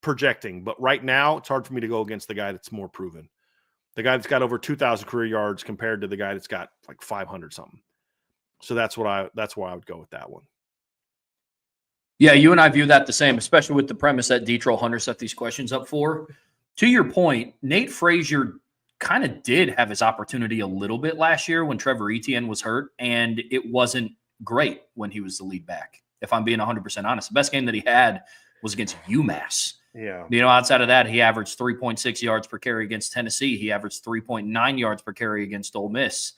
projecting. But right now, it's hard for me to go against the guy that's more proven. The guy that's got over 2,000 career yards compared to the guy that's got like 500 something. So that's why I would go with that one. Yeah, you and I view that the same, especially with the premise that D-Troll Hunter set these questions up for. To your point, Nate Frazier kind of did have his opportunity a little bit last year when Trevor Etienne was hurt, and it wasn't great when he was the lead back, if I'm being 100% honest. The best game that he had was against UMass. Yeah. Outside of that, he averaged 3.6 yards per carry against Tennessee. He averaged 3.9 yards per carry against Ole Miss.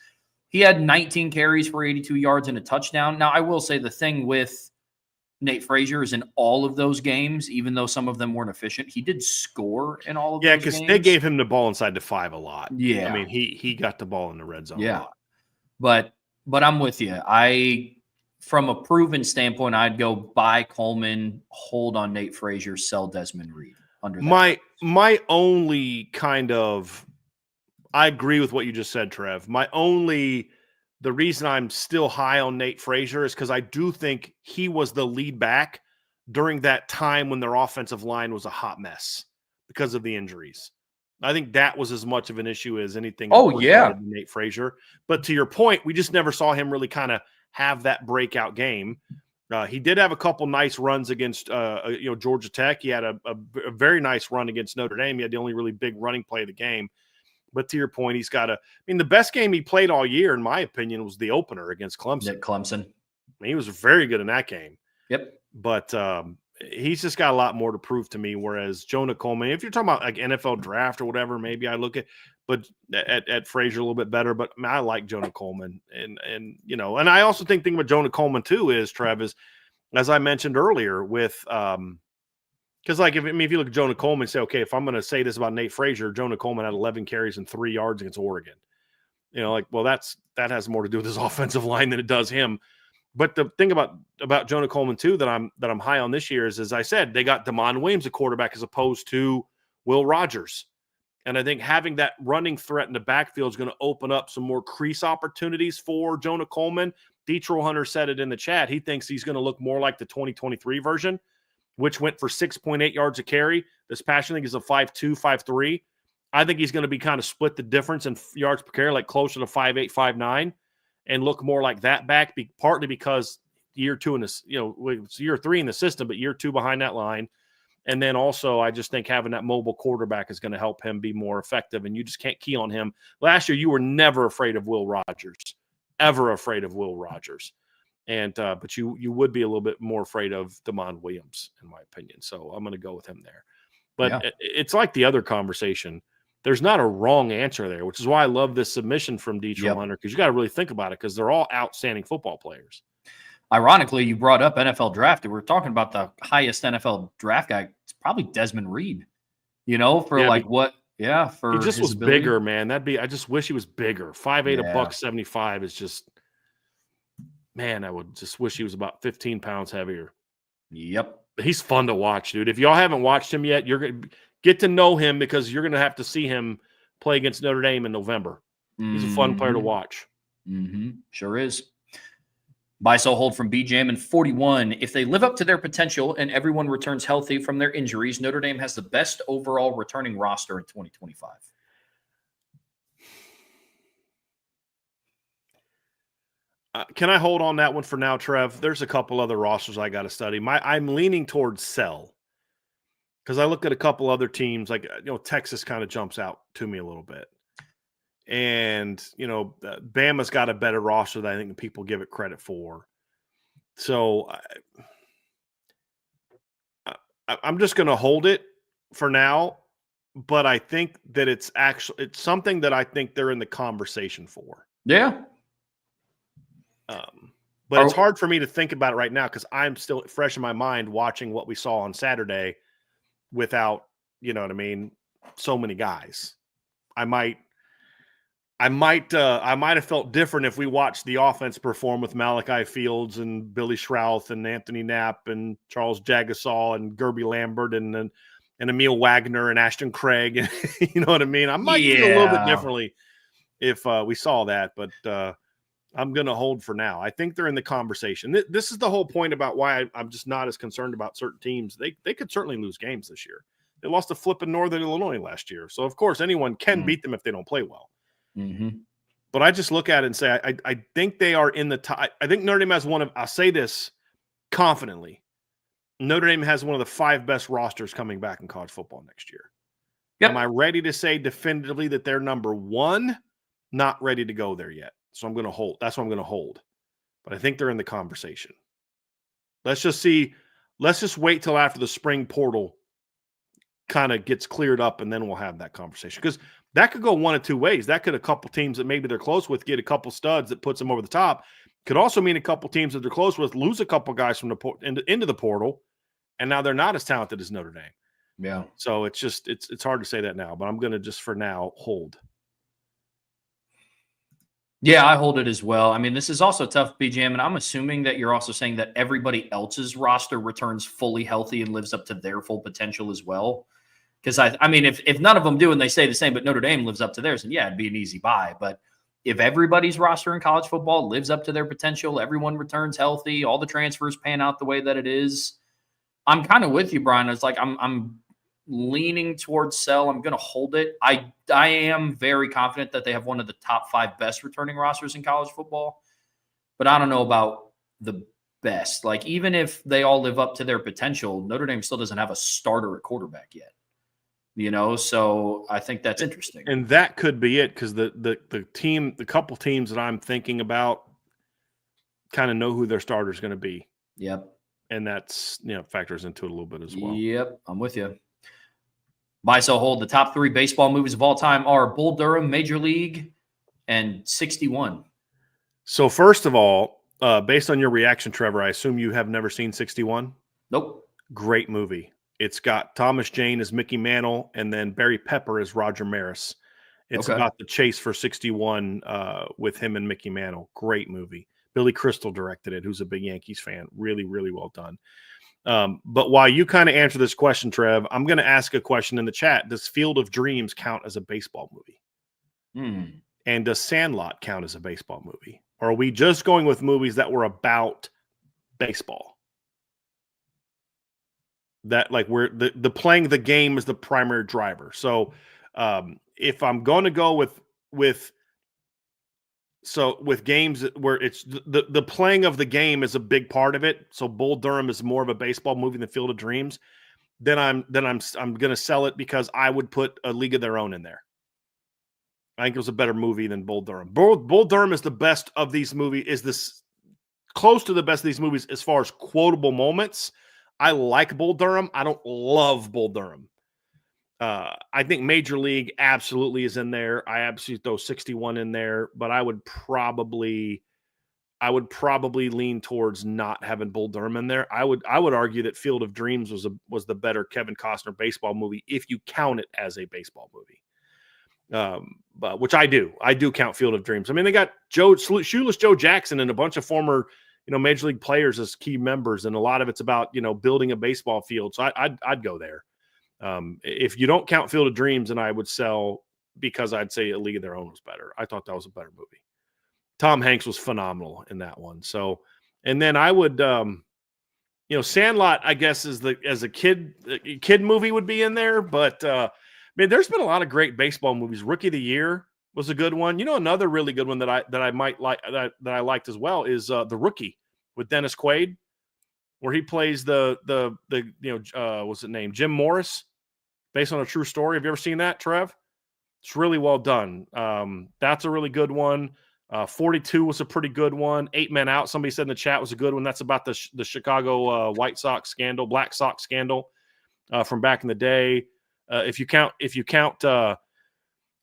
He had 19 carries for 82 yards and a touchdown. Now, I will say the thing with Nate Frazier is in all of those games, even though some of them weren't efficient, he did score in all of those games. Yeah, because they gave him the ball inside the 5 a lot. Yeah. I mean, he got the ball in the red zone a lot. But I'm with you. From a proven standpoint, I'd go buy Coleman, hold on Nate Frazier, sell Desmond Reed. Under that my only kind of, I agree with what you just said, Trev. The reason I'm still high on Nate Frazier is because I do think he was the lead back during that time when their offensive line was a hot mess because of the injuries. I think that was as much of an issue as anything. Oh, yeah. Nate Frazier. But to your point, we just never saw him really kind of have that breakout game. He did have a couple nice runs against Georgia Tech. He had a very nice run against Notre Dame. He had the only really big running play of the game. But to your point, the best game he played all year, in my opinion, was the opener against Clemson. He was very good in that game. Yep. But he's just got a lot more to prove to me. Whereas Jonah Coleman, if you're talking about like NFL draft or whatever, maybe I look at Frazier a little bit better. But I like Jonah Coleman, and I also think about Jonah Coleman too is Travis, as I mentioned earlier, with because if you look at Jonah Coleman and say, okay, if I'm going to say this about Nate Frazier, Jonah Coleman had 11 carries and 3 yards against Oregon. That has more to do with his offensive line than it does him. But the thing about Jonah Coleman too that I'm high on this year is, as I said, they got Damon Williams a quarterback as opposed to Will Rogers. And I think having that running threat in the backfield is going to open up some more crease opportunities for Jonah Coleman. D-Troll Hunter said it in the chat. He thinks he's going to look more like the 2023 version, which went for 6.8 yards a carry. This past year, I think is a 5.2, 5.3. I think he's going to be kind of split the difference in yards per carry, like closer to 5'8", 5'9", and look more like that back, partly because year 2 in this, it's year 3 in the system, but year 2 behind that line. And then also, I just think having that mobile quarterback is going to help him be more effective, and you just can't key on him. Last year, you were never afraid of Will Rogers, ever afraid of Will Rogers. And but you would be a little bit more afraid of Damon Williams, in my opinion. So I'm going to go with him there. But it's like the other conversation. There's not a wrong answer there, which is why I love this submission from Detroit Hunter, because you got to really think about it, because they're all outstanding football players. Ironically, you brought up NFL draft, and we're talking about the highest NFL draft guy. It's probably Desmond Reed, for for he just was ability. Bigger, man. I just wish he was bigger. 5'8", $175 is just, man, I would just wish he was about 15 pounds heavier. Yep. He's fun to watch, dude. If y'all haven't watched him yet, you're going to get to know him, because you're going to have to see him play against Notre Dame in November. He's a fun player to watch. Sure is. Buy, sell, hold from BJM and 41. If they live up to their potential and everyone returns healthy from their injuries, Notre Dame has the best overall returning roster in 2025. Can I hold on that one for now, Trev? There's a couple other rosters I got to study. I'm leaning towards sell, because I look at a couple other teams, like Texas kind of jumps out to me a little bit. And, Bama's got a better roster than I think people give it credit for. So I'm just going to hold it for now. But I think that it's something that I think they're in the conversation for. Yeah. But it's hard for me to think about it right now, because I'm still fresh in my mind watching what we saw on Saturday without, so many guys. I might have felt different if we watched the offense perform with Malachi Fields and Billy Schrouth and Anthony Knapp and Charles Jagasaw and Gerby Lambert and Emil Wagner and Ashton Craig. You know what I mean? I might feel a little bit differently if we saw that, but I'm going to hold for now. I think they're in the conversation. This is the whole point about why I'm just not as concerned about certain teams. They could certainly lose games this year. They lost to flipping Northern Illinois last year. So, of course, anyone can beat them if they don't play well. But I just look at it and say, I think they are in the top. I think Notre Dame has I'll say this confidently, Notre Dame has one of the 5 best rosters coming back in college football next year. Yep. Am I ready to say definitively that they're number 1? Not ready to go there yet. So I'm going to hold. That's what I'm going to hold. But I think they're in the conversation. Let's just see. Let's just wait till after the spring portal kind of gets cleared up, and then we'll have that conversation. Because that could go one of two ways. That could a couple teams that maybe they're close with get a couple studs that puts them over the top. Could also mean a couple teams that they're close with lose a couple guys from into the portal, and now they're not as talented as Notre Dame. Yeah. So it's just it's hard to say that now, but I'm going to just for now hold. Yeah, I hold it as well. I mean, this is also tough, BJM, and I'm assuming that you're also saying that everybody else's roster returns fully healthy and lives up to their full potential as well. Because, I mean, if none of them do and they say the same, but Notre Dame lives up to theirs, then yeah, it'd be an easy buy. But if everybody's roster in college football lives up to their potential, everyone returns healthy, all the transfers pan out the way that it is, I'm kind of with you, Brian. It's like I'm leaning towards sell. I'm going to hold it. I am very confident that they have one of the top 5 best returning rosters in college football, but I don't know about the best. Like, even if they all live up to their potential, Notre Dame still doesn't have a starter at quarterback yet. So I think that's interesting. And that could be it, because the couple teams that I'm thinking about kind of know who their starter is going to be. Yep. And that's, factors into it a little bit as well. Yep, I'm with you. Buy, sell, hold. The top 3 baseball movies of all time are Bull Durham, Major League, and 61. So first of all, based on your reaction, Trevor, I assume you have never seen 61? Nope. Great movie. It's got Thomas Jane as Mickey Mantle and then Barry Pepper as Roger Maris. It's about the chase for 61 with him and Mickey Mantle. Great movie. Billy Crystal directed it, who's a big Yankees fan. Really, really well done. But while you kind of answer this question, Trev, I'm going to ask a question in the chat. Does Field of Dreams count as a baseball movie? And does Sandlot count as a baseball movie? Or are we just going with movies that were about baseball? That, like, where the playing the game is the primary driver. So if I'm going to go with games where it's the playing of the game is a big part of it. So Bull Durham is more of a baseball movie than Field of Dreams. Then I'm going to sell it because I would put A League of Their Own in there. I think it was a better movie than Bull Durham. Bull Durham is the best of these movies. Is this close to the best of these movies as far as quotable moments? I like Bull Durham. I don't love Bull Durham. I think Major League absolutely is in there. I absolutely throw 61 in there, but I would probably lean towards not having Bull Durham in there. I would argue that Field of Dreams was the better Kevin Costner baseball movie if you count it as a baseball movie. But which I do count Field of Dreams. I mean, they got Shoeless Joe Jackson and a bunch of former, Major League players as key members, and a lot of it's about, building a baseball field. So I'd go there. If you don't count Field of Dreams, then I would sell, because I'd say A League of Their Own was better. I thought that was a better movie. Tom Hanks was phenomenal in that one. So, and then I would, Sandlot, I guess, as a kid movie would be in there, but, man, there's been a lot of great baseball movies. Rookie of the Year was a good one. Another really good one that I might like that I liked as well is The Rookie with Dennis Quaid, where he plays what's it named? Jim Morris, based on a true story. Have you ever seen that, Trev? It's really well done. That's a really good one. 42 was a pretty good one. 8 Men Out, somebody said in the chat, was a good one. That's about the Chicago White Sox scandal, Black Sox scandal from back in the day. If you count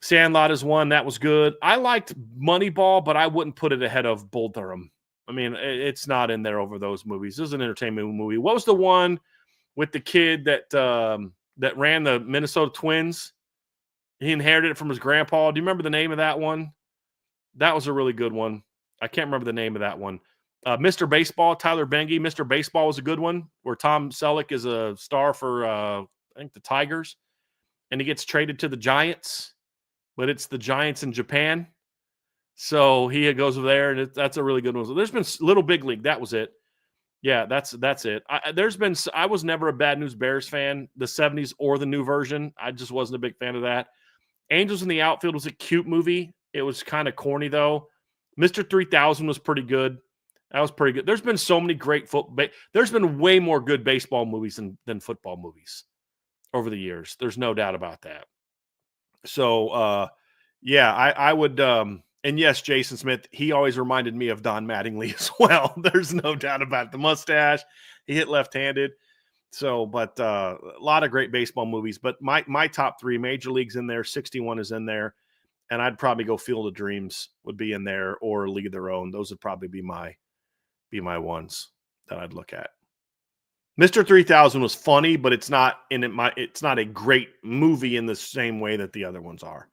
Sandlot as one, that was good. I liked Moneyball, but I wouldn't put it ahead of Bull Durham. I mean, it's not in there over those movies. This is an entertainment movie. What was the one with the kid that ran the Minnesota Twins? He inherited it from his grandpa. Do you remember the name of that one? That was a really good one. I can't remember the name of that one. Mr. Baseball, Tyler Benge. Mr. Baseball was a good one, where Tom Selleck is a star for, I think, the Tigers, and he gets traded to the Giants, but it's the Giants in Japan. So he goes over there, and that's a really good one. So there's been Little Big League. That was it. Yeah, that's it. I was never a Bad News Bears fan, the 70s or the new version. I just wasn't a big fan of that. Angels in the Outfield was a cute movie. It was kind of corny, though. Mr. 3000 was pretty good. That was pretty good. There's been so many great football. There's been way more good baseball movies than football movies over the years. There's no doubt about that. So, yeah, I would and yes, Jason Smith, he always reminded me of Don Mattingly as well. There's no doubt about it. The mustache, he hit left-handed. So, but a lot of great baseball movies. But my top three, Major League's in there, 61 is in there, and I'd probably go Field of Dreams would be in there, or League of Their Own. Those would probably be my ones that I'd look at. Mr. 3000 was funny, but it's not a great movie in the same way that the other ones are,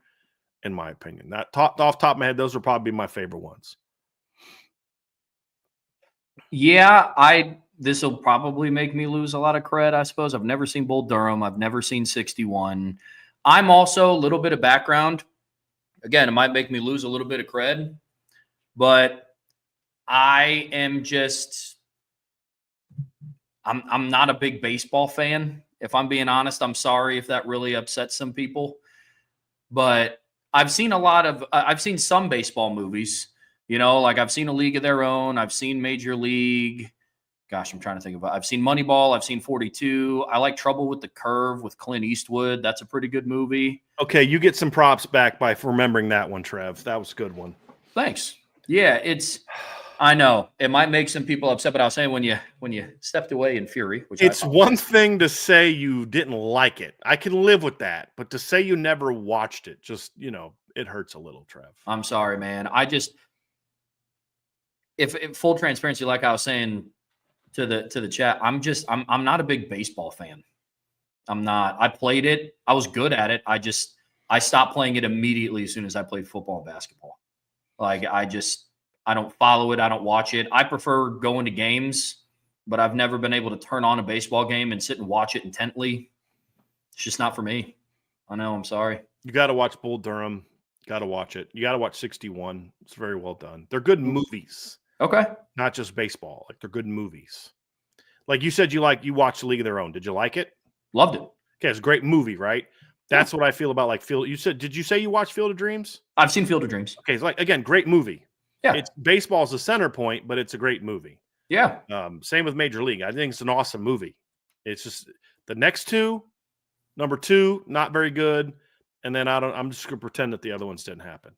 in my opinion. That off the top of my head, those would probably be my favorite ones. Yeah, this will probably make me lose a lot of cred, I suppose. I've never seen Bull Durham. I've never seen 61. I'm also a little bit of background. Again, it might make me lose a little bit of cred, but I am just I'm not a big baseball fan. If I'm being honest, I'm sorry if that really upsets some people. But I've seen some baseball movies, like I've seen A League of Their Own. I've seen Major League. Gosh, I'm trying to think about. I've seen Moneyball. I've seen 42. I like Trouble with the Curve with Clint Eastwood. That's a pretty good movie. Okay, you get some props back by remembering that one, Trev. That was a good one. Thanks. Yeah, I know it might make some people upset, but I was saying when you stepped away in fury, which it's one thing to say you didn't like it. I can live with that, but to say you never watched it, just it hurts a little, Trev. I'm sorry, man. If full transparency, like I was saying to the chat, I'm not a big baseball fan. I'm not. I played it. I was good at it. I stopped playing it immediately as soon as I played football and basketball. Like I don't follow it. I don't watch it. I prefer going to games, but I've never been able to turn on a baseball game and sit and watch it intently. It's just not for me. I know. I'm sorry. You got to watch Bull Durham. Got to watch it. You got to watch 61. It's very well done. They're good movies. Okay. Not just baseball. Like, they're good movies. Like you said, you watched The League of Their Own. Did you like it? Loved it. Okay, it's a great movie, right? That's what I feel about like Field. Did you say you watched Field of Dreams? I've seen Field of Dreams. Okay, it's like, again, great movie. Yeah. It's baseball's the center point, but it's a great movie. Yeah. Same with Major League. I think it's an awesome movie. It's just the next two, number 2, not very good. And then I'm just gonna pretend that the other ones didn't happen.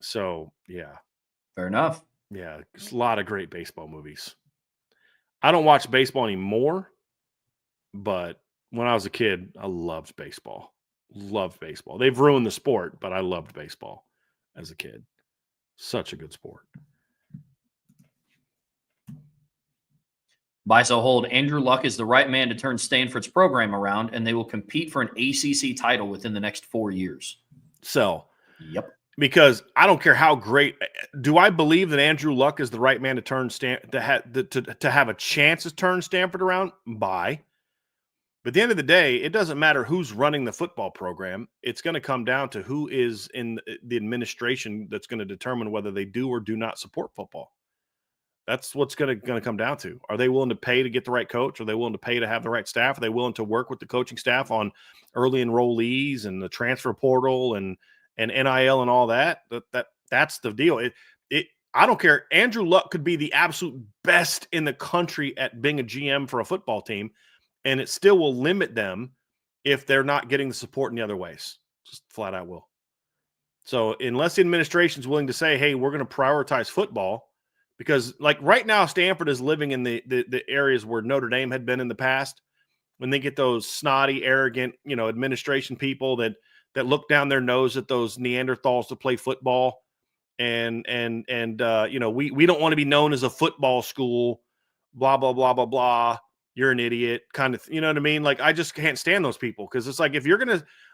So yeah. Fair enough. Yeah, it's a lot of great baseball movies. I don't watch baseball anymore, but when I was a kid, I loved baseball. Loved baseball. They've ruined the sport, but I loved baseball as a kid. Such a good sport. By so hold, Andrew Luck is the right man to turn Stanford's program around, and they will compete for an ACC title within the next 4 years. So, yep. Because I don't care how great. Do I believe that Andrew Luck is the right man to turn to have a chance to turn Stanford around? But at the end of the day, it doesn't matter who's running the football program. It's going to come down to who is in the administration that's going to determine whether they do or do not support football. That's what's going to come down to. Are they willing to pay to get the right coach? Are they willing to pay to have the right staff? Are they willing to work with the coaching staff on early enrollees and the transfer portal and NIL and all that? That's the deal. I don't care. Andrew Luck could be the absolute best in the country at being a GM for a football team, and it still will limit them if they're not getting the support in the other ways. Just flat out will. So unless the administration is willing to say, hey, we're going to prioritize football, because like right now, Stanford is living in the areas where Notre Dame had been in the past, when they get those snotty, arrogant, administration people that look down their nose at those Neanderthals to play football. And we don't want to be known as a football school, blah, blah, blah, blah, blah. You're an idiot kind of, you know what I mean? Like, I just can't stand those people, because it's like,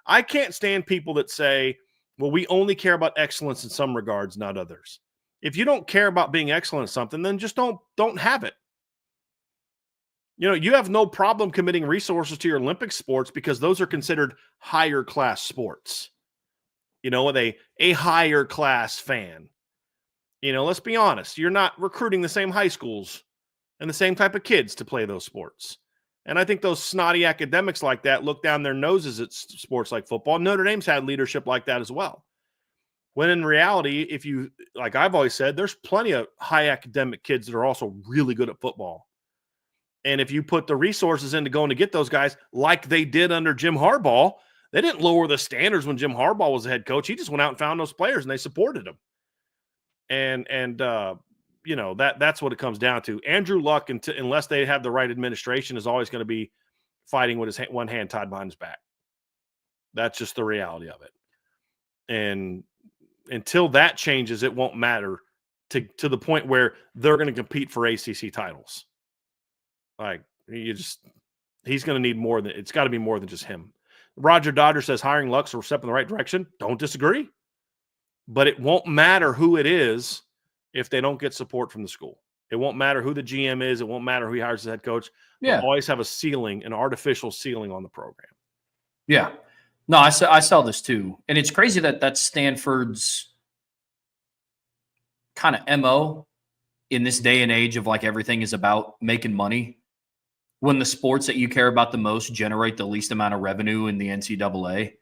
I can't stand people that say, well, we only care about excellence in some regards, not others. If you don't care about being excellent at something, then just don't have it. You have no problem committing resources to your Olympic sports because those are considered higher class sports. With a higher class fan. Let's be honest. You're not recruiting the same high schools and the same type of kids to play those sports. And I think those snotty academics like that look down their noses at sports like football. Notre Dame's had leadership like that as well. When in reality, if you, like I've always said, there's plenty of high academic kids that are also really good at football. And if you put the resources into going to get those guys like they did under Jim Harbaugh, they didn't lower the standards when Jim Harbaugh was the head coach. He just went out and found those players and they supported them. That's what it comes down to. Andrew Luck, unless they have the right administration, is always going to be fighting with his one hand tied behind his back. That's just the reality of it. And until that changes, it won't matter to the point where they're going to compete for ACC titles. Like, he's going to need more than, it's got to be more than just him. Roger Dodger says hiring Luck's a step in the right direction. Don't disagree. But it won't matter who it is if they don't get support from the school. It won't matter who the GM is. It won't matter who he hires as head coach. Yeah. They'll always have a ceiling, an artificial ceiling on the program. Yeah. No, I saw this too. And it's crazy that that's Stanford's kind of MO in this day and age of like everything is about making money, when the sports that you care about the most generate the least amount of revenue in the NCAA.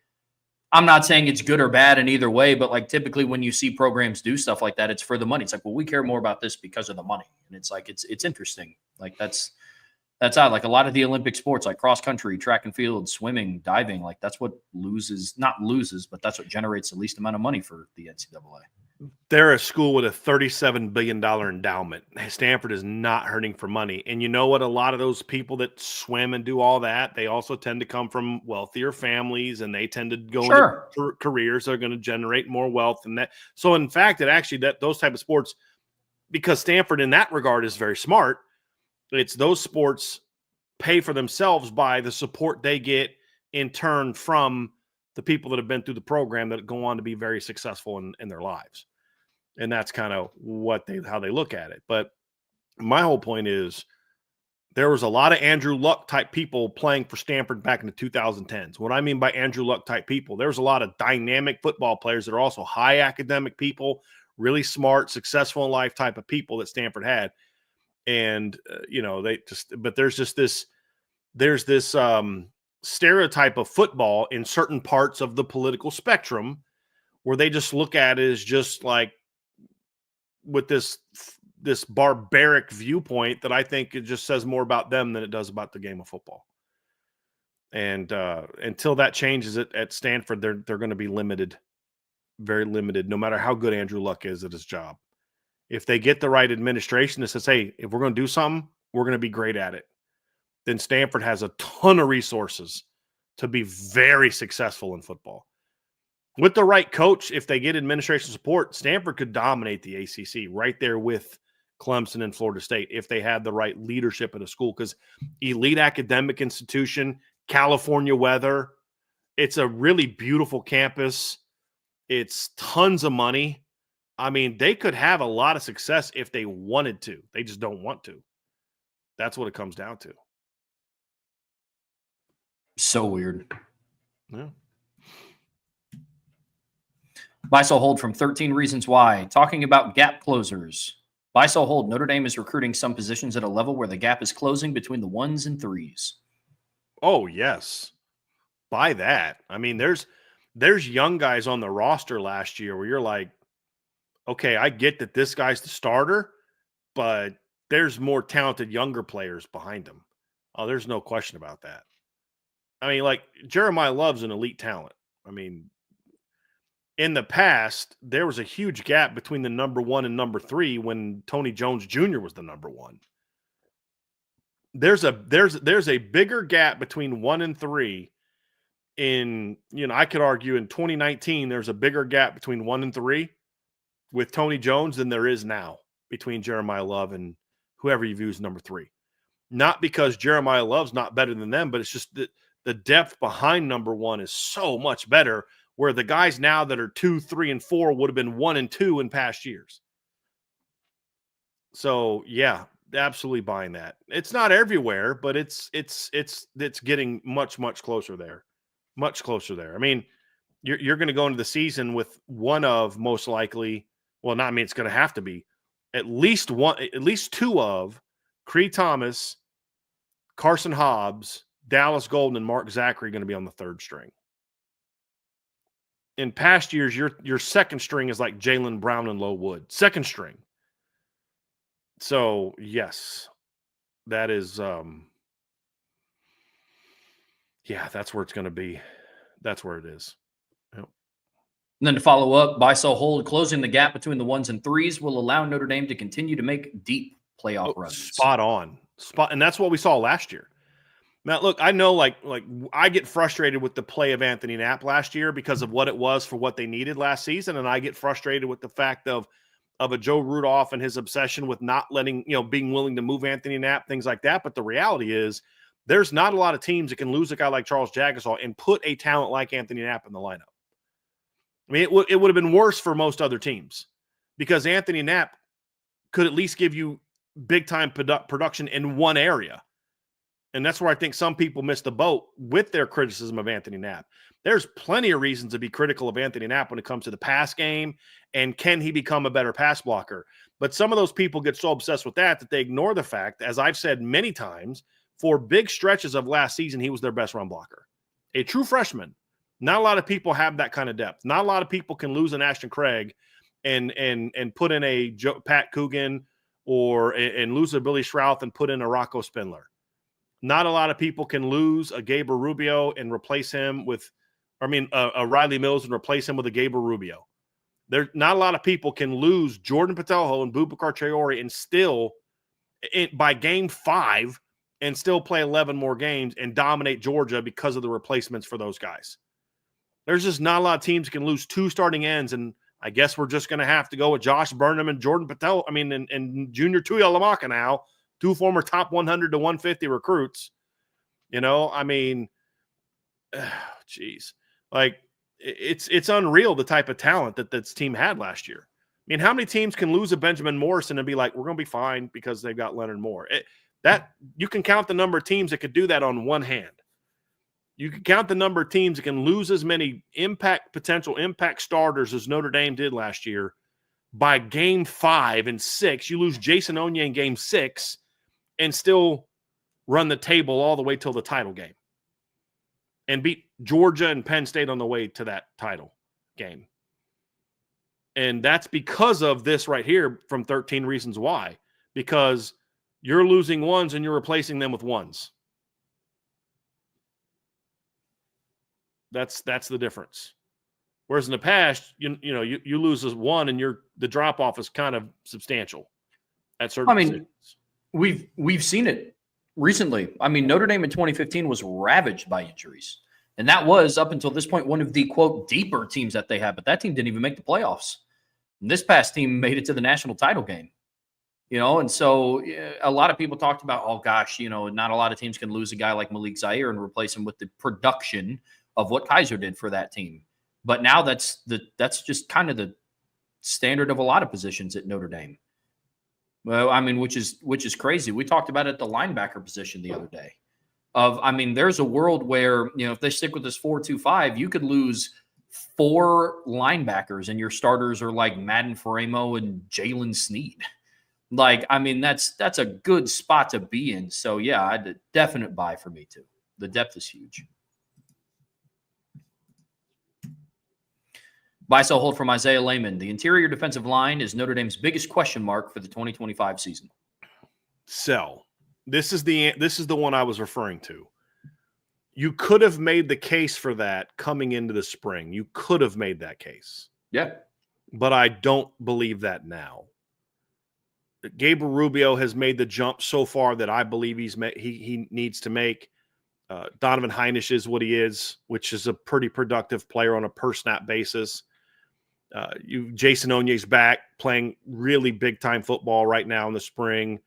I'm not saying it's good or bad in either way, but like typically when you see programs do stuff like that, it's for the money. It's like, well, we care more about this because of the money. And it's like, it's interesting. Like that's odd. Like a lot of the Olympic sports, like cross country, track and field, swimming, diving, like that's what not loses, but that's what generates the least amount of money for the NCAA. They're a school with a $37 billion endowment. Stanford is not hurting for money. And you know what? A lot of those people that swim and do all that, they also tend to come from wealthier families, and they tend to go into careers that are going to generate more wealth than that. So in fact, those type of sports, because Stanford in that regard is very smart, it's those sports pay for themselves by the support they get in turn from the people that have been through the program that go on to be very successful in their lives. And that's kind of how they look at it. But my whole point is there was a lot of Andrew Luck type people playing for Stanford back in the 2010s. What I mean by Andrew Luck type people, there's a lot of dynamic football players that are also high academic people, really smart, successful in life type of people that Stanford had. And, but there's this stereotype of football in certain parts of the political spectrum where they just look at it as just like with this barbaric viewpoint that I think it just says more about them than it does about the game of football. And until that changes at Stanford, they're going to be limited, very limited, no matter how good Andrew Luck is at his job. If they get the right administration that says, hey, if we're going to do something, we're going to be great at it, then Stanford has a ton of resources to be very successful in football. With the right coach, if they get administration support, Stanford could dominate the ACC right there with Clemson and Florida State if they had the right leadership at a school, because elite academic institution, California weather, it's a really beautiful campus. It's tons of money. I mean, they could have a lot of success if they wanted to. They just don't want to. That's what it comes down to. So weird. Yeah. Buy, sell, hold from 13 Reasons Why. Talking about gap closers. Buy, sell, hold. Notre Dame is recruiting some positions at a level where the gap is closing between the 1s and 3s. Oh, yes. Buy that. I mean, there's young guys on the roster last year where you're like, okay, I get that this guy's the starter, but there's more talented younger players behind him. Oh, there's no question about that. I mean, like, Jeremiah Love's an elite talent. I mean, in the past, there was a huge gap between the number 1 and number 3 when Tony Jones Jr. was the number 1. There's a bigger gap between 1 and 3 in, I could argue in 2019, there's a bigger gap between 1 and 3 with Tony Jones than there is now between Jeremiah Love and whoever you view as number 3. Not because Jeremiah Love's not better than them, but it's just that the depth behind number 1 is so much better, where the guys now that are 2, 3, and 4 would have been 1 and 2 in past years. So, yeah, absolutely buying that. It's not everywhere, but it's getting much, much closer there. Much closer there. I mean, you're going to go into the season with one of most likely, well, not I mean it's going to have to be at least 2 of Cree Thomas, Carson Hobbs, Dallas Golden, and Mark Zachary going to be on the 3rd string. In past years, your second string is like Jalen Brown and Low Wood. Second string. So, yes, that is, that's where it's going to be. That's where it is. Yep. And then to follow up, buy, sell, hold, closing the gap between the 1s and 3s will allow Notre Dame to continue to make deep playoff runs. Spot on. And that's what we saw last year. Now, look, I know like I get frustrated with the play of Anthony Knapp last year because of what it was for what they needed last season. And I get frustrated with the fact of a Joe Rudolph and his obsession with not letting, being willing to move Anthony Knapp, things like that. But the reality is there's not a lot of teams that can lose a guy like Charles Jagasaw and put a talent like Anthony Knapp in the lineup. I mean, it would have been worse for most other teams because Anthony Knapp could at least give you big-time production in one area. And that's where I think some people missed the boat with their criticism of Anthony Knapp. There's plenty of reasons to be critical of Anthony Knapp when it comes to the pass game and can he become a better pass blocker. But some of those people get so obsessed with that they ignore the fact, as I've said many times, for big stretches of last season, he was their best run blocker. A true freshman. Not a lot of people have that kind of depth. Not a lot of people can lose an Ashton Craig and put in a Pat Coogan and lose a Billy Schrouth and put in a Rocco Spindler. Not a lot of people can lose a Gabriel Rubio and replace him with, a Riley Mills and replace him with a Gabriel Rubio. There's not a lot of people can lose Jordan Patelho and Boubacar Traore and still, by game 5, and still play 11 more games and dominate Georgia because of the replacements for those guys. There's just not a lot of teams that can lose 2 starting ends, and I guess we're just going to have to go with Josh Burnham and Jordan Patel. And Junior Tuihalamaka now, 2 former top 100 to 150 recruits. Geez. Like, it's unreal the type of talent that this team had last year. I mean, how many teams can lose a Benjamin Morrison and be like, we're going to be fine because they've got Leonard Moore? That you can count the number of teams that could do that on one hand. You can count the number of teams that can lose as many potential impact starters as Notre Dame did last year. By game 5 and 6, you lose Jason Onye in game 6 and still run the table all the way till the title game. and beat Georgia and Penn State on the way to that title game. And that's because of this right here from 13 Reasons Why. Because you're losing ones and you're replacing them with ones. That's the difference. Whereas in the past, you lose as one and the drop off is kind of substantial at certain positions. We've seen it recently. I mean, Notre Dame in 2015 was ravaged by injuries. And that was, up until this point, one of the, quote, deeper teams that they had. But that team didn't even make the playoffs. And this past team made it to the national title game. And so a lot of people talked about, oh, gosh, not a lot of teams can lose a guy like Malik Zaire and replace him with the production of what Kaiser did for that team. But now that's just kind of the standard of a lot of positions at Notre Dame. Well, I mean, which is crazy. We talked about it at the linebacker position the other day. There's a world where, if they stick with this 4-2-5, you could lose 4 linebackers and your starters are like Madden Faremo and Jalen Sneed. That's a good spot to be in. So, yeah, a definite buy for me, too. The depth is huge. Buy, sell, hold from Isaiah Lehman. The interior defensive line is Notre Dame's biggest question mark for the 2025 season. Sell. This is the one I was referring to. You could have made the case for that coming into the spring. You could have made that case. Yeah. But I don't believe that now. Gabriel Rubio has made the jump so far that I believe he needs to make. Donovan Heinisch is what he is, which is a pretty productive player on a per-snap basis. Jason Onye's back playing really big-time football right now in the spring.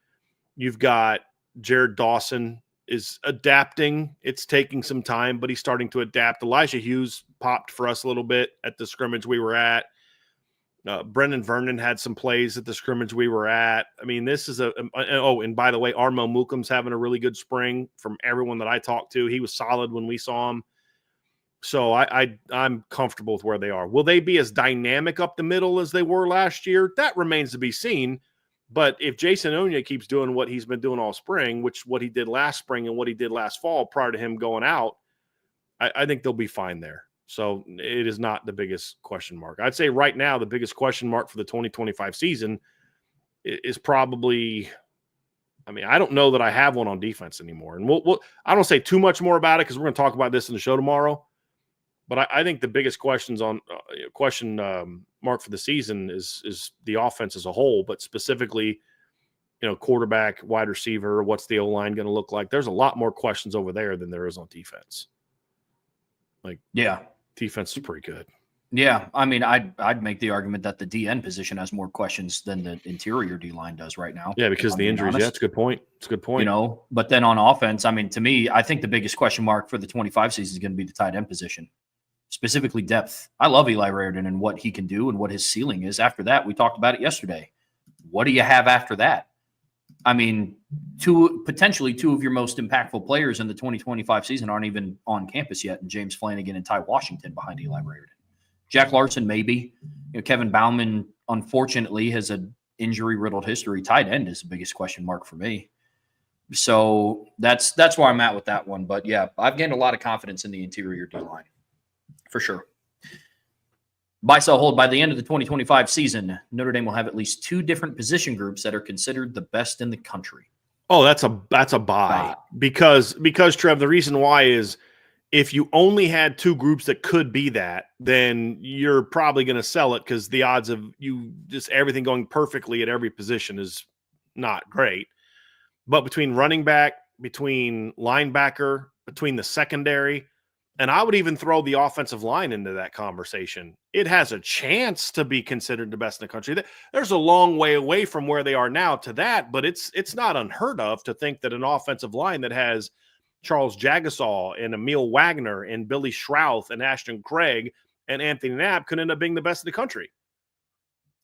You've got Jared Dawson is adapting. It's taking some time, but he's starting to adapt. Elijah Hughes popped for us a little bit at the scrimmage we were at. Brendan Vernon had some plays at the scrimmage we were at. I mean, this is and by the way, Armo Mukum's having a really good spring from everyone that I talked to. He was solid when we saw him. So I'm comfortable with where they are. Will they be as dynamic up the middle as they were last year? That remains to be seen. But if Jason Onye keeps doing what he's been doing all spring, what he did last spring and what he did last fall prior to him going out, I think they'll be fine there. So it is not the biggest question mark. I'd say right now the biggest question mark for the 2025 season is probably, I don't know that I have one on defense anymore. And I don't say too much more about it because we're going to talk about this in the show tomorrow. But I think the biggest question mark for the season is the offense as a whole, but specifically, quarterback, wide receiver, what's the O-line going to look like? There's a lot more questions over there than there is on defense. Defense is pretty good. Yeah, I'd make the argument that the DN position has more questions than the interior D-line does right now. Yeah, because the injuries. Yeah, it's a good point. It's a good point. But then on offense, to me, I think the biggest question mark for the 25 season is going to be the tight end position, specifically depth. I love Eli Raridan and what he can do and what his ceiling is. After that, we talked about it yesterday. What do you have after that? Potentially two of your most impactful players in the 2025 season aren't even on campus yet, and James Flanagan and Ty Washington behind Eli Raridan. Jack Larson, maybe. Kevin Bauman, unfortunately, has an injury-riddled history. Tight end is the biggest question mark for me. So that's where I'm at with that one. But, yeah, I've gained a lot of confidence in the interior D-line, for sure. Buy, sell, hold. By the end of the 2025 season, Notre Dame will have at least 2 different position groups that are considered the best in the country. Oh, that's a buy. Because Trev, the reason why is if you only had 2 groups that could be that, then you're probably going to sell it because the odds of you just everything going perfectly at every position is not great. But between running back, between linebacker, between the secondary, and I would even throw the offensive line into that conversation. It has a chance to be considered the best in the country. There's a long way away from where they are now to that, but it's not unheard of to think that an offensive line that has Charles Jagasaw and Emil Wagner and Billy Schrouth and Ashton Craig and Anthony Knapp could end up being the best in the country.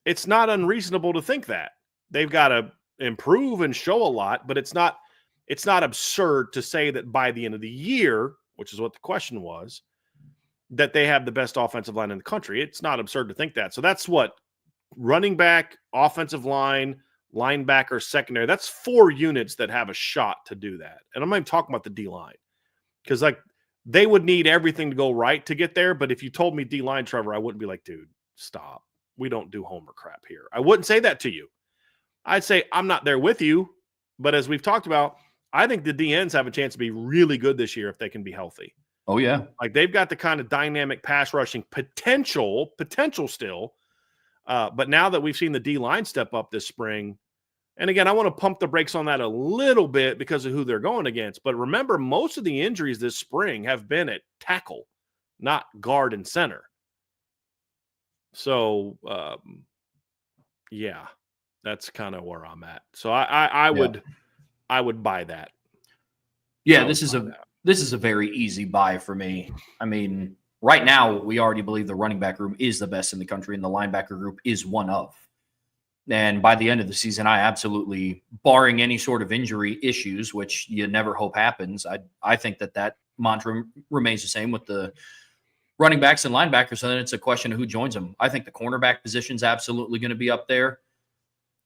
It's not unreasonable to think that. They've got to improve and show a lot, but it's not absurd to say that by the end of the year, which is what the question was, that they have the best offensive line in the country. It's not absurd to think that. So that's what running back, offensive line, linebacker, secondary. That's 4 units that have a shot to do that. And I'm not even talking about the D-line because they would need everything to go right to get there. But if you told me D-line, Trevor, I wouldn't be like, dude, stop. We don't do homer crap here. I wouldn't say that to you. I'd say I'm not there with you. But as we've talked about, I think the DNs have a chance to be really good this year if they can be healthy. Oh, yeah. Like they've got the kind of dynamic pass rushing potential still. But now that we've seen the D-line step up this spring, and again, I want to pump the brakes on that a little bit because of who they're going against. But remember, most of the injuries this spring have been at tackle, not guard and center. So, yeah, that's kind of where I'm at. So I would buy that. Yeah, this is a very easy buy for me. I mean, right now we already believe the running back room is the best in the country, and the linebacker group is one of. And by the end of the season, I absolutely, barring any sort of injury issues, which you never hope happens, I think that mantra remains the same with the running backs and linebackers. And then it's a question of who joins them. I think the cornerback position is absolutely going to be up there.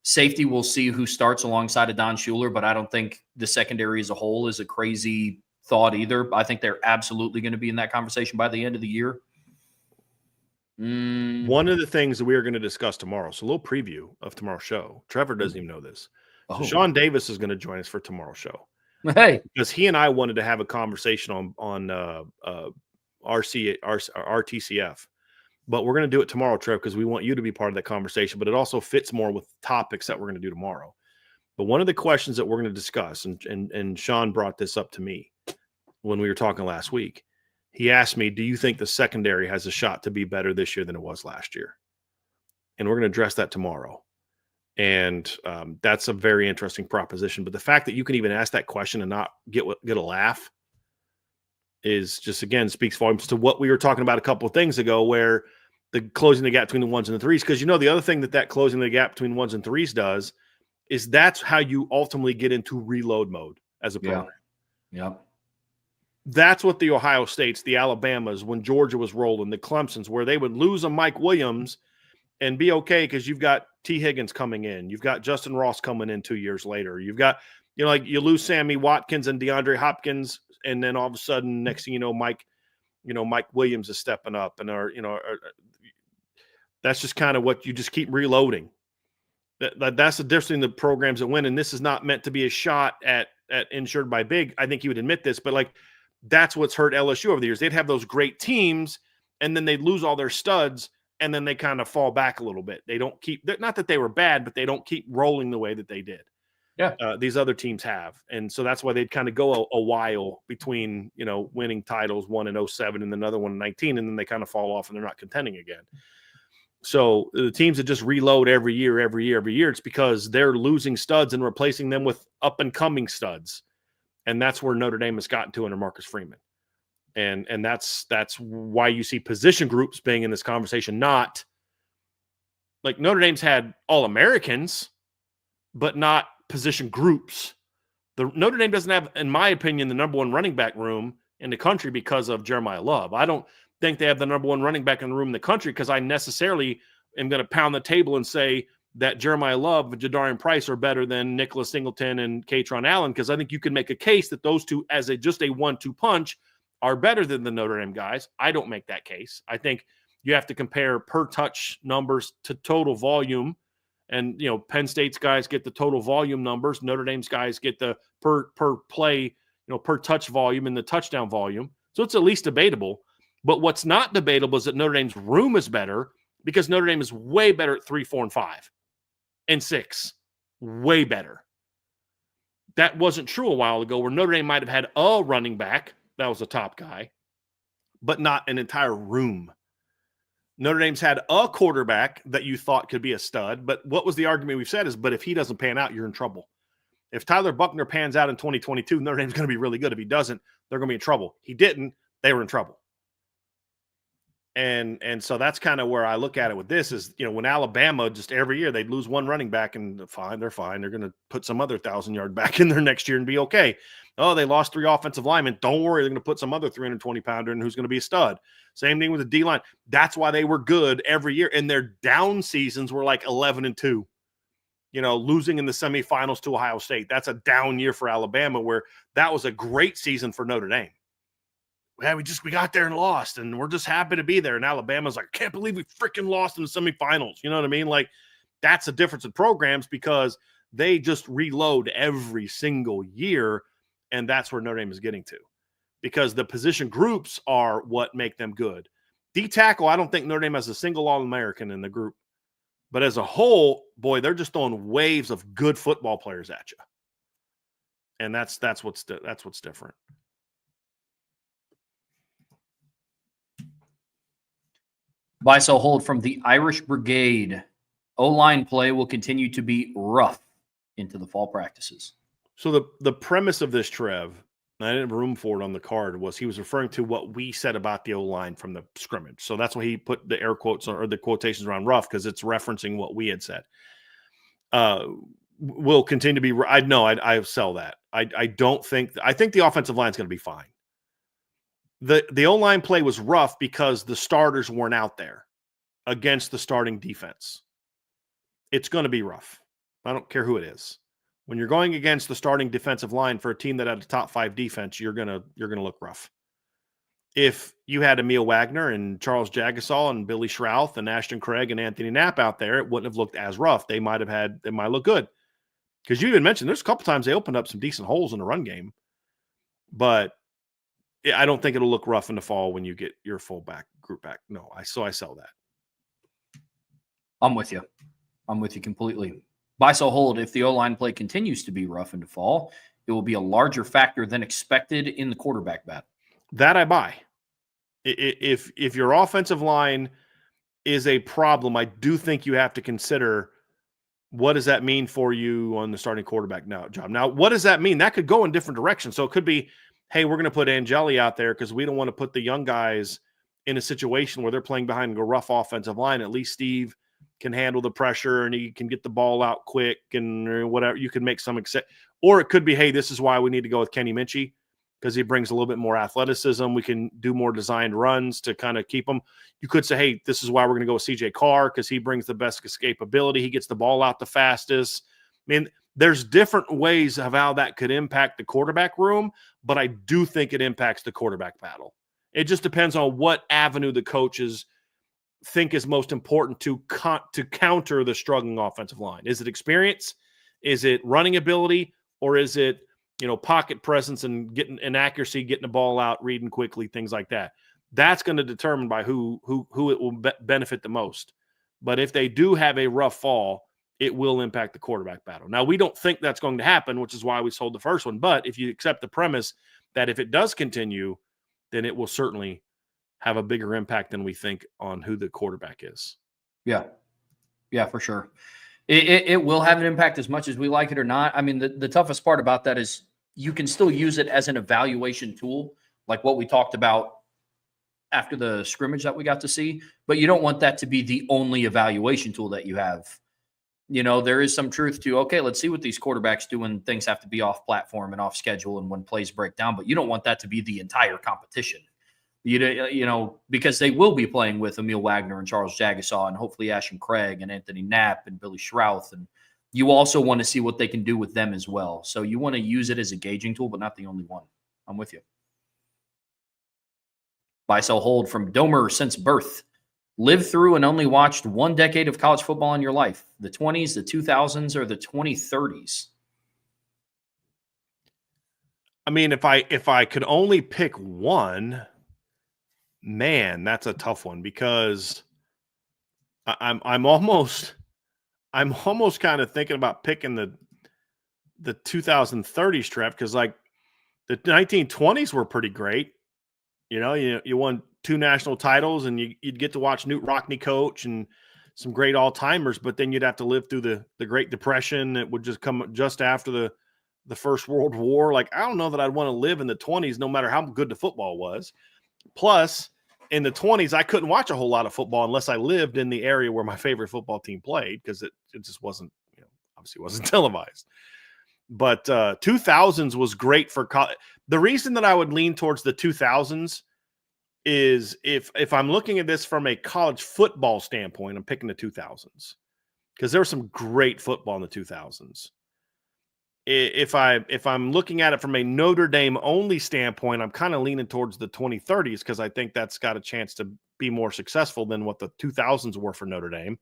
Safety, we'll see who starts alongside of Don Schuler, but I don't think the secondary as a whole is a crazy thought either. I think they're absolutely going to be in that conversation by the end of the year. One of the things that we are going to discuss tomorrow, so a little preview of tomorrow's show. Trevor doesn't even know this. So Sean Davis is going to join us for tomorrow's show. Hey, because he and I wanted to have a conversation on RTCF, but we're going to do it tomorrow, Trev, because we want you to be part of that conversation. But it also fits more with topics that we're going to do tomorrow. But one of the questions that we're going to discuss, and Sean brought this up to me when we were talking last week. He asked me, do you think the secondary has a shot to be better this year than it was last year? And we're going to address that tomorrow. And that's a very interesting proposition. But the fact that you can even ask that question and not get a laugh is just, again, speaks volumes to what we were talking about a couple of things ago, where the closing the gap between the ones and the threes. Because, the other thing that closing the gap between ones and threes does is that's how you ultimately get into reload mode as a program. Yeah. That's what the Ohio States, the Alabamas, when Georgia was rolling, the Clemsons, where they would lose a Mike Williams and be okay because you've got T. Higgins coming in. You've got Justin Ross coming in 2 years later. You've got, like you lose Sammy Watkins and DeAndre Hopkins, and then all of a sudden, next thing you know, Mike Williams is stepping up. And, that's just kind of what you just keep reloading. That's the difference in the programs that win. And this is not meant to be a shot at Insured by Big. I think he would admit this, but that's what's hurt LSU over the years. They'd have those great teams, and then they'd lose all their studs, and then they kind of fall back a little bit. They don't keep – not that they were bad, but they don't keep rolling the way that they did. Yeah. These other teams have. And so that's why they'd kind of go a while between, winning titles, one in 07 and another one in 19, and then they kind of fall off and they're not contending again. So the teams that just reload every year, it's because they're losing studs and replacing them with up-and-coming studs. And that's where Notre Dame has gotten to under Marcus Freeman. And that's why you see position groups being in this conversation, not like Notre Dame's had All-Americans, but not position groups. Notre Dame doesn't have, in my opinion, the number one running back room in the country because of Jeremiah Love. I don't think they have the number one running back in the room in the country because I necessarily am going to pound the table and say that Jeremiah Love and Jadarian Price are better than Nicholas Singleton and Katron Allen, because I think you can make a case that those two, as just a 1-2 punch, are better than the Notre Dame guys. I don't make that case. I think you have to compare per touch numbers to total volume. And, Penn State's guys get the total volume numbers. Notre Dame's guys get the per play, per touch volume and the touchdown volume. So it's at least debatable. But what's not debatable is that Notre Dame's room is better because Notre Dame is way better at 3, 4, and 5. And 6, way better. That wasn't true a while ago, where Notre Dame might have had a running back that was a top guy, but not an entire room. Notre Dame's had a quarterback that you thought could be a stud, but what was the argument we've said is, but if he doesn't pan out, you're in trouble. If Tyler Buckner pans out in 2022, Notre Dame's going to be really good. If he doesn't, they're going to be in trouble. He didn't, they were in trouble. And so that's kind of where I look at it with this is, when Alabama just every year they'd lose one running back and they're fine. They're going to put some other 1,000-yard back in there next year and be okay. Oh, they lost 3 offensive linemen. Don't worry. They're going to put some other 320-pounder in who's going to be a stud. Same thing with the D-line. That's why they were good every year. And their down seasons were like 11-2, losing in the semifinals to Ohio State. That's a down year for Alabama, where that was a great season for Notre Dame. yeah, we got there and lost, and we're just happy to be there. And Alabama's like, I can't believe we freaking lost in the semifinals. You know what I mean? Like, that's the difference in programs because they just reload every single year, and that's where Notre Dame is getting to because the position groups are what make them good. D-tackle, I don't think Notre Dame has a single All-American in the group. But as a whole, boy, they're just throwing waves of good football players at you. And that's what's different. Buy, sell, hold from the Irish Brigade. O-line play will continue to be rough into the fall practices. So the premise of this, Trev, and I didn't have room for it on the card, was he was referring to what we said about the O-line from the scrimmage. So that's why he put the air quotes or the quotations around rough because it's referencing what we had said. Will continue to be. I sell that. I don't think. I think the offensive line is going to be fine. The O-line play was rough because the starters weren't out there against the starting defense. It's going to be rough. I don't care who it is. When you're going against the starting defensive line for a team that had a top 5 defense, you're gonna look rough. If you had Emil Wagner and Charles Jagasaw and Billy Schrouth and Ashton Craig and Anthony Knapp out there, it wouldn't have looked as rough. They might look good. Because you even mentioned there's a couple times they opened up some decent holes in the run game. But I don't think it'll look rough in the fall when you get your fullback group back. No, I sell that. I'm with you. I'm with you completely. Buy, sell, hold. If the O-line play continues to be rough into fall, it will be a larger factor than expected in the quarterback battle. That I buy. If your offensive line is a problem, I do think you have to consider what does that mean for you on the starting quarterback job. Now, what does that mean? That could go in different directions. So it could be, hey, we're going to put Angeli out there because we don't want to put the young guys in a situation where they're playing behind a rough offensive line. At least Steve can handle the pressure and he can get the ball out quick and whatever. You can make some or it could be, hey, this is why we need to go with Kenny Minchie because he brings a little bit more athleticism. We can do more designed runs to kind of keep them. You could say, hey, this is why we're going to go with CJ Carr because he brings the best escapability. He gets the ball out the fastest. I mean, there's different ways of how that could impact the quarterback room, but I do think it impacts the quarterback battle. It just depends on what avenue the coaches think is most important to counter the struggling offensive line. Is it experience? Is it running ability? Or is it, pocket presence and getting an accuracy, getting the ball out, reading quickly, things like that? That's going to determine by who it will benefit the most. But if they do have a rough fall, it will impact the quarterback battle. Now, we don't think that's going to happen, which is why we sold the first one. But if you accept the premise that if it does continue, then it will certainly have a bigger impact than we think on who the quarterback is. Yeah, for sure. It will have an impact as much as we like it or not. I mean, the toughest part about that is you can still use it as an evaluation tool, like what we talked about after the scrimmage that we got to see, but you don't want that to be the only evaluation tool that you have. There is some truth to, okay, let's see what these quarterbacks do when things have to be off platform and off schedule and when plays break down, but you don't want that to be the entire competition. Because they will be playing with Emil Wagner and Charles Jagasaw and hopefully Ashton Craig and Anthony Knapp and Billy Schrouth. And you also want to see what they can do with them as well. So you want to use it as a gauging tool, but not the only one. I'm with you. Buy, sell, hold from Domer since birth. Lived through and only watched one decade of college football in your life. The 20s, the 2000s, or the 2030s? I mean, if I could only pick one, man, that's a tough one because I'm almost kind of thinking about picking the 2030s trap because like the 1920s were pretty great. You won 2 national titles and you'd get to watch Newt Rockne coach and some great all-timers, but then you'd have to live through the Great Depression. It would just come just after the First World War. Like, I don't know that I'd want to live in the 20s, no matter how good the football was. Plus, in the 20s, I couldn't watch a whole lot of football unless I lived in the area where my favorite football team played because it just wasn't, obviously wasn't televised. But 2000s was great for college. The reason that I would lean towards the 2000s is if I'm looking at this from a college football standpoint, I'm picking the 2000s because there was some great football in the 2000s. if I'm looking at it from a Notre Dame only standpoint, I'm kind of leaning towards the 2030s because I think that's got a chance to be more successful than what the 2000s were for Notre Dame.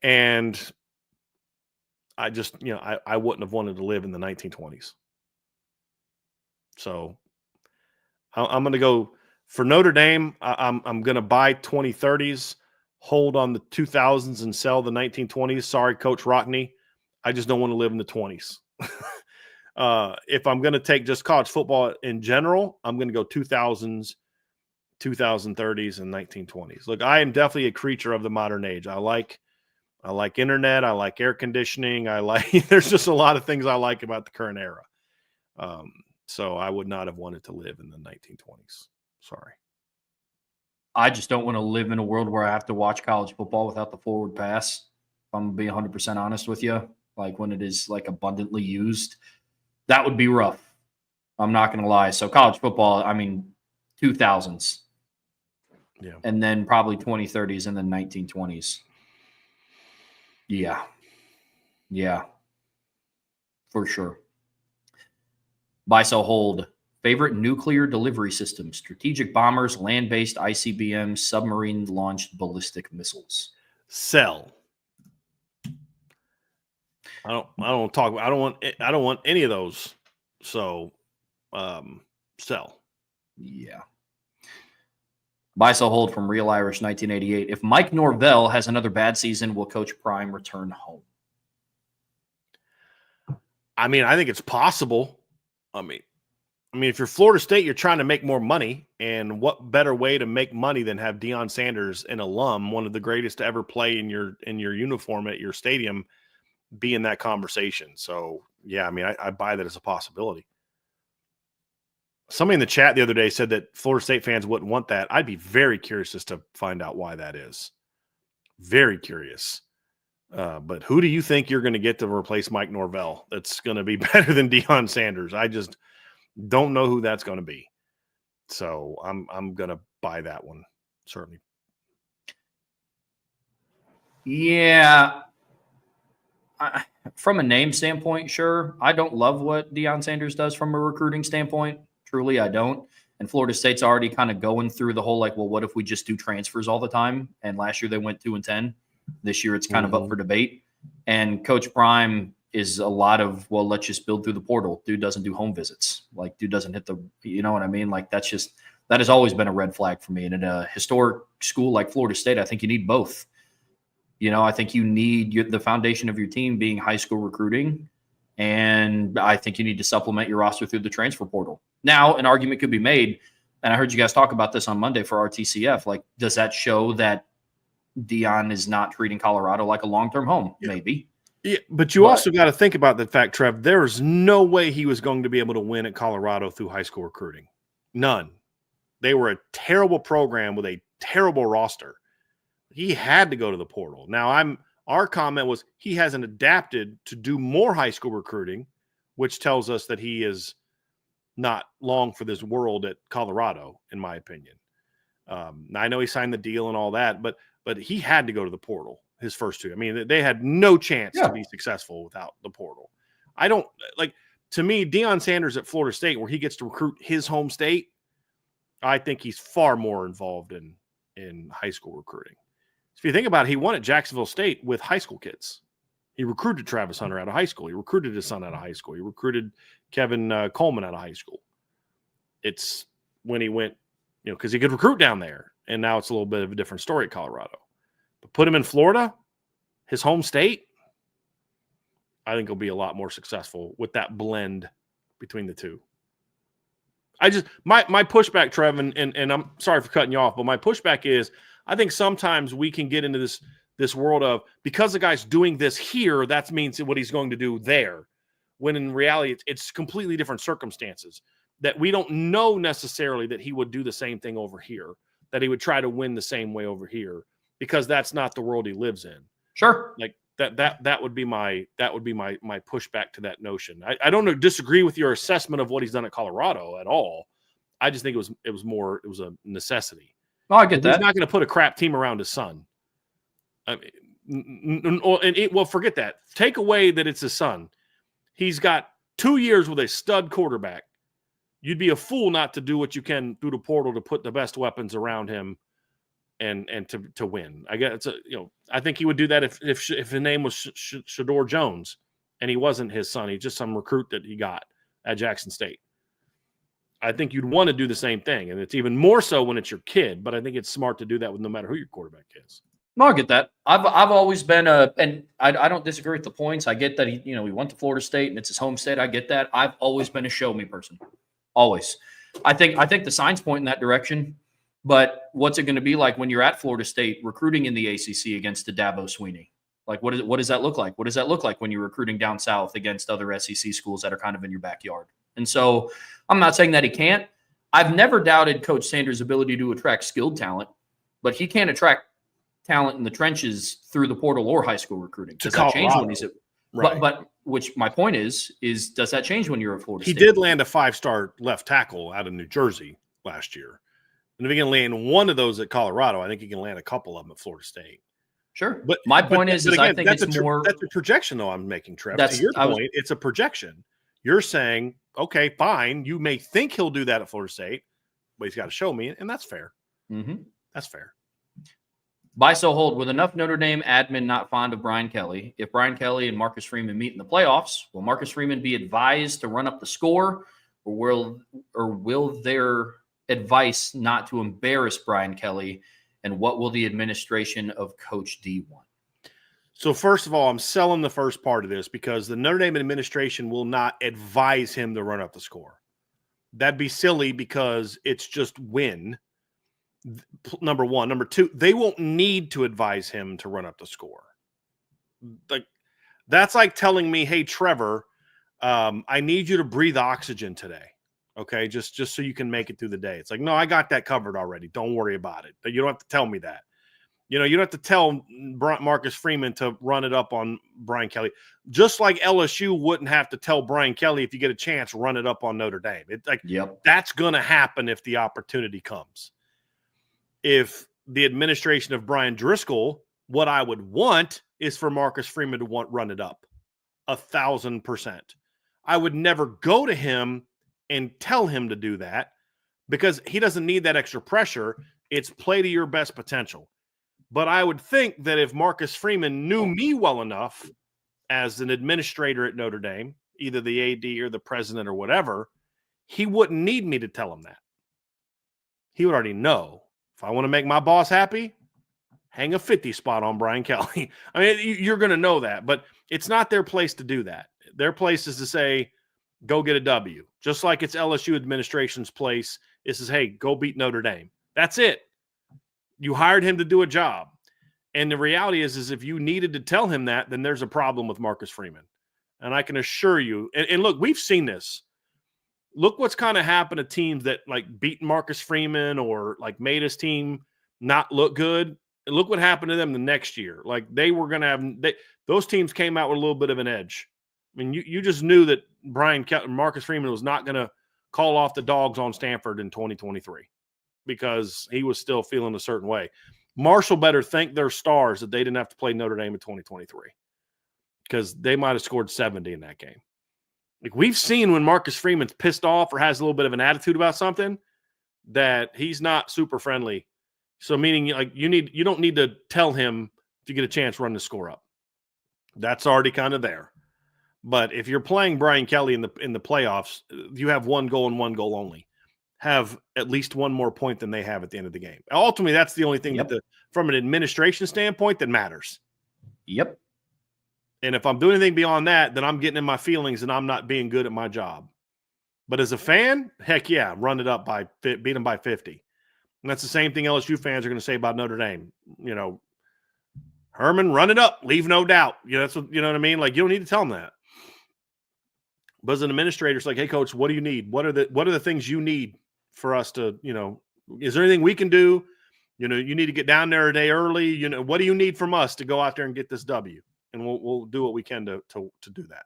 And I just, I wouldn't have wanted to live in the 1920s. So I'm going to go for Notre Dame. I'm going to buy 2030s, hold on the 2000s, and sell the 1920s. Sorry, Coach Rockney. I just don't want to live in the 20s. If I'm going to take just college football in general, I'm going to go 2000s, 2030s, and 1920s. Look, I am definitely a creature of the modern age. I like internet. I like air conditioning. There's just a lot of things I like about the current era. So I would not have wanted to live in the 1920s. Sorry. I just don't want to live in a world where I have to watch college football without the forward pass. If I'm going to be 100% honest with you, like when it is like abundantly used, that would be rough. I'm not going to lie. So college football, 2000s. Yeah. And then probably 2030s and then 1920s. Yeah. Yeah. For sure. Buy, sell, hold. Favorite nuclear delivery system: strategic bombers, land-based ICBMs, submarine-launched ballistic missiles. Sell. I don't want any of those. So, sell. Yeah. Buy, sell, hold from Real Irish 1988. If Mike Norvell has another bad season, will Coach Prime return home? I think it's possible. If you're Florida State, you're trying to make more money, and what better way to make money than have Deion Sanders, an alum, one of the greatest to ever play in your uniform at your stadium, be in that conversation. So, yeah, I buy that as a possibility. Somebody in the chat the other day said that Florida State fans wouldn't want that. I'd be very curious just to find out why that is. Very curious. But who do you think you're going to get to replace Mike Norvell that's going to be better than Deion Sanders? I just don't know who that's going to be. So I'm going to buy that one, certainly. Yeah. From a name standpoint, sure. I don't love what Deion Sanders does from a recruiting standpoint. Truly, I don't. And Florida State's already kind of going through the whole, like, well, what if we just do transfers all the time? And last year they went 2-10. This year it's kind of up for debate. And Coach Prime is a lot of, well, let's just build through the portal. Dude doesn't do home visits. Like, dude doesn't hit the, you know what I mean? Like, that has always been a red flag for me. And in a historic school like Florida State, I think you need both. I think you need the foundation of your team being high school recruiting. And I think you need to supplement your roster through the transfer portal. Now, an argument could be made, and I heard you guys talk about this on Monday for RTCF. Like, does that show that Deion is not treating Colorado like a long-term home? Yeah. Maybe. Yeah, but you also got to think about the fact, Trev, there's no way he was going to be able to win at Colorado through high school recruiting. None. They were a terrible program with a terrible roster. He had to go to the portal. Now, our comment was he hasn't adapted to do more high school recruiting, which tells us that he is not long for this world at Colorado, in my opinion. I know he signed the deal and all that, but he had to go to the portal his first two. They had no chance to be successful without the portal. To me, Deion Sanders at Florida State, where he gets to recruit his home state, I think he's far more involved in high school recruiting. So if you think about it, he won at Jacksonville State with high school kids. He recruited Travis Hunter out of high school. He recruited his son out of high school. He recruited Kevin Coleman out of high school. It's when he went, because he could recruit down there. And now it's a little bit of a different story at Colorado. But put him in Florida, his home state, I think he'll be a lot more successful with that blend between the two. My pushback, Trev, and I'm sorry for cutting you off, but my pushback is I think sometimes we can get into this world of, because the guy's doing this here, that means what he's going to do there. When in reality, it's completely different circumstances that we don't know necessarily that he would do the same thing over here, that he would try to win the same way over here, because that's not the world he lives in. Sure. Like that would be my pushback to that notion. I don't disagree with your assessment of what he's done at Colorado at all. I just think it was a necessity. Oh, I get that. He's not going to put a crap team around his son. Forget that. Take away that it's his son. He's got 2 years with a stud quarterback, you'd be a fool not to do what you can through the portal to put the best weapons around him and to win. I guess I think he would do that if his name was Shador Jones and he wasn't his son. He's just some recruit that he got at Jackson State. I think you'd want to do the same thing, and it's even more so when it's your kid. But I think it's smart to do that with no matter who your quarterback is. No, I get that. I've always been and I don't disagree with the points. I get that he went to Florida State and it's his home state. I get that. I've always been a show me person. Always. I think the signs point in that direction. But what's it going to be like when you're at Florida State recruiting in the ACC against the Dabo Sweeney? Like, what does that look like? What does that look like when you're recruiting down south against other SEC schools that are kind of in your backyard? And so I'm not saying that he can't. I've never doubted Coach Sanders' ability to attract skilled talent, but he can't attract talent in the trenches through the portal or high school recruiting. Does that change when he's at right? But which my point is does that change when you're at Florida State? He did land a 5-star left tackle out of New Jersey last year. And if he can land one of those at Colorado, I think he can land a couple of them at Florida State. Sure. But my point is again, I think that's it's more. That's a projection, though, I'm making, Trev. To your point, it's a projection. You're saying, okay, fine. You may think he'll do that at Florida State, but he's got to show me, and that's fair. Mm-hmm. That's fair. Biso hold, with enough Notre Dame admin not fond of Brian Kelly, if Brian Kelly and Marcus Freeman meet in the playoffs, will Marcus Freeman be advised to run up the score, or will their advice not to embarrass Brian Kelly, and what will the administration of Coach D want? So first of all, I'm selling the first part of this because the Notre Dame administration will not advise him to run up the score. That'd be silly because it's just win. Number one. Number two, they won't need to advise him to run up the score. Like, that's like telling me, hey, Trevor, I need you to breathe oxygen today. Okay, just so you can make it through the day. It's like, no, I got that covered already. Don't worry about it. You don't have to tell me that. You don't have to tell Marcus Freeman to run it up on Brian Kelly. Just like LSU wouldn't have to tell Brian Kelly, if you get a chance, run it up on Notre Dame. It's like, That's going to happen if the opportunity comes. If the administration of Brian Driscoll, what I would want is for Marcus Freeman to run it up 1,000%. I would never go to him and tell him to do that because he doesn't need that extra pressure. It's play to your best potential. But I would think that if Marcus Freeman knew me well enough as an administrator at Notre Dame, either the AD or the president or whatever, he wouldn't need me to tell him that. He would already know. If I want to make my boss happy, hang a 50 spot on Brian Kelly. I mean, you're going to know that, but it's not their place to do that. Their place is to say, go get a W. Just like it's LSU administration's place. It says, hey, go beat Notre Dame. That's it. You hired him to do a job. And the reality is if you needed to tell him that, then there's a problem with Marcus Freeman. And I can assure you, and look, we've seen this. Look what's kind of happened to teams that like beat Marcus Freeman or like made his team not look good. And look what happened to them the next year. Like they were going to have those teams came out with a little bit of an edge. I mean, you just knew that Marcus Freeman was not going to call off the dogs on Stanford in 2023 because he was still feeling a certain way. Marshall better thank their stars that they didn't have to play Notre Dame in 2023 because they might have scored 70 in that game. Like we've seen when Marcus Freeman's pissed off or has a little bit of an attitude about something that he's not super friendly. So meaning like you don't need to tell him if you get a chance, run the score up. That's already kind of there. But if you're playing Brian Kelly in the playoffs, you have one goal and one goal only. Have at least one more point than they have at the end of the game. Ultimately, that's the only thing that from an administration standpoint that matters. Yep. And if I'm doing anything beyond that, then I'm getting in my feelings and I'm not being good at my job. But as a fan, heck yeah, run it up beat them by 50. And that's the same thing LSU fans are going to say about Notre Dame. Herman, run it up, leave no doubt. That's what, you know what I mean? Like you don't need to tell them that. But as an administrator, it's like, hey, coach, what do you need? What are the things you need for us to, is there anything we can do? You need to get down there a day early. What do you need from us to go out there and get this W? And we'll do what we can to do that.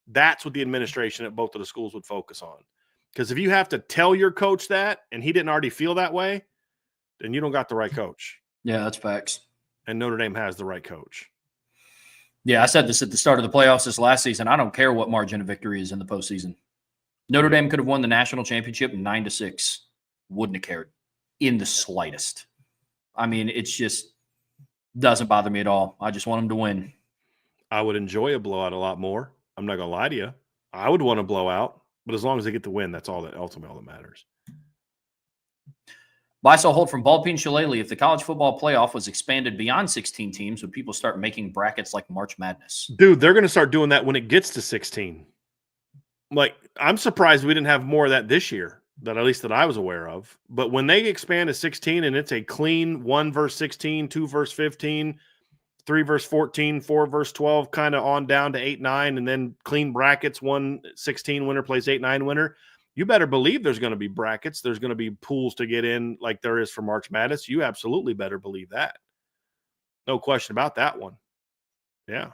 That's what the administration at both of the schools would focus on. Because if you have to tell your coach that and he didn't already feel that way, then you don't got the right coach. Yeah, that's facts. And Notre Dame has the right coach. Yeah, I said this at the start of the playoffs this last season. I don't care what margin of victory is in the postseason. Notre Dame could have won the national championship 9-6. Wouldn't have cared in the slightest. I mean, it's just doesn't bother me at all. I just want them to win. I would enjoy a blowout a lot more. I'm not going to lie to you. I would want a blowout, but as long as they get the win, that's all that ultimately all that matters. Bisel Holt from Ballpeen Shillelagh. If the college football playoff was expanded beyond 16 teams, would people start making brackets like March Madness? Dude, they're going to start doing that when it gets to 16. Like, I'm surprised we didn't have more of that this year, that at least that I was aware of. But when they expand to 16 and it's a clean 1 versus 16, 2 versus 15, 3 versus 14, 4 versus 12, kind of on down to 8, 9, and then clean brackets, 1 16 winner plays 8, 9 winner. You better believe there's going to be brackets. There's going to be pools to get in like there is for March Madness. You absolutely better believe that. No question about that one. Yeah.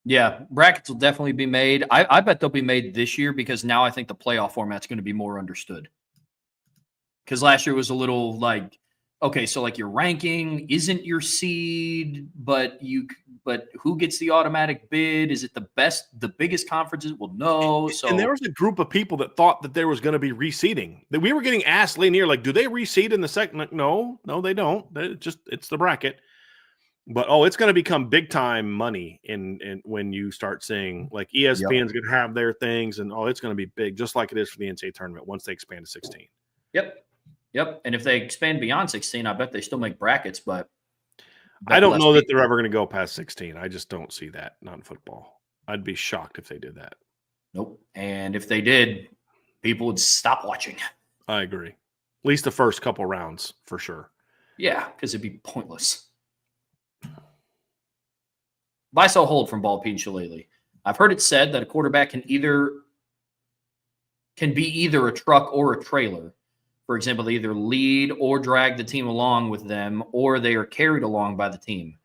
Yeah, brackets will definitely be made. I bet they'll be made this year because now I think the playoff format's going to be more understood. Because last year was a little like, okay, so like your ranking isn't your seed, but who gets the automatic bid? Is it the biggest conferences? Well, no. So and there was a group of people that thought that there was going to be reseeding. That we were getting asked late in the year, like, do they reseed in the second? Like, no, they don't. It's the bracket. But it's going to become big time money in when you start seeing like ESPN's going to have their things, and it's going to be big, just like it is for the NCAA tournament once they expand to 16. Yep. And if they expand beyond 16, I bet they still make brackets, but I don't know that they're ever going to go past 16. I just don't see that, not in football. I'd be shocked if they did that. Nope. And if they did, people would stop watching. I agree. At least the first couple rounds, for sure. Yeah, because it'd be pointless. Bisel Holt from Ballpeen Shillelagh. I've heard it said that a quarterback can be either a truck or a trailer. For example, they either lead or drag the team along with them, or they are carried along by the team.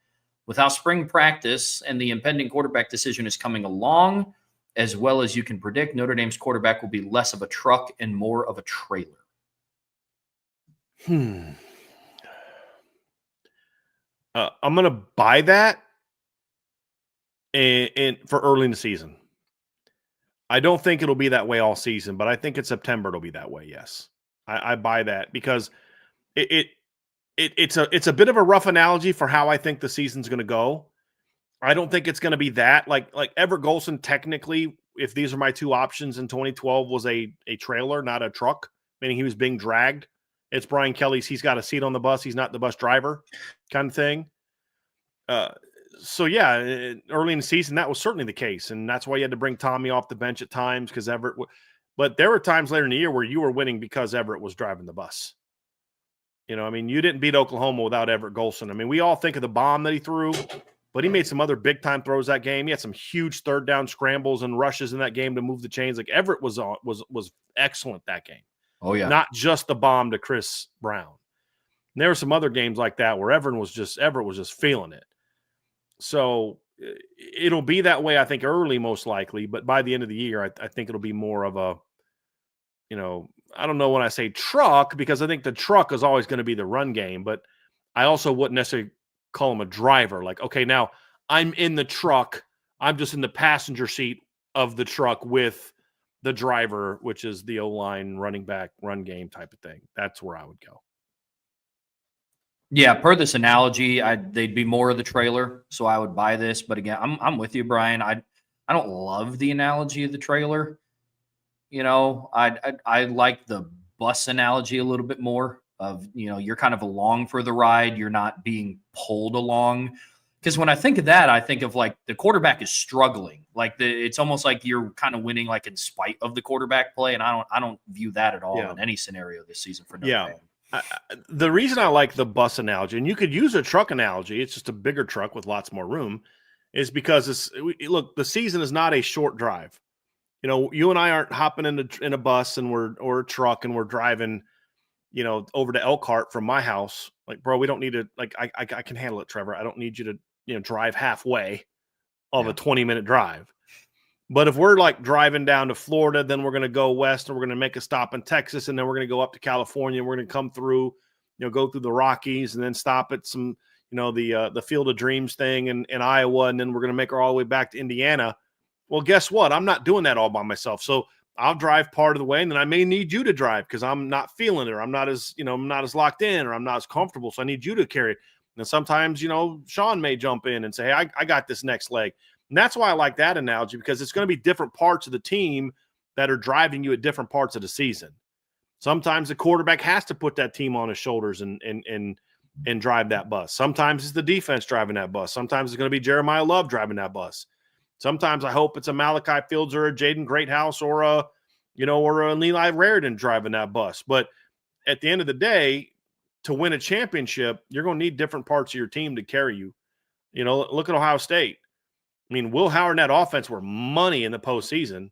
Without spring practice and the impending quarterback decision is coming along, as well as you can predict, Notre Dame's quarterback will be less of a truck and more of a trailer. I'm going to buy that and for early in the season. I don't think it'll be that way all season, but I think in September it'll be that way, yes. I buy that because it's a bit of a rough analogy for how I think the season's going to go. I don't think it's going to be that like Everett Golson. Technically, if these are my two options in 2012, was a trailer, not a truck, meaning he was being dragged. It's Brian Kelly's. He's got a seat on the bus. He's not the bus driver, kind of thing. So yeah, early in the season that was certainly the case, and that's why you had to bring Tommy off the bench at times because Everett. But there were times later in the year where you were winning because Everett was driving the bus. You know, I mean, you didn't beat Oklahoma without Everett Golson. I mean, we all think of the bomb that he threw, but he made some other big-time throws that game. He had some huge third-down scrambles and rushes in that game to move the chains. Like, Everett was excellent that game. Oh, yeah. Not just the bomb to Chris Brown. And there were some other games like that where Everett was just feeling it. So it'll be that way, I think, early most likely, but by the end of the year, I think it'll be more of a, I don't know when I say truck, because I think the truck is always going to be the run game, but I also wouldn't necessarily call him a driver. Like, okay, now I'm in the truck. I'm just in the passenger seat of the truck with the driver, which is the O-line, running back, run game type of thing. That's where I would go. Yeah, per this analogy, they'd be more of the trailer, so I would buy this. But again, I'm with you, Brian. I don't love the analogy of the trailer. I like the bus analogy a little bit more. Of you're kind of along for the ride. You're not being pulled along. Because when I think of that, I think of like the quarterback is struggling. Like it's almost like you're kind of winning like in spite of the quarterback play, and I don't view that at all in any scenario this season for Notre Dame. The reason I like the bus analogy, and you could use a truck analogy, it's just a bigger truck with lots more room, is because look, the season is not a short drive. You and I aren't hopping in a bus or a truck and we're driving, over to Elkhart from my house. Like, bro, we don't need to, like, I can handle it, Trevor. I don't need you to, drive halfway of a 20-minute drive. But if we're like driving down to Florida, then we're going to go west and we're going to make a stop in Texas. And then we're going to go up to California. And we're going to come through, go through the Rockies and then stop at some, the Field of Dreams thing in Iowa, and then we're going to make our all the way back to Indiana. Well, guess what? I'm not doing that all by myself. So I'll drive part of the way, and then I may need you to drive because I'm not feeling it, or I'm not as locked in, or I'm not as comfortable. So I need you to carry it. And sometimes, Sean may jump in and say, hey, I got this next leg. And that's why I like that analogy, because it's going to be different parts of the team that are driving you at different parts of the season. Sometimes the quarterback has to put that team on his shoulders and drive that bus. Sometimes it's the defense driving that bus. Sometimes it's going to be Jeremiah Love driving that bus. Sometimes I hope it's a Malachi Fields or a Jaden Greathouse or a Levi Raridan driving that bus. But at the end of the day, to win a championship, you're going to need different parts of your team to carry you. Look at Ohio State. I mean, Will Howard and that offense were money in the postseason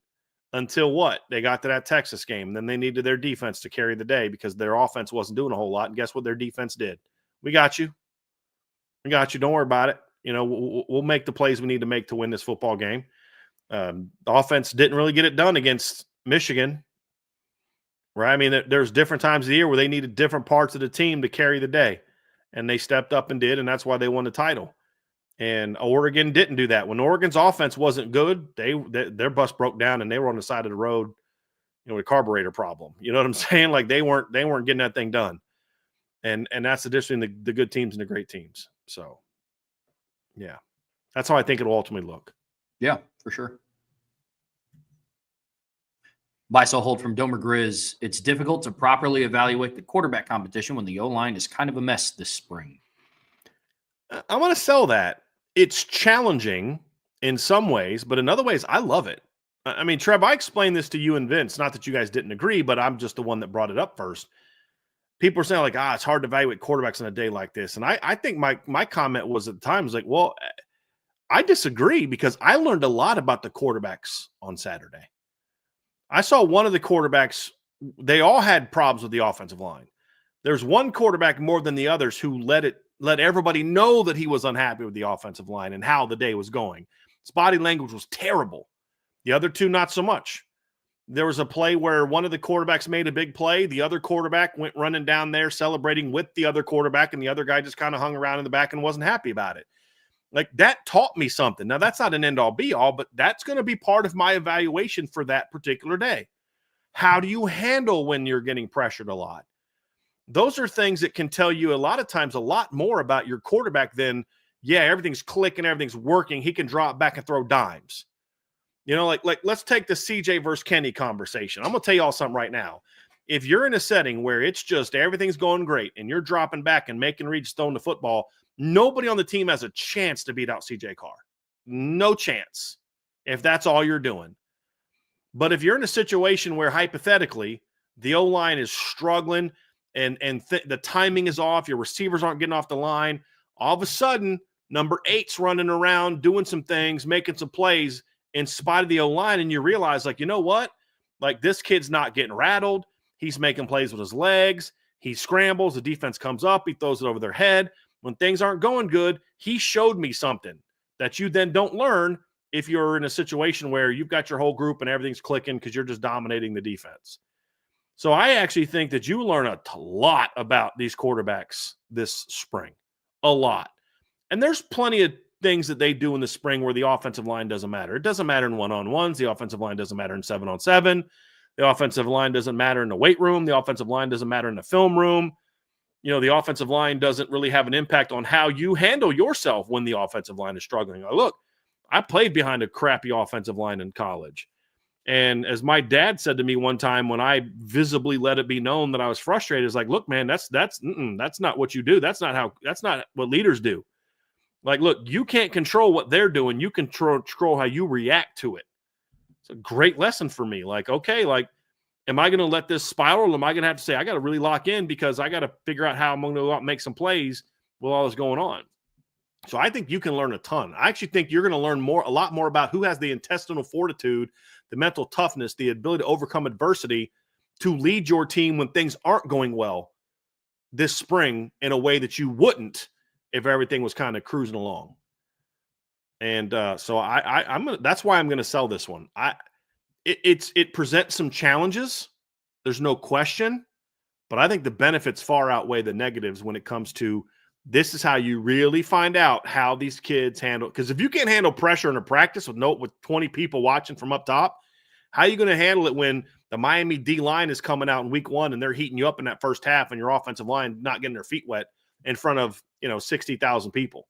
until what? They got to that Texas game. And then they needed their defense to carry the day because their offense wasn't doing a whole lot. And guess what their defense did? We got you. We got you. Don't worry about it. We'll make the plays we need to make to win this football game. The offense didn't really get it done against Michigan, right? I mean, there's different times of the year where they needed different parts of the team to carry the day, and they stepped up and did, and that's why they won the title. And Oregon didn't do that. When Oregon's offense wasn't good, their bus broke down, and they were on the side of the road, with a carburetor problem. You know what I'm saying? Like they weren't getting that thing done. And that's the difference between the good teams and the great teams. So, yeah, that's how I think it will ultimately look. Yeah, for sure. Buy-sell hold from Domer Grizz. It's difficult to properly evaluate the quarterback competition when the O-line is kind of a mess this spring. I want to sell that. It's challenging in some ways, but in other ways, I love it. I mean, Trev, I explained this to you and Vince. Not that you guys didn't agree, but I'm just the one that brought it up first. People are saying like, it's hard to evaluate quarterbacks on a day like this. And I think my comment was at the time was like, well, I disagree because I learned a lot about the quarterbacks on Saturday. I saw one of the quarterbacks, they all had problems with the offensive line. There's one quarterback more than the others who let everybody know that he was unhappy with the offensive line and how the day was going. His body language was terrible. The other two, not so much. There was a play where one of the quarterbacks made a big play. The other quarterback went running down there celebrating with the other quarterback, and the other guy just kind of hung around in the back and wasn't happy about it. Like, that taught me something. Now, that's not an end-all, be-all, but that's going to be part of my evaluation for that particular day. How do you handle when you're getting pressured a lot? Those are things that can tell you a lot of times a lot more about your quarterback than, everything's clicking, everything's working. He can drop back and throw dimes. Like let's take the CJ versus Kenny conversation. I'm going to tell you all something right now. If you're in a setting where it's just everything's going great and you're dropping back and making reads throwing the football, nobody on the team has a chance to beat out CJ Carr. No chance if that's all you're doing. But if you're in a situation where hypothetically the O-line is struggling and the timing is off, your receivers aren't getting off the line, all of a sudden number 8's running around doing some things, making some plays in spite of the O-line, and you realize, like, you know what? Like, this kid's not getting rattled. He's making plays with his legs. He scrambles. The defense comes up. He throws it over their head. When things aren't going good, he showed me something that you then don't learn if you're in a situation where you've got your whole group and everything's clicking because you're just dominating the defense. So I actually think that you learn a lot about these quarterbacks this spring. A lot. And there's plenty of things that they do in the spring where the offensive line doesn't matter. It doesn't matter in one-on-ones. The offensive line doesn't matter in 7-on-7. The offensive line doesn't matter in the weight room. The offensive line doesn't matter in the film room. The offensive line doesn't really have an impact on how you handle yourself when the offensive line is struggling. Look, I played behind a crappy offensive line in college. And as my dad said to me one time when I visibly let it be known that I was frustrated, it's like, look, man, that's not what you do. That's not what leaders do. Like, look, you can't control what they're doing. You control how you react to it. It's a great lesson for me. Like, okay, like, am I going to let this spiral? Am I going to have to say, I got to really lock in because I got to figure out how I'm going to go out and make some plays with all this going on? So I think you can learn a ton. I actually think you're going to learn a lot more about who has the intestinal fortitude, the mental toughness, the ability to overcome adversity to lead your team when things aren't going well this spring in a way that you wouldn't if everything was kind of cruising along. And so I'm gonna, that's why I'm going to sell this one. It presents some challenges. There's no question, but I think the benefits far outweigh the negatives when it comes to This is how you really find out how these kids handle. Because if you can't handle pressure in a practice with 20 people watching from up top, how are you going to handle it when the Miami D line is coming out in week 1 and they're heating you up in that first half and your offensive line not getting their feet wet in front of 60,000 people?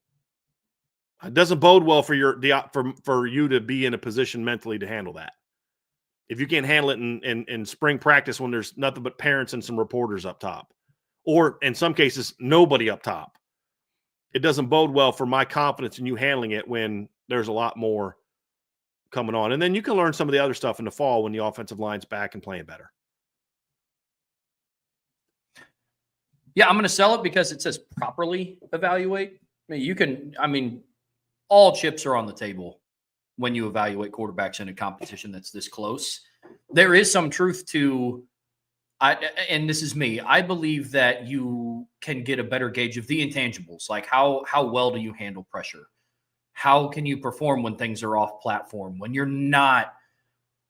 It doesn't bode well for you to be in a position mentally to handle that. If you can't handle it in spring practice when there's nothing but parents and some reporters up top, or in some cases nobody up top, it doesn't bode well for my confidence in you handling it when there's a lot more coming on. And then you can learn some of the other stuff in the fall when the offensive line's back and playing better. Yeah, I'm going to sell it because it says properly evaluate. All chips are on the table when you evaluate quarterbacks in a competition that's this close. There is some truth to, and this is me, I believe that you can get a better gauge of the intangibles, like how well do you handle pressure? How can you perform when things are off platform, when you're not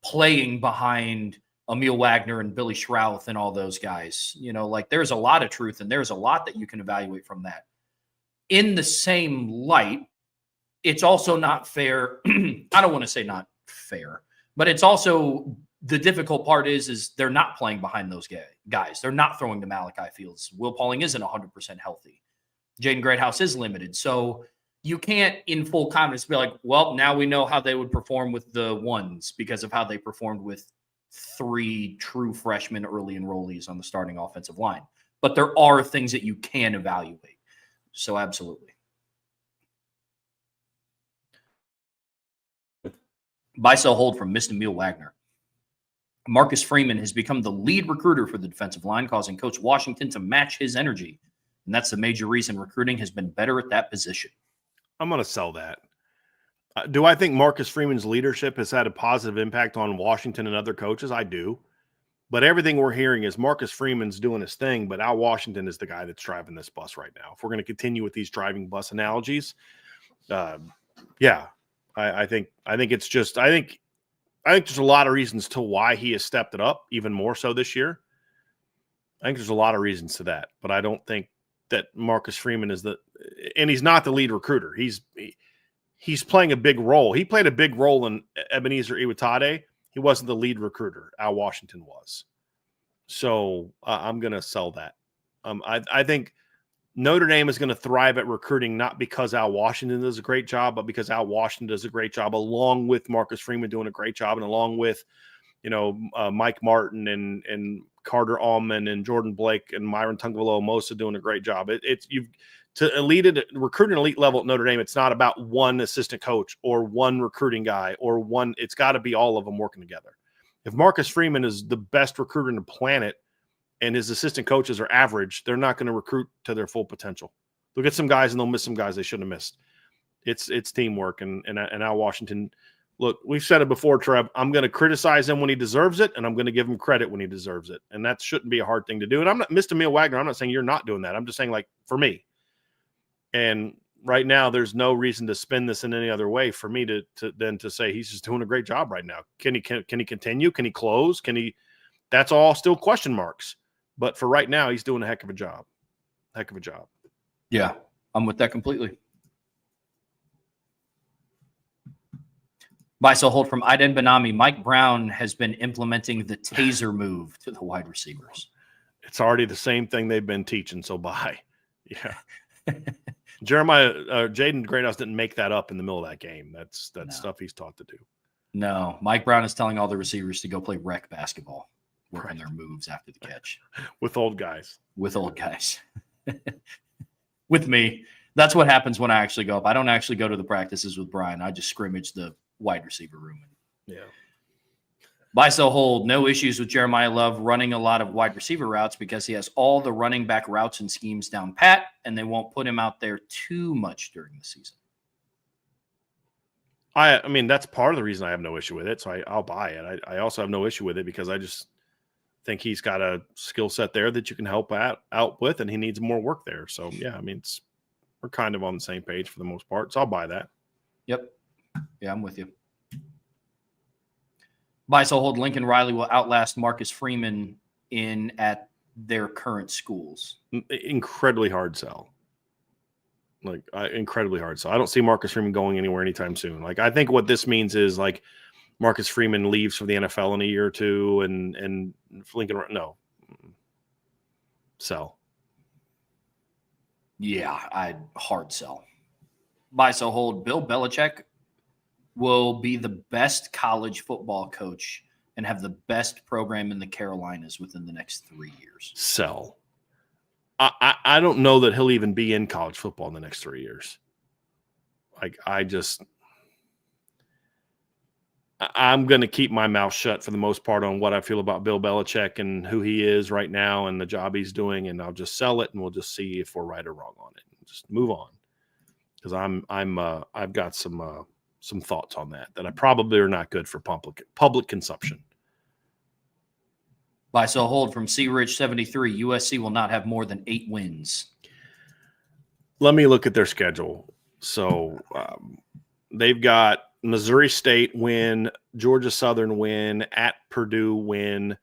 playing behind Emil Wagner and Billy Schrouth and all those guys? There's a lot of truth and there's a lot that you can evaluate from that. In the same light, it's also not fair. I don't want to say not fair, but it's also the difficult part is they're not playing behind those guys. They're not throwing to Malachi Fields. Will Pauling isn't 100% healthy. Jaden Greathouse is limited. So you can't in full confidence be like, well, now we know how they would perform with the ones because of how they performed with 3 true freshmen early enrollees on the starting offensive line. But there are things that you can evaluate. So absolutely. Buy, sell, hold from Mr. Emil Wagner. Marcus Freeman has become the lead recruiter for the defensive line, causing Coach Washington to match his energy. And that's the major reason recruiting has been better at that position. I'm going to sell that. Do I think Marcus Freeman's leadership has had a positive impact on Washington and other coaches? I do. But everything we're hearing is Marcus Freeman's doing his thing, but Al Washington is the guy that's driving this bus right now. If we're going to continue with these driving bus analogies, I think there's a lot of reasons to why he has stepped it up even more so this year. I think there's a lot of reasons to that, but I don't think that Marcus Freeman is and he's not the lead recruiter. He's playing a big role. He played a big role in Ebenezer Iwatade. He wasn't the lead recruiter. Al Washington was. So I'm going to sell that. I think Notre Dame is going to thrive at recruiting, not because Al Washington does a great job, but because Al Washington does a great job, along with Marcus Freeman doing a great job, and along with, Mike Martin and Carter Allman and Jordan Blake and Myron Tungvalo-Mosa doing a great job. Recruiting elite level at Notre Dame, it's not about one assistant coach or one recruiting guy or one. It's got to be all of them working together. If Marcus Freeman is the best recruiter in the planet and his assistant coaches are average, they're not going to recruit to their full potential. They'll get some guys and they'll miss some guys they shouldn't have missed. It's teamwork. And Al Washington, look, we've said it before, Trev, I'm going to criticize him when he deserves it, and I'm going to give him credit when he deserves it. And that shouldn't be a hard thing to do. And I'm not, Mr. Emil Wagner, I'm not saying you're not doing that. I'm just saying, like, for me. And right now, there's no reason to spin this in any other way for me to say he's just doing a great job right now. Can he continue? Can he close? That's all still question marks. But for right now, he's doing a heck of a job. Heck of a job. Yeah, I'm with that completely. Buy, sell, hold from Aiden Benami. Mike Brown has been implementing the taser move to the wide receivers. It's already the same thing they've been teaching, so buy. Yeah. Jaden Greathouse didn't make that up in the middle of that game. That's stuff he's taught to do. No, Mike Brown is telling all the receivers to go play rec basketball, working their moves after the catch. With old guys. With me. That's what happens when I actually go up. I don't actually go to the practices with Brian. I just scrimmage the wide receiver room. Yeah. Buy, sell, hold. No issues with Jeremiah Love running a lot of wide receiver routes because he has all the running back routes and schemes down pat, and they won't put him out there too much during the season. I mean, that's part of the reason I have no issue with it, so I'll buy it. I also have no issue with it because I just think he's got a skill set there that you can help out with, and he needs more work there. So, yeah, I mean, we're kind of on the same page for the most part, so I'll buy that. Yep. Yeah, I'm with you. Buy, sell, hold. Lincoln Riley will outlast Marcus Freeman at their current schools. Incredibly hard sell. like incredibly hard sell. I don't see Marcus Freeman going anywhere anytime soon. Like, I think what this means is like Marcus Freeman leaves for the NFL in a year or two, and Lincoln, no, sell. Yeah, I'd hard sell. Buy, sell, hold. Bill Belichick will be the best college football coach and have the best program in the Carolinas within the next 3 years. Sell. I don't know that he'll even be in college football in the next 3 years. Like, I'm going to keep my mouth shut for the most part on what I feel about Bill Belichick and who he is right now and the job he's doing, and I'll just sell it, and we'll just see if we're right or wrong on it. Just move on, because I've got some thoughts on that I probably are not good for public consumption. Buy, sell, hold from C Rich 73. USC will not have more than 8 wins. Let me look at their schedule. So they've got Missouri State win, Georgia Southern win, at Purdue win,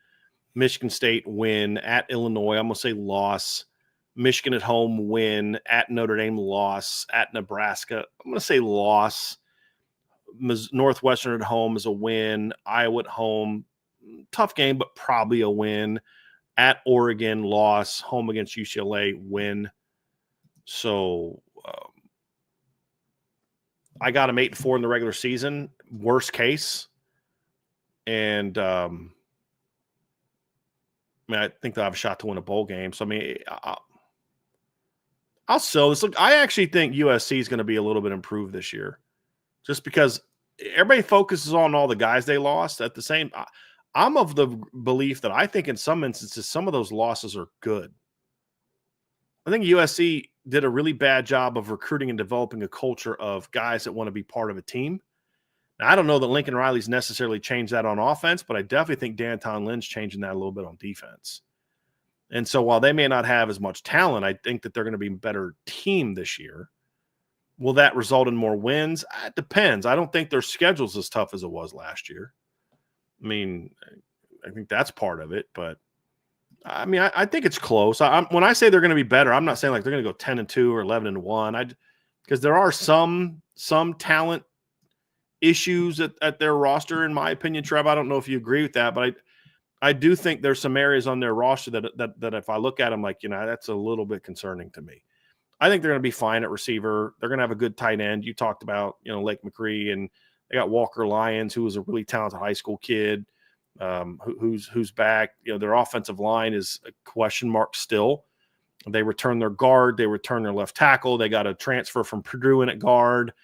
Michigan State win, at Illinois, I'm going to say loss, Michigan at home win, at Notre Dame loss, at Nebraska, I'm going to say loss, Northwestern at home is a win, Iowa at home, tough game, but probably a win, at Oregon loss, home against UCLA win. So I got them 8-4 in the regular season, worst case. And I think they'll have a shot to win a bowl game. So, I'll sell this. Look, I actually think USC is going to be a little bit improved this year, just because everybody focuses on all the guys they lost. At the same, I'm of the belief that I think in some instances, some of those losses are good. I think USC did a really bad job of recruiting and developing a culture of guys that want to be part of a team. Now, I don't know that Lincoln Riley's necessarily changed that on offense, but I definitely think Danton Lynn's changing that a little bit on defense. And so while they may not have as much talent, I think that they're going to be a better team this year. Will that result in more wins? It depends. I don't think their schedule's as tough as it was last year. I think that's part of it, but I think it's close. When I say they're going to be better, I'm not saying like they're going to go 10-2 or 11-1. Because there are some talent issues at their roster, in my opinion, Trev. I don't know if you agree with that, but I do think there's some areas on their roster that if I look at them, like, that's a little bit concerning to me. I think they're going to be fine at receiver. They're going to have a good tight end. You talked about, Lake McCree, and they got Walker Lyons, who was a really talented high school kid. Who's back. Their offensive line is a question mark still. They return their guard. They return their left tackle. They got a transfer from Purdue in at guard.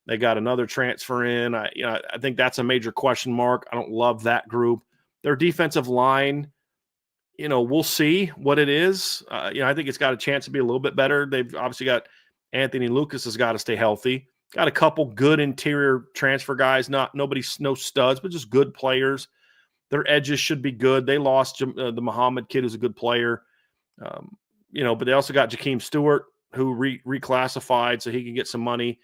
They got another transfer in. I think that's a major question mark. I don't love that group. Their defensive line, we'll see what it is. I think it's got a chance to be a little bit better. They've obviously got Anthony Lucas has got to stay healthy. Got a couple good interior transfer guys, no studs, but just good players. Their edges should be good. They lost the Muhammad kid, who's a good player. But they also got Jakeem Stewart, who reclassified so he can get some money.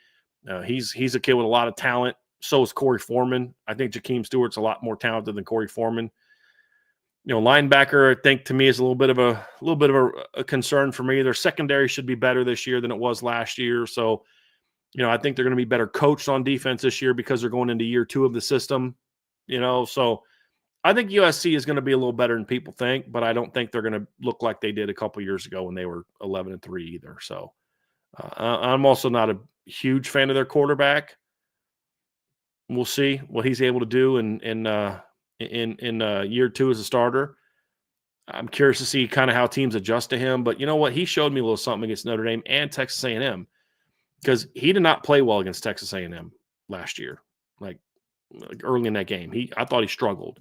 He's a kid with a lot of talent. So is Corey Foreman. I think Jakeem Stewart's a lot more talented than Corey Foreman. Linebacker, I think, to me, is a little bit of a concern for me. Their secondary should be better this year than it was last year. So, I think they're going to be better coached on defense this year because they're going into year 2 of the system. So I think USC is going to be a little better than people think, but I don't think they're going to look like they did a couple years ago when they were 11-3 either. So I'm also not a huge fan of their quarterback. We'll see what he's able to do in year 2 as a starter. I'm curious to see kind of how teams adjust to him. But you know what? He showed me a little something against Notre Dame and Texas A&M, because he did not play well against Texas A&M last year. Like early in that game, I thought he struggled.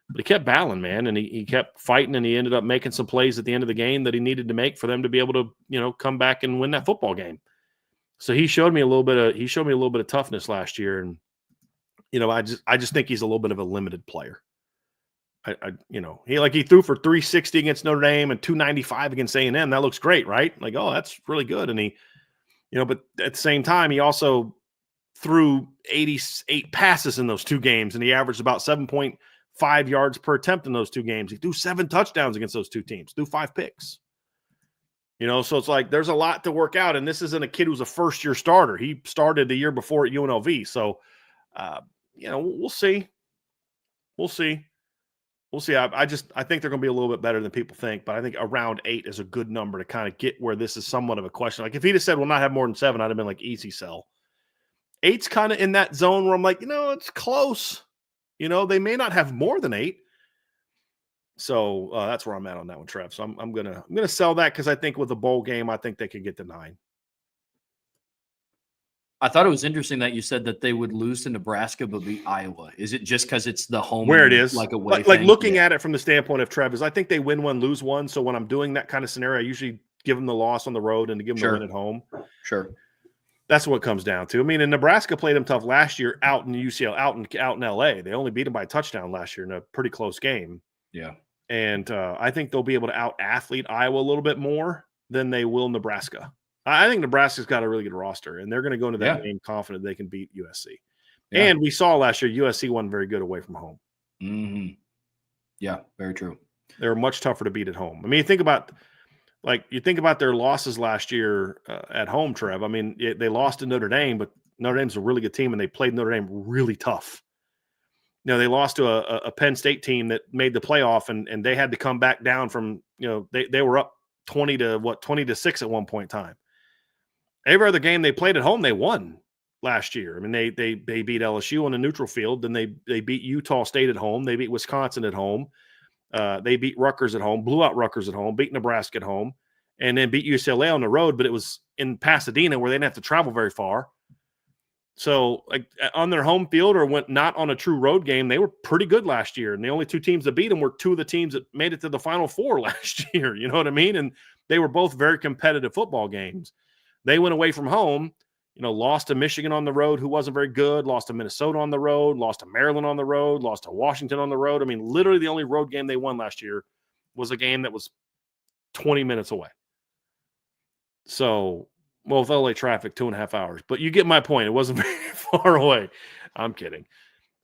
But he kept battling, man, and he kept fighting, and he ended up making some plays at the end of the game that he needed to make for them to be able to, come back and win that football game. So he showed me a little bit of toughness last year, and I just think he's a little bit of a limited player. He threw for 360 against Notre Dame and 295 against A&M. That looks great, right? Like, oh, that's really good. And he, but at the same time, he also threw 88 passes in those 2 games, and he averaged about 7.5 yards per attempt in those 2 games. He threw 7 touchdowns against those 2 teams, threw 5 picks. So it's like there's a lot to work out, and this isn't a kid who's a first-year starter. He started the year before at UNLV, so we'll see. We'll see. We'll see. I think they're going to be a little bit better than people think, but I think around 8 is a good number to kind of get where this is somewhat of a question. Like if he'd have said, "We'll not have more than 7," I'd have been like, easy sell. 8's kind of in that zone where I'm like, it's close. They may not have more than 8. So that's where I'm at on that one, Trev. So I'm gonna sell that because I think with the bowl game, I think they could get to 9. I thought it was interesting that you said that they would lose to Nebraska but beat Iowa. Is it just because it's the home where it is, like away like thing? looking at it from the standpoint of Trev is I think they win one, lose one. So when I'm doing that kind of scenario, I usually give them the loss on the road and to give them the win at home. Sure. That's what it comes down to. I mean, and Nebraska played them tough last year out in UCLA, out in LA. They only beat them by a touchdown last year in a pretty close game. Yeah. And I think they'll be able to out-athlete Iowa a little bit more than they will Nebraska. I think Nebraska's got a really good roster, and they're going to go into that game confident they can beat USC. Yeah. And we saw last year USC wasn't very good away from home. Mm-hmm. Yeah, very true. They were much tougher to beat at home. I mean, you think about their losses last year at home, Trev. I mean, they lost to Notre Dame, but Notre Dame's a really good team, and they played Notre Dame really tough. They lost to a Penn State team that made the playoff, and they had to come back down from, they were up 20 to 6 at one point in time. Every other game they played at home, they won last year. I mean, they beat LSU on a neutral field, then they beat Utah State at home, they beat Wisconsin at home, they beat Rutgers at home, blew out Rutgers at home, beat Nebraska at home, and then beat UCLA on the road, but it was in Pasadena where they didn't have to travel very far. So, like on their home field or went not on a true road game, they were pretty good last year. And the only 2 teams that beat them were 2 of the teams that made it to the Final Four last year. You know what I mean? And they were both very competitive football games. They went away from home, lost to Michigan on the road, who wasn't very good, lost to Minnesota on the road, lost to Maryland on the road, lost to Washington on the road. I mean, literally the only road game they won last year was a game that was 20 minutes away. So, well, with LA traffic, 2.5 hours. But you get my point. It wasn't very far away. I'm kidding.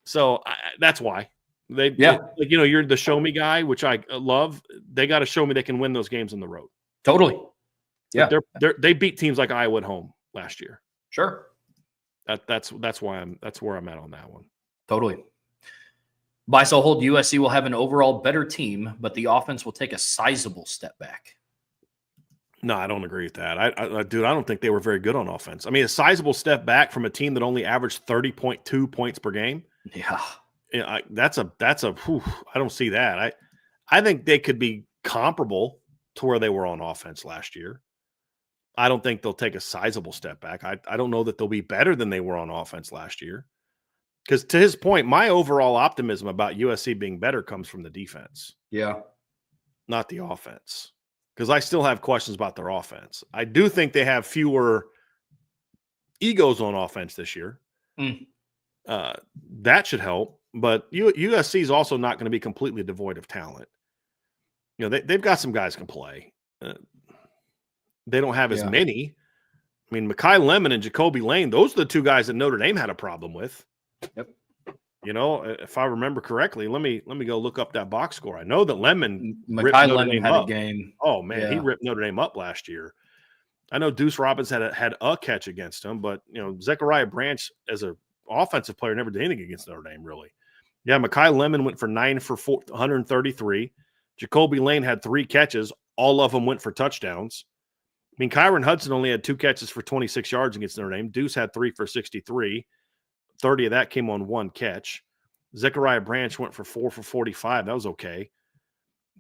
So that's why. You're the show me guy, which I love. They got to show me they can win those games on the road. Totally. Yeah. They beat teams like Iowa at home last year. Sure. That's where I'm at on that one. Totally. Buy, sell, hold. USC will have an overall better team, but the offense will take a sizable step back. No, I don't agree with that. I don't think they were very good on offense. I mean, a sizable step back from a team that only averaged 30.2 points per game. Yeah. I don't see that. I think they could be comparable to where they were on offense last year. I don't think they'll take a sizable step back. I don't know that they'll be better than they were on offense last year. Because to his point, my overall optimism about USC being better comes from the defense. Yeah. Not the offense. Because I still have questions about their offense. I do think they have fewer egos on offense this year. That should help. But USC is also not going to be completely devoid of talent. They've got some guys who can play. They don't have as many. I mean, Mekhi Lemon and Jacoby Lane, those are the 2 guys that Notre Dame had a problem with. Yep. If I remember correctly, let me go look up that box score. I know that Mekhi Lemon had a game. Oh man, he ripped Notre Dame up last year. I know Deuce Robbins had a catch against him, but Zechariah Branch as an offensive player never did anything against Notre Dame really. Yeah, Mekhi Lemon went for 9 for 133. Jacoby Lane had 3 catches. All of them went for touchdowns. I mean, Kyron Hudson only had 2 catches for 26 yards against Notre Dame. Deuce had 3 for 63. 30 of that came on 1 catch. Zechariah Branch went for 4 for 45. That was okay.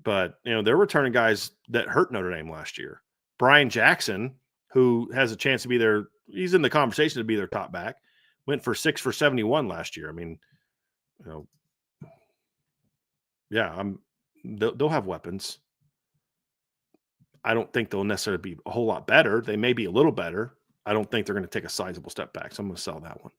But, they're returning guys that hurt Notre Dame last year. Brian Jackson, who has a chance to be he's in the conversation to be their top back, went for 6 for 71 last year. I mean, they'll have weapons. I don't think they'll necessarily be a whole lot better. They may be a little better. I don't think they're going to take a sizable step back. So I'm going to sell that one.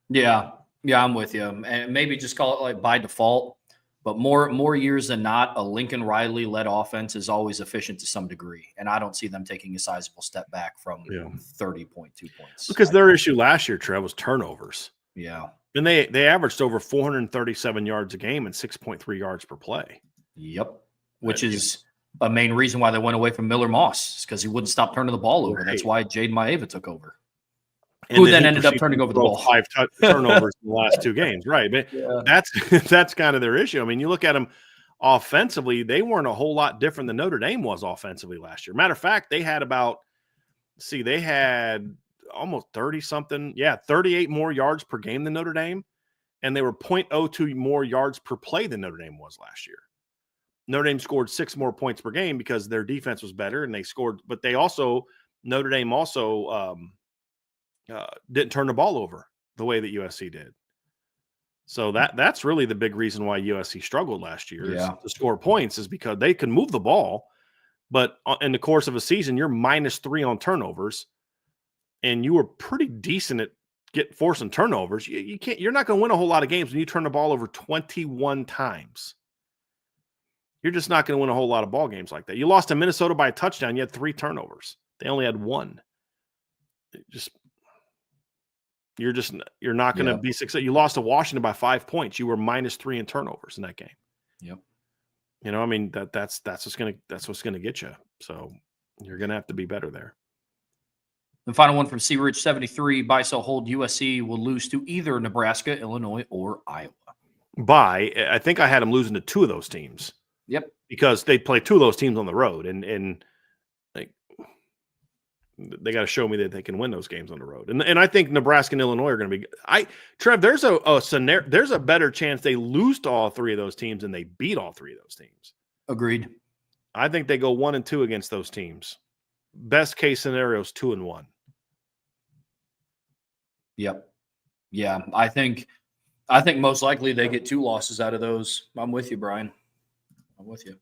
Yeah, I'm with you. And maybe just call it like by default. But more years than not, a Lincoln Riley-led offense is always efficient to some degree. And I don't see them taking a sizable step back from 30.2 points. Because their issue last year, Trev, was turnovers. Yeah. And they averaged over 437 yards a game and 6.3 yards per play. Yep. Which is a main reason why they went away from Miller Moss is because he wouldn't stop turning the ball over. Right. That's why Jaden Maeva took over. And Who then he ended up proceeded turning to over the throw ball. 5 turnovers in the last 2 games. Right. But Yeah. that's kind of their issue. I mean, you look at them offensively, they weren't a whole lot different than Notre Dame was offensively last year. Matter of fact, they had they had almost 30 something. Yeah, 38 more yards per game than Notre Dame. And they were 0.02 more yards per play than Notre Dame was last year. Notre Dame scored 6 more points per game because their defense was better and they scored, but Notre Dame also didn't turn the ball over the way that USC did. So that's really the big reason why USC struggled last year is to score points is because they can move the ball, but in the course of a season, you're -3 on turnovers and you were pretty decent at forcing turnovers. You're not going to win a whole lot of games when you turn the ball over 21 times. You're just not going to win a whole lot of ball games like that. You lost to Minnesota by a touchdown. You had 3 turnovers. They only had 1. You're not going to be successful. You lost to Washington by 5 points. You were -3 in turnovers in that game. Yep. You know, I mean that's what's going to get you. So you're going to have to be better there. The final one from C Rich 73: buy, sell, hold. USC will lose to either Nebraska, Illinois, or Iowa. I think I had them losing to 2 of those teams. Yep. Because they play 2 of those teams on the road, and like they got to show me that they can win those games on the road. And I think Nebraska and Illinois are going to be. Trev, there's a scenario. There's a better chance they lose to all 3 of those teams than they beat all 3 of those teams. Agreed. I think they go 1-2 against those teams. Best case scenario is 2-1. Yep. Yeah, I think most likely they get 2 losses out of those. I'm with you, Brian. I'm with you.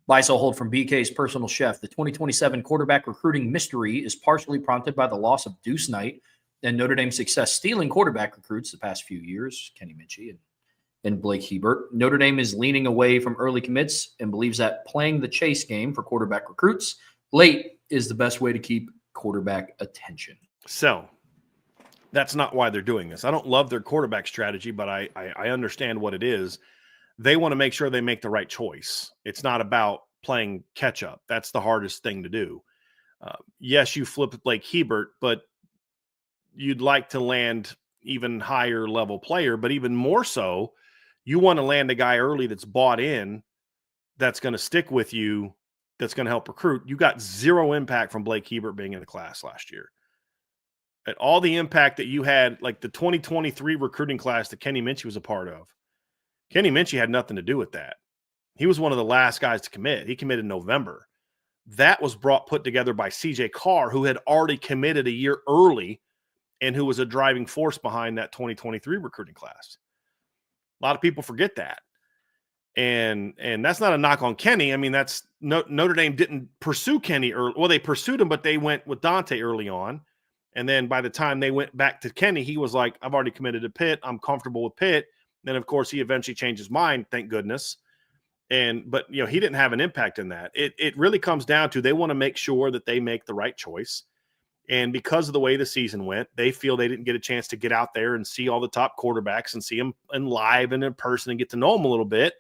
Buy, sell, hold from BK's personal chef. The 2027 quarterback recruiting mystery is partially prompted by the loss of Deuce Knight and Notre Dame's success stealing quarterback recruits the past few years, Kenny Minchie and Blake Hebert. Notre Dame is leaning away from early commits and believes that playing the chase game for quarterback recruits late is the best way to keep quarterback attention. So that's not why they're doing this. I don't love their quarterback strategy, but I understand what it is. They want to make sure they make the right choice. It's not about playing catch up. That's the hardest thing to do. Yes, you flip Blake Hebert, but you'd like to land even higher level player, but even more so, you want to land a guy early that's bought in, that's going to stick with you, that's going to help recruit. You got 0 impact from Blake Hebert being in the class last year. And all the impact that you had, like the 2023 recruiting class that Kenny Minchie was a part of, Kenny Minchie had nothing to do with that. He was one of the last guys to commit. He committed in November. That was put together by CJ Carr, who had already committed a year early and who was a driving force behind that 2023 recruiting class. A lot of people forget that. And that's not a knock on Kenny. I mean, Notre Dame didn't pursue Kenny early. Well, they pursued him, but they went with Dante early on. And then by the time they went back to Kenny, he was like, I've already committed to Pitt. I'm comfortable with Pitt. Then, of course, he eventually changed his mind, thank goodness. But he didn't have an impact in that. It really comes down to they want to make sure that they make the right choice. And because of the way the season went, they feel they didn't get a chance to get out there and see all the top quarterbacks and see them in live and in person and get to know them a little bit.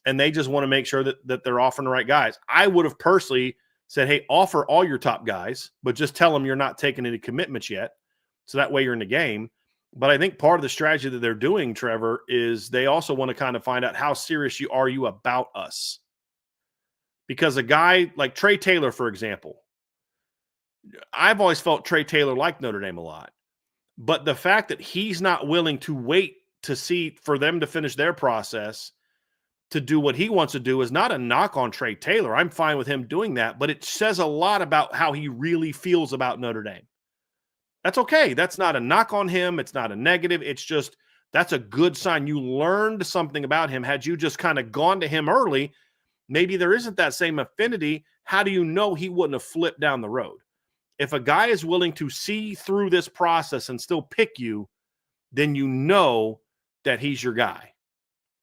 And they just want to make sure that they're offering the right guys. I would have personally said, hey, offer all your top guys, but just tell them you're not taking any commitments yet. So that way you're in the game. But I think part of the strategy that they're doing, Trevor, is they also want to kind of find out how serious are you about us. Because a guy like Trey Taylor, for example, I've always felt Trey Taylor liked Notre Dame a lot. But the fact that he's not willing to wait to see for them to finish their process to do what he wants to do is not a knock on Trey Taylor. I'm fine with him doing that, but it says a lot about how he really feels about Notre Dame. That's okay. That's not a knock on him. It's not a negative. It's just that's a good sign. You learned something about him. Had you just kind of gone to him early, maybe there isn't that same affinity. How do you know he wouldn't have flipped down the road? If a guy is willing to see through this process and still pick you, then you know that he's your guy.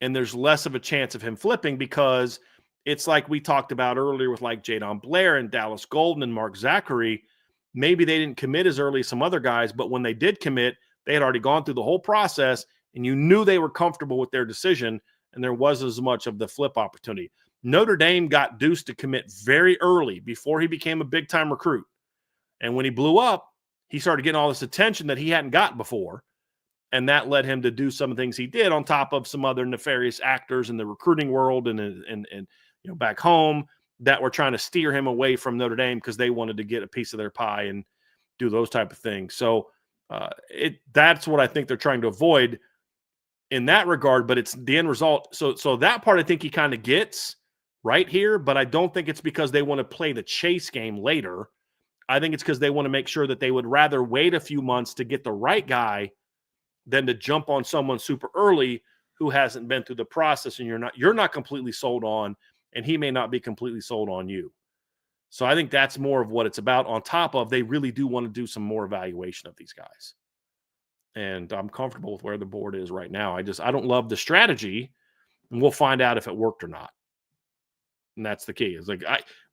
And there's less of a chance of him flipping because it's like we talked about earlier with like Jadon Blair and Dallas Golden and Mark Zachary. Maybe they didn't commit as early as some other guys, but when they did commit, they had already gone through the whole process and you knew they were comfortable with their decision and there wasn't as much of the flip opportunity. Notre Dame got Deuce to commit very early before he became a big-time recruit. And when he blew up, he started getting all this attention that he hadn't gotten before. And that led him to do some of the things he did on top of some other nefarious actors in the recruiting world and back home that were trying to steer him away from Notre Dame because they wanted to get a piece of their pie and do those type of things. So that's what I think they're trying to avoid in that regard, but it's the end result. So that part I think he kind of gets right here, but I don't think it's because they want to play the chase game later. I think it's because they want to make sure that they would rather wait a few months to get the right guy than to jump on someone super early who hasn't been through the process and you're not completely sold on, and he may not be completely sold on you. So I think that's more of what it's about, on top of they really do want to do some more evaluation of these guys. And I'm comfortable with where the board is right now. I don't love the strategy, and we'll find out if it worked or not. And that's the key. It's like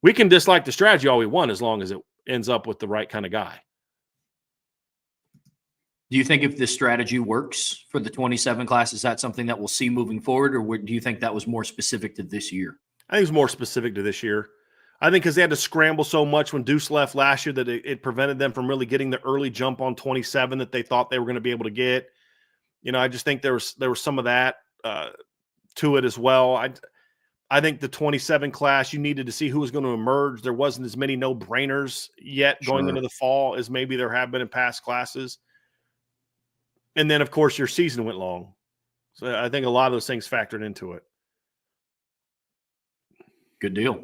we can dislike the strategy all we want as long as it ends up with the right kind of guy. Do you think if this strategy works for the 27 class, is that something that we'll see moving forward, or do you think that was more specific to this year? I think it's more specific to this year. I think because they had to scramble so much when Deuce left last year that it prevented them from really getting the early jump on 27 that they thought they were going to be able to get. I just think there was some of that to it as well. I think the 27 class, you needed to see who was going to emerge. There wasn't as many no-brainers yet going into the fall as maybe there have been in past classes. And then, of course, your season went long. So I think a lot of those things factored into it. Good deal.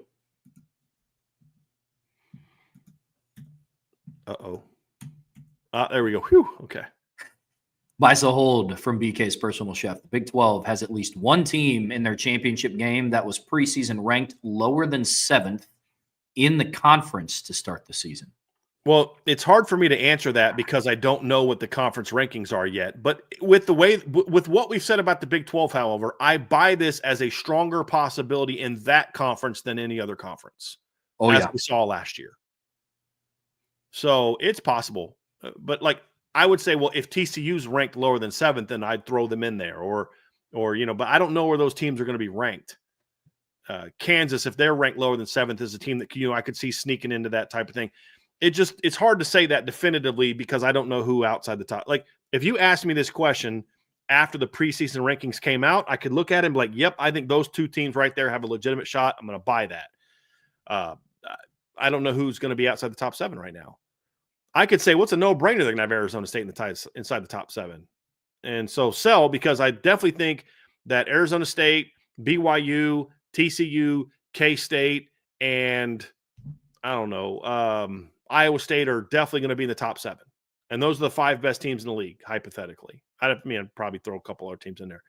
Uh-oh. There we go. Whew. Okay. Buys a hold from BK's personal chef. The Big 12 has at least one team in their championship game that was preseason ranked lower than 7th in the conference to start the season. Well, it's hard for me to answer that because I don't know what the conference rankings are yet. But with what we've said about the Big 12, however, I buy this as a stronger possibility in that conference than any other conference, as we saw last year. So it's possible. But I would say, well, if TCU's ranked lower than 7th, then I'd throw them in there, or but I don't know where those teams are going to be ranked. Kansas, if they're ranked lower than 7th, is a team that I could see sneaking into that type of thing. It's hard to say that definitively because I don't know who outside the top. If you asked me this question after the preseason rankings came out, I could look at it and be like, yep, I think those two teams right there have a legitimate shot. I'm going to buy that. I don't know who's going to be outside the top 7 right now. I could say, what's a no-brainer? They're going to have Arizona State inside the top 7. And so sell, because I definitely think that Arizona State, BYU, TCU, K-State, and I don't know, Iowa State are definitely going to be in the top 7. And those are the 5 best teams in the league, hypothetically. I'd probably throw a couple other teams in there.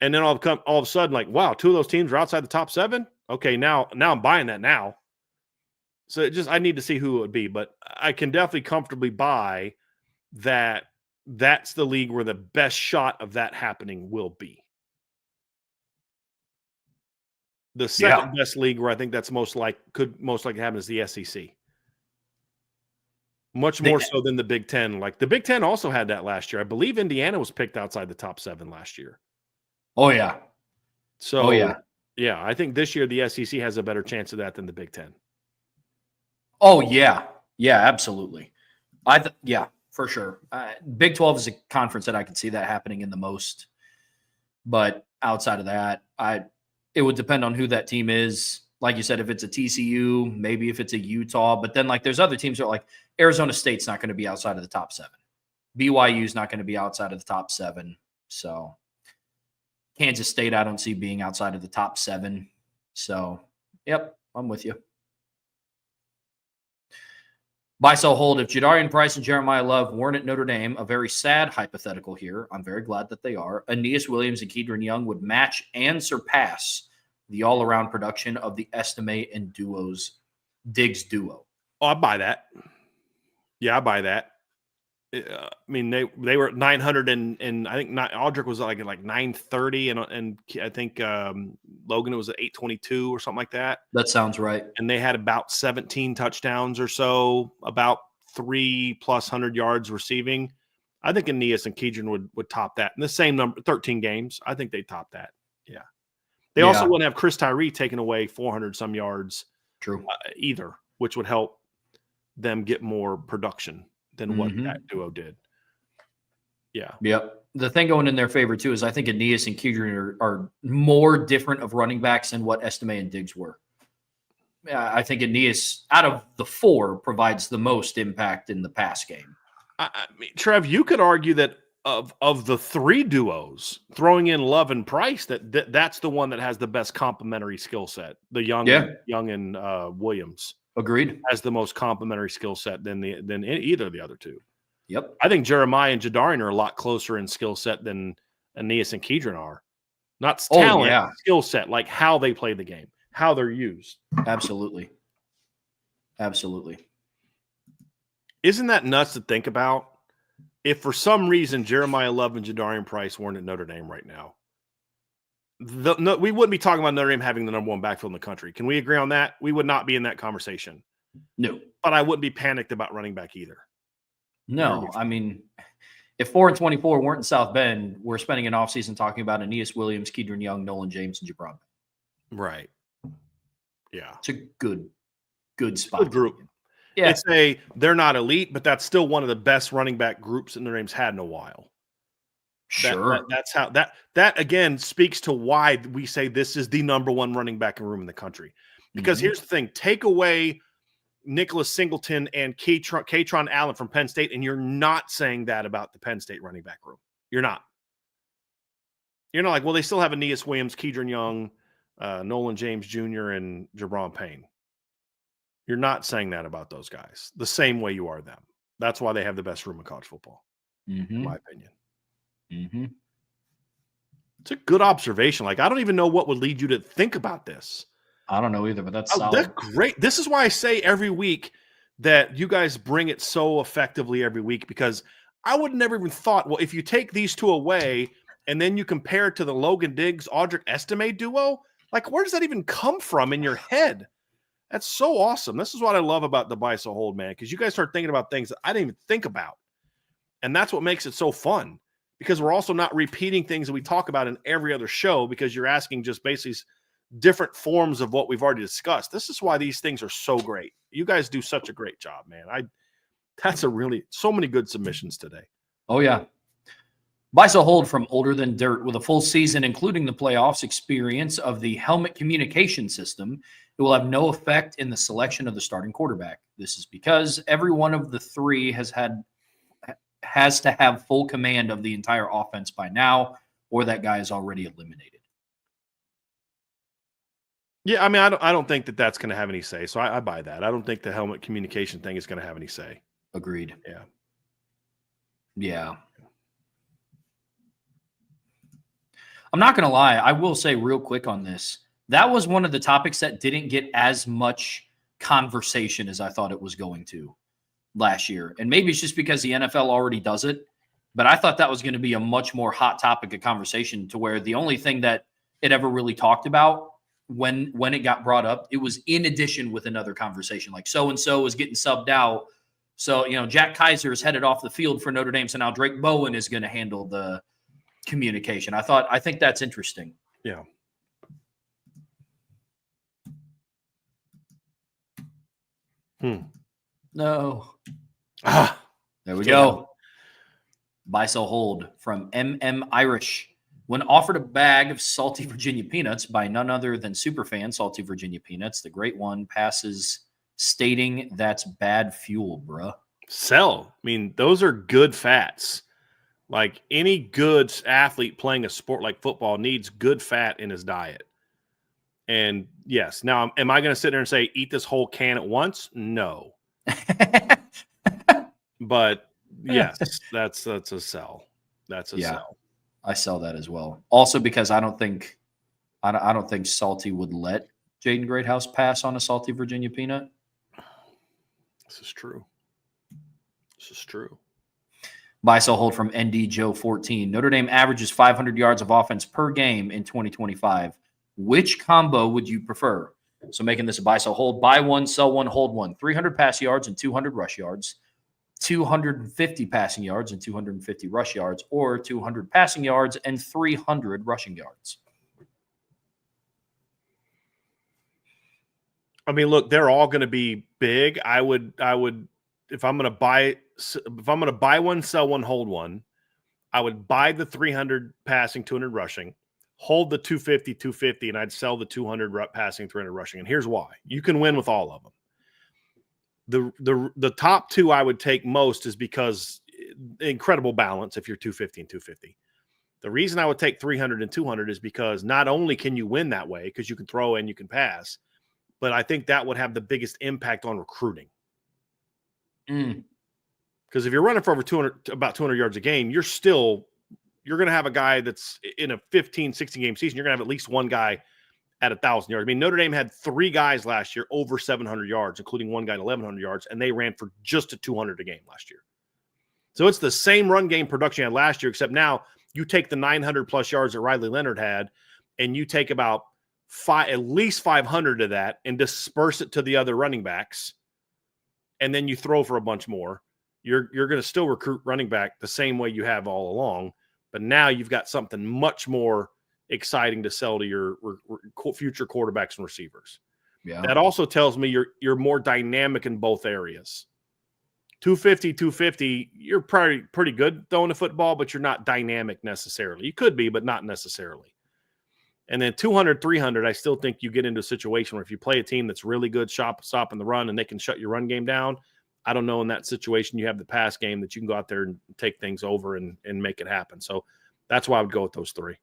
And then all of a sudden, wow, 2 of those teams are outside the top 7? Okay, now I'm buying that now. So I need to see who it would be. But I can definitely comfortably buy that that's the league where the best shot of that happening will be. The second best league where I think that's could most likely happen is the SEC. Much more so than the Big Ten. The Big Ten also had that last year. I believe Indiana was picked outside the top 7 last year. Oh, yeah. So, yeah, I think this year the SEC has a better chance of that than the Big Ten. Oh, yeah. Yeah, absolutely. For sure. Big 12 is a conference that I can see that happening in the most. But outside of that, it would depend on who that team is. Like you said, if it's a TCU, maybe if it's a Utah. But then, there's other teams that are Arizona State's not going to be outside of the top 7. BYU's not going to be outside of the top 7. So Kansas State, I don't see being outside of the top 7. So, yep, I'm with you. Buy, sell, hold. If Jadarian Price and Jeremiah Love weren't at Notre Dame, a very sad hypothetical here, I'm very glad that they are, Aeneas Williams and Kedron Young would match and surpass the all-around production of the Estimate and Diggs duo. Oh, I buy that. Yeah, I buy that. I mean, they were at 900 and I think Aldrich was at 930 and I think Logan was at 822 or something like that. That sounds right. And they had about 17 touchdowns or so, about 300+ yards receiving. I think Aeneas and Kedron would top that in the same number, 13 games. I think they top that. Yeah. They also wouldn't have Chris Tyree taking away 400 some yards True. Either, which would help them get more production than what that duo did. Yeah. Yep. The thing going in their favor, too, is I think Aeneas and Kedron are more different of running backs than what Estime and Diggs were. I think Aeneas, out of the four, provides the most impact in the pass game. I mean, Trev, you could argue that of the three duos, throwing in Love and Price, that's the one that has the best complementary skill set. The Young and Williams. Agreed. Has the most complementary skill set than either of the other two. Yep. I think Jeremiah and Jadarian are a lot closer in skill set than Aeneas and Kedron are. Not talent, skill set, like how they play the game, how they're used. Absolutely. Isn't that nuts to think about? If for some reason Jeremiah Love and Jadarian Price weren't at Notre Dame right now, we wouldn't be talking about Notre Dame having the number one backfield in the country. Can we agree on that? We would not be in that conversation. No. But I wouldn't be panicked about running back either. No. I mean, if 4 and 24 weren't in South Bend, we're spending an offseason talking about Aeneas Williams, Kedron Young, Nolan James, and Jabron. Right. Yeah. It's a good spot. Good group. Yeah. They're not elite, but that's still one of the best running back groups that Notre Dame's had in a while. Sure. That's how that again speaks to why we say this is the number one running back room in the country. Because here's the thing: take away Nicholas Singleton and Katron Allen from Penn State, and you're not saying that about the Penn State running back room. You're not. You're not like, well, they still have Aeneas Williams, Kedron Young, Nolan James Jr., and Jabron Payne. You're not saying that about those guys the same way you are them. That's why they have the best room in college football, in my opinion. It's a good observation. Like, I don't even know what would lead you to think about this. I don't know either, but that's solid. That's great. This is why I say every week that you guys bring it so effectively every week, because I would never even thought, well, if you take these two away and then you compare it to the Logan Diggs, Audric Estime duo, like, where does that even come from in your head? That's so awesome. This is what I love about the Buy So Hold, man, because you guys start thinking about things that I didn't even think about. And that's what makes it so fun, because we're also not repeating things that we talk about in every other show, because you're asking just basically different forms of what we've already discussed. This is why these things are so great. You guys do such a great job, man. That's so many good submissions today. Oh, yeah. Buy So Hold from Older Than Dirt, with a full season, including the playoffs experience of the helmet communication system. It will have no effect in the selection of the starting quarterback. This is because every one of the three has to have full command of the entire offense by now, or that guy is already eliminated. Yeah, I mean, I don't think that's going to have any say, so I buy that. I don't think the helmet communication thing is going to have any say. Agreed. Yeah. I'm not going to lie. I will say real quick on this, that was one of the topics that didn't get as much conversation as I thought it was going to last year. And maybe it's just because the NFL already does it, but I thought that was going to be a much more hot topic of conversation, to where the only thing that it ever really talked about when it got brought up, it was in addition with another conversation, like so-and-so is getting subbed out. So, Jack Kaiser is headed off the field for Notre Dame. So now Drake Bowen is going to handle the communication. I think that's interesting. Yeah. No. There we go. Buy So Hold from MM Irish. When offered a bag of salty Virginia peanuts by none other than Superfan Salty Virginia Peanuts, the great one passes, stating that's bad fuel, bruh. Sell. I mean, those are good fats. Like, any good athlete playing a sport like football needs good fat in his diet. And yes, now, am I going to sit there and say, eat this whole can at once? No. But yes, that's a sell. That's a sell. I sell that as well. Also, because I don't think Salty would let Jaden Greathouse pass on a salty Virginia peanut. This is true. Buy So Hold from ND Joe 14. Notre Dame averages 500 yards of offense per game in 2025. Which combo would you prefer? So making this a Buy So Hold: buy one, sell one, hold one. 300 pass yards and 200 rush yards. 250 passing yards and 250 rush yards, or 200 passing yards and 300 rushing yards. I mean, look, they're all going to be big. I would, if I'm going to buy one, sell one, hold one, I would buy the 300 passing, 200 rushing, hold the 250, and I'd sell the 200 passing, 300 rushing. And here's why. You can win with all of them. The top two I would take most is because incredible balance if you're 250 and 250. The reason I would take 300 and 200 is because not only can you win that way because you can throw and you can pass, but I think that would have the biggest impact on recruiting. Because if you're running for over about 200 yards a game, you're going to have a guy that's in a 15, 16 game season. You're going to have at least one guy at 1,000 yards. I mean, Notre Dame had 3 guys last year over 700 yards, including one guy at 1,100 yards, and they ran for just a 200 a game last year. So it's the same run game production you had last year, except now you take the 900 plus yards that Riley Leonard had, and you take about at least 500 of that and disperse it to the other running backs, and then you throw for a bunch more. You're going to still recruit running back the same way you have all along, but now you've got something much more exciting to sell to your future quarterbacks and receivers. Yeah. That also tells me you're more dynamic in both areas. 250, you're probably pretty good throwing the football, but you're not dynamic necessarily. You could be, but not necessarily. And then 200, 300, I still think you get into a situation where if you play a team that's really good stopping the run and they can shut your run game down, I don't know in that situation you have the pass game that you can go out there and take things over and make it happen. So that's why I would go with those 3.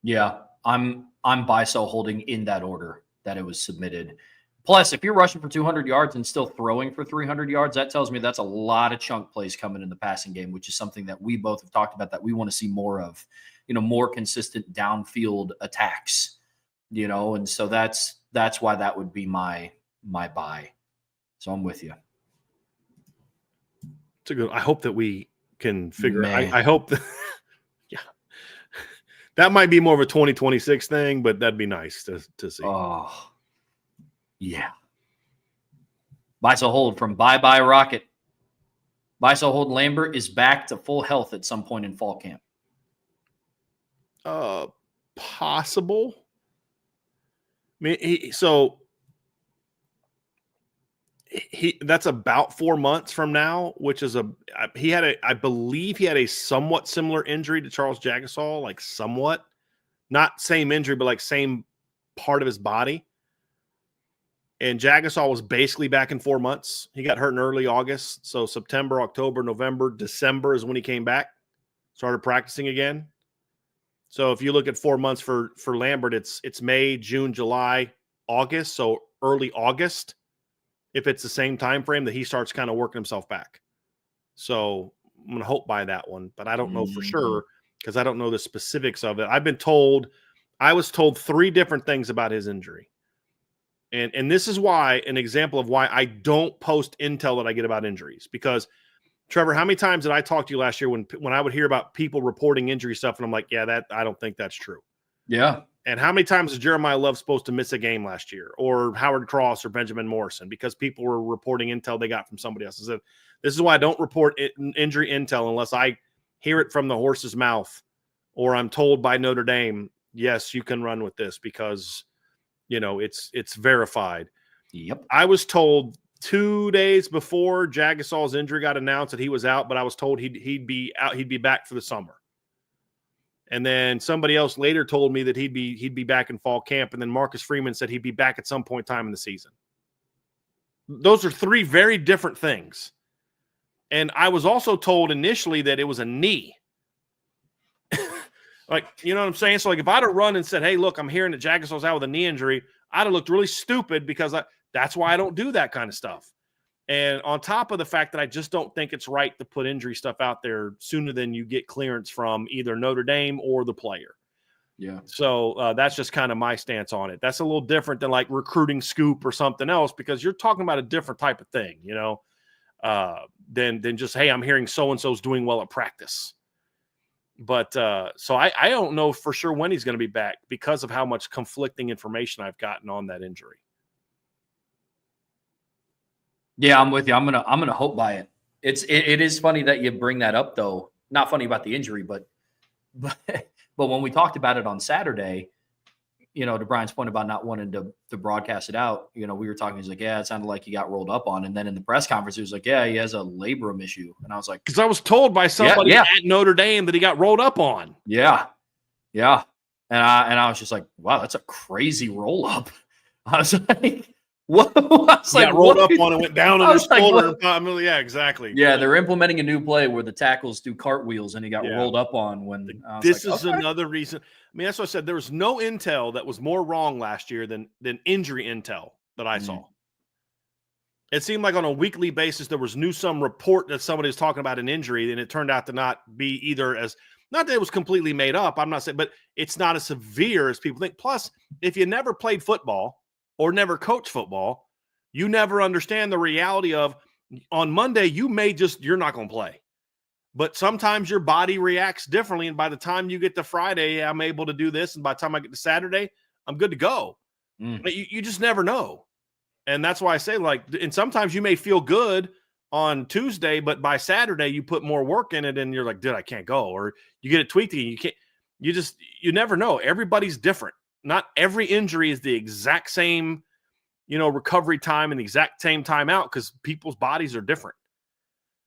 Yeah, I'm buy, sell, holding in that order that it was submitted. Plus, if you're rushing for 200 yards and still throwing for 300 yards, that tells me that's a lot of chunk plays coming in the passing game, which is something that we both have talked about that we want to see more of, more consistent downfield attacks, and so that's why that would be my buy. So I'm with you. It's a good. I hope that we can figure. I hope that. Yeah, that might be more of a 2026 thing, but that'd be nice to see. Oh. Yeah. Buy, sell, hold from Bye Bye Rocket. Buy, sell, hold Lambert is back to full health at some point in fall camp. Possible. I mean, that's about 4 months from now, which is I believe he had a somewhat similar injury to Charles Jagasaw, like somewhat, not same injury, but like same part of his body. And Jagasaw was basically back in 4 months. He got hurt in early August. So September, October, November, December is when he came back, started practicing again. So if you look at 4 months for Lambert, it's May, June, July, August. So early August, if it's the same time frame that he starts kind of working himself back. So I'm going to hope by that one, but I don't know for sure because I don't know the specifics of it. I was told 3 different things about his injury. And this is why, an example of why I don't post intel that I get about injuries. Because, Trevor, how many times did I talk to you last year when I would hear about people reporting injury stuff, and I'm like, yeah, I don't think that's true. Yeah. And how many times is Jeremiah Love supposed to miss a game last year, or Howard Cross or Benjamin Morrison, because people were reporting intel they got from somebody else? I said, this is why I don't report injury intel unless I hear it from the horse's mouth or I'm told by Notre Dame, yes, you can run with this because – it's verified. Yep. I was told 2 days before Jagasaw's injury got announced that he was out, but I was told he'd be out. He'd be back for the summer. And then somebody else later told me that he'd be back in fall camp. And then Marcus Freeman said he'd be back at some point in time in the season. Those are 3 very different things. And I was also told initially that it was a knee. Like, you know what I'm saying? So, like, if I'd have run and said, hey, look, I'm hearing that Jagasaw's out with a knee injury, I'd have looked really stupid because that's why I don't do that kind of stuff. And on top of the fact that I just don't think it's right to put injury stuff out there sooner than you get clearance from either Notre Dame or the player. Yeah. So that's just kind of my stance on it. That's a little different than like recruiting scoop or something else because you're talking about a different type of thing, than just, hey, I'm hearing so-and-so's doing well at practice. But so I don't know for sure when he's going to be back because of how much conflicting information I've gotten on that injury. Yeah, I'm with you. I'm gonna hope by it. It is funny that you bring that up though. Not funny about the injury, but when we talked about it on Saturday, to Brian's point about not wanting to broadcast it out, we were talking. He's like, yeah, it sounded like he got rolled up on. And then in the press conference, he was like, yeah, he has a labrum issue. And I was like, because I was told by somebody yeah. at Notre Dame that he got rolled up on. Yeah. Yeah. And I was just like, wow, that's a crazy roll up. I was like, what? Got rolled up on and went down on his shoulder. Yeah, exactly. Yeah, they're implementing a new play where the tackles do cartwheels, and he got rolled up on when. This is another reason. I mean, that's what I said. There was no intel that was more wrong last year than injury intel that I saw. It seemed like on a weekly basis there was some report that somebody was talking about an injury, and it turned out to not be either as not that it was completely made up. I'm not saying, but it's not as severe as people think. Plus, if you never played football or never coached football, you never understand the reality of on Monday, you're not going to play. But sometimes your body reacts differently. And by the time you get to Friday, I'm able to do this. And by the time I get to Saturday, I'm good to go. But you just never know. And that's why I say, and sometimes you may feel good on Tuesday, but by Saturday, you put more work in it and you're like, dude, I can't go. Or you get it tweaked and you never know. Everybody's different. Not every injury is the exact same, recovery time and the exact same time out because people's bodies are different.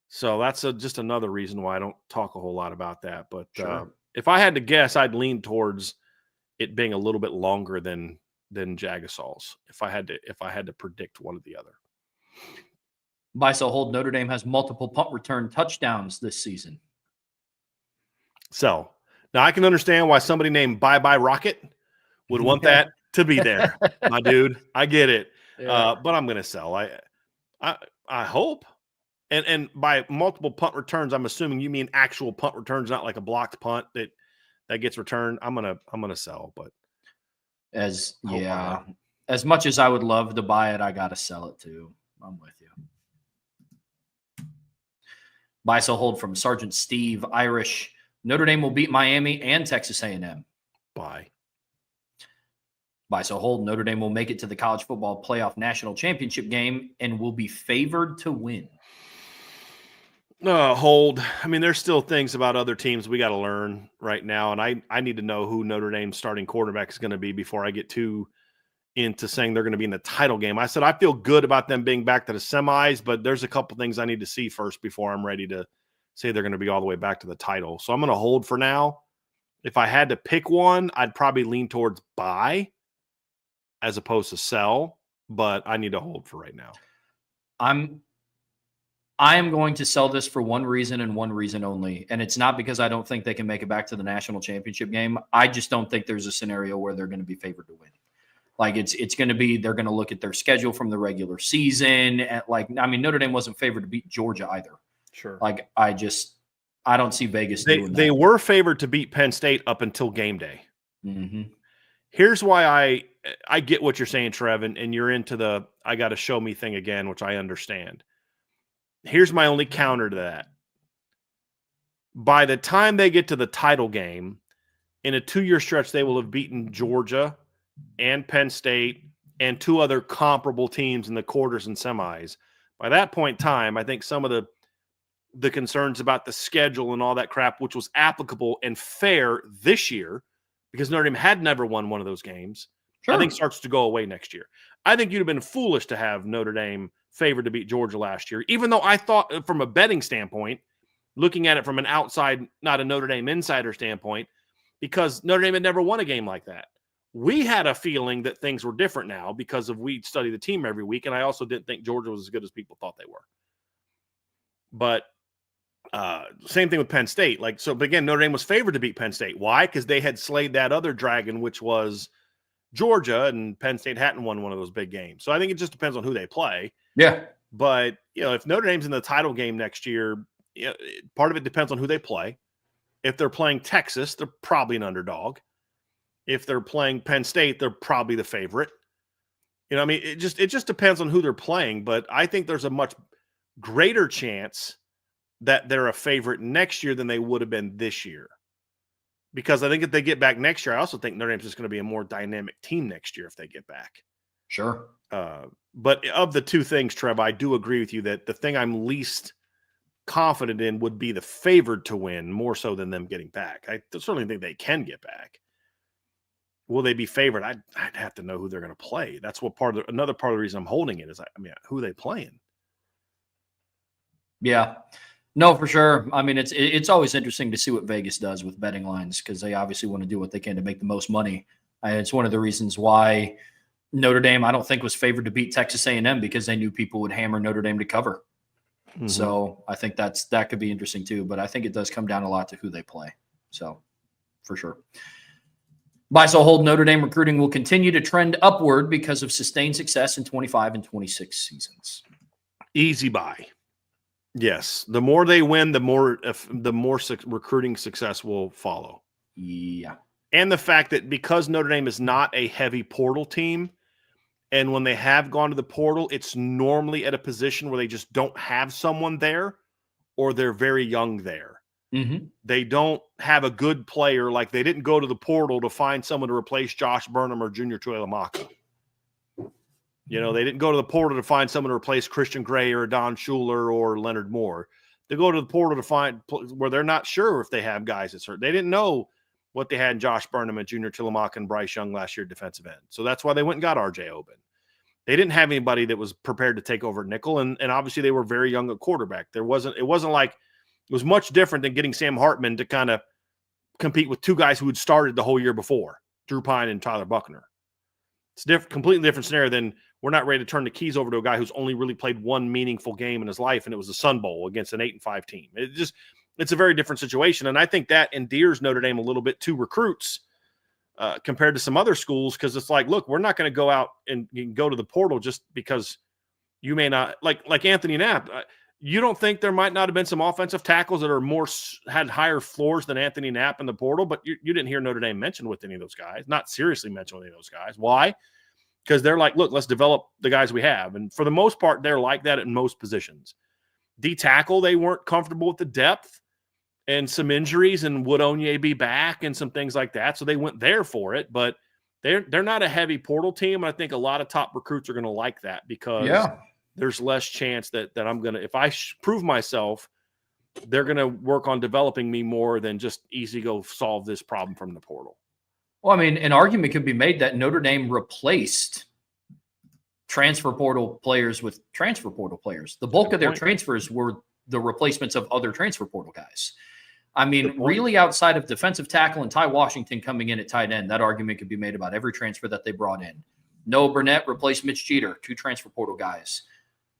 So that's just another reason why I don't talk a whole lot about that. But if I had to guess, I'd lean towards it being a little bit longer than Jagasaul's. If I had to predict one or the other. Beisel Hold, Notre Dame has multiple punt return touchdowns this season. So now I can understand why somebody named Bye Bye Rocket would want that to be there, my dude. I get it, but I'm going to sell. I hope, and by multiple punt returns, I'm assuming you mean actual punt returns, not like a blocked punt that gets returned. I'm gonna sell, but as much as I would love to buy it, I got to sell it too. I'm with you. Beisel Hold from Sergeant Steve Irish. Notre Dame will beat Miami and Texas A&M. Bye. Beisel Hold, Notre Dame will make it to the college football playoff national championship game and will be favored to win. Hold. I mean, there's still things about other teams we got to learn right now, and I need to know who Notre Dame's starting quarterback is going to be before I get too into saying they're going to be in the title game. I said I feel good about them being back to the semis, but there's a couple things I need to see first before I'm ready to say they're going to be all the way back to the title. So I'm going to hold for now. If I had to pick one, I'd probably lean towards buy as opposed to sell, but I need to hold for right now. I am going to sell this for one reason and one reason only, and it's not because I don't think they can make it back to the national championship game. I just don't think there's a scenario where they're going to be favored to win. Like it's going to be, they're going to look at their schedule from the regular season. And Notre Dame wasn't favored to beat Georgia either. Sure. I don't see Vegas doing that. They were favored to beat Penn State up until game day. Mm-hmm. Here's why I get what you're saying, Trev, and you're into the I got to show me thing again, which I understand. Here's my only counter to that. By the time they get to the title game, in a 2-year stretch, they will have beaten Georgia and Penn State and 2 other comparable teams in the quarters and semis. By that point in time, I think some of the concerns about the schedule and all that crap, which was applicable and fair this year, because Notre Dame had never won one of those games, I think starts to go away next year. I think you'd have been foolish to have Notre Dame favored to beat Georgia last year, even though I thought from a betting standpoint, looking at it from an outside, not a Notre Dame insider standpoint, because Notre Dame had never won a game like that. We had a feeling that things were different now because we study the team every week, and I also didn't think Georgia was as good as people thought they were. But same thing with Penn State. But again, Notre Dame was favored to beat Penn State. Why? Because they had slayed that other dragon, which was Georgia, and Penn State hadn't won one of those big games. So I think it just depends on who they play. Yeah. But, if Notre Dame's in the title game next year, part of it depends on who they play. If they're playing Texas, they're probably an underdog. If they're playing Penn State, they're probably the favorite. It just depends on who they're playing. But I think there's a much greater chance that they're a favorite next year than they would have been this year. Because I think if they get back next year, I also think Notre Dame's just going to be a more dynamic team next year if they get back. Sure. But of the two things, Trev, I do agree with you that the thing I'm least confident in would be the favored to win more so than them getting back. I certainly think they can get back. will they be favored? I'd have to know who they're going to play. That's what another part of the reason I'm holding it is, who are they playing? Yeah. No, for sure. I mean, it's always interesting to see what Vegas does with betting lines because they obviously want to do what they can to make the most money. It's one of the reasons why Notre Dame, I don't think, was favored to beat Texas A&M because they knew people would hammer Notre Dame to cover. Mm-hmm. So I think that could be interesting too. But I think it does come down a lot to who they play. So for sure. Buy, sell, hold. Notre Dame recruiting will continue to trend upward because of sustained success in 25 and 26 seasons. Easy buy. Yes, the more they win, the more recruiting success will follow. Yeah, and the fact that because Notre Dame is not a heavy portal team, and when they have gone to the portal, it's normally at a position where they just don't have someone there, or they're very young there. Mm-hmm. They don't have a good player. Like they didn't go to the portal to find someone to replace Josh Burnham or Junior Tuilamaka. You know, they didn't go to the portal to find someone to replace Christian Gray or Don Schuler or Leonard Moore. They go to the portal to find where they're not sure if they have guys that's hurt. They didn't know what they had in Josh Burnham and Junior Tuilamaka and Bryce Young last year defensive end. So that's why they went and got RJ Oben. They didn't have anybody that was prepared to take over nickel, and obviously they were very young at quarterback. It wasn't like it was much different than getting Sam Hartman to kind of compete with two guys who had started the whole year before, Drew Pine and Tyler Buckner. It's completely different scenario than we're not ready to turn the keys over to a guy who's only really played one meaningful game in his life, and it was the Sun Bowl against an 8-5 team. It's a very different situation, and I think that endears Notre Dame a little bit to recruits compared to some other schools, because it's like, look, we're not going to go out and go to the portal just because you may not like Anthony Knapp. You don't think there might not have been some offensive tackles that are had higher floors than Anthony Knapp in the portal, but you didn't hear Notre Dame mentioned with any of those guys, not seriously mentioned with any of those guys. Why? Because they're like, look, let's develop the guys we have. And for the most part, they're like that in most positions. D tackle, they weren't comfortable with the depth and some injuries, and would Onye be back and some things like that. So they went there for it, but they're not a heavy portal team. I think a lot of top recruits are going to like that because there's less chance that I'm going to, if I prove myself, they're going to work on developing me more than just easy go solve this problem from the portal. Well, I mean, an argument could be made that Notre Dame replaced transfer portal players with transfer portal players. The bulk of their transfers were the replacements of other transfer portal guys. I mean, really outside of defensive tackle and Ty Washington coming in at tight end, that argument could be made about every transfer that they brought in. Noah Burnett replaced Mitch Jeter, two transfer portal guys.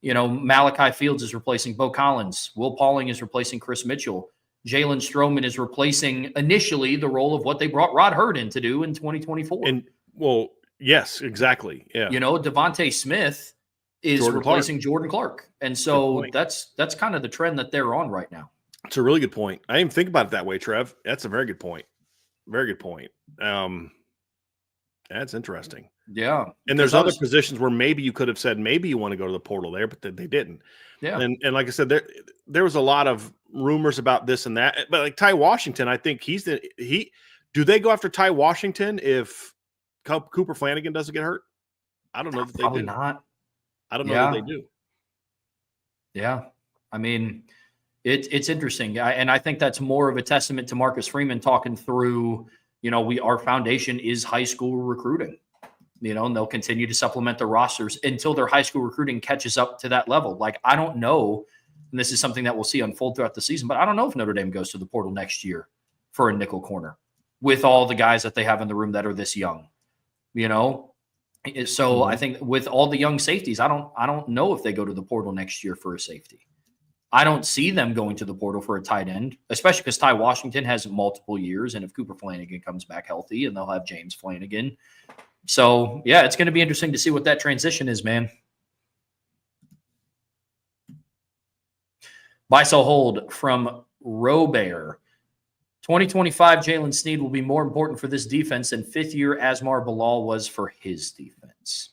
You know, Malachi Fields is replacing Bo Collins. Will Pauling is replacing Chris Mitchell. Jalen Stroman is replacing initially the role of what they brought Rod Hurd in to do in 2024. And well, yes, exactly. Yeah. You know, Devontae Smith is replacing Jordan Clark. And so that's kind of the trend that they're on right now. It's a really good point. I didn't even think about it that way, Trev. That's a very good point. Very good point. That's interesting. Yeah. And there's other positions where maybe you could have said maybe you want to go to the portal there, but they didn't. Yeah. And like I said, there was a lot of rumors about this and that. But like Ty Washington, I think do they go after Ty Washington if Cooper Flanagan doesn't get hurt? I don't know that they do. Probably not. I don't know that they do. Yeah. I mean, it's interesting. And I think that's more of a testament to Marcus Freeman talking through, you know, our foundation is high school recruiting, you know, and they'll continue to supplement the rosters until their high school recruiting catches up to that level. Like, I don't know, and this is something that we'll see unfold throughout the season, but I don't know if Notre Dame goes to the portal next year for a nickel corner with all the guys that they have in the room that are this young, you know? So I think with all the young safeties, I don't know if they go to the portal next year for a safety. I don't see them going to the portal for a tight end, especially because Ty Washington has multiple years. And if Cooper Flanagan comes back healthy, and they'll have James Flanagan. So, yeah, it's going to be interesting to see what that transition is, man. Buy, sell, hold from Robert. 2025 Jalen Sneed will be more important for this defense than fifth-year Asmar Bilal was for his defense.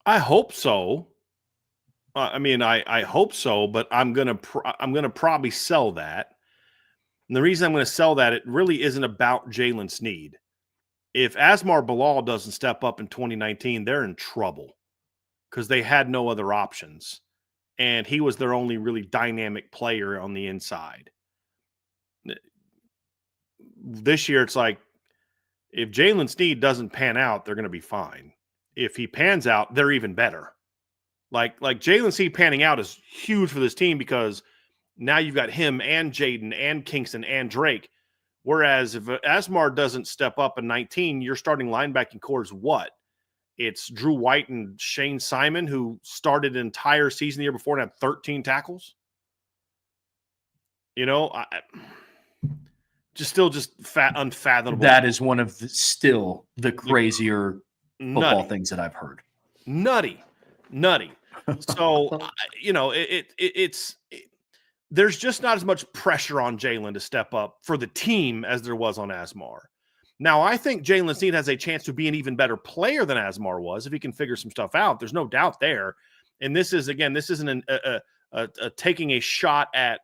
I hope so. I hope so, but I'm gonna probably sell that. And the reason I'm going to sell that, it really isn't about Jalen Sneed. If Asmar Bilal doesn't step up in 2019, they're in trouble because they had no other options, and he was their only really dynamic player on the inside. This year, it's like If Jalen Sneed doesn't pan out, they're going to be fine. If he pans out, they're even better. Like Jalen Sneed panning out is huge for this team because now you've got him and Jaden and Kingston and Drake. Whereas if Asmar doesn't step up in 19, your starting linebacking core is what? It's Drew White and Shane Simon, who started an entire season the year before and had 13 tackles. You know, just unfathomable. That is one of still the crazier football things that I've heard. Nutty. So, you know, there's just not as much pressure on Jalen to step up for the team as there was on Asmar. Now, I think Jalen Sneed has a chance to be an even better player than Asmar was if he can figure some stuff out. There's no doubt there. And this isn't taking a shot at,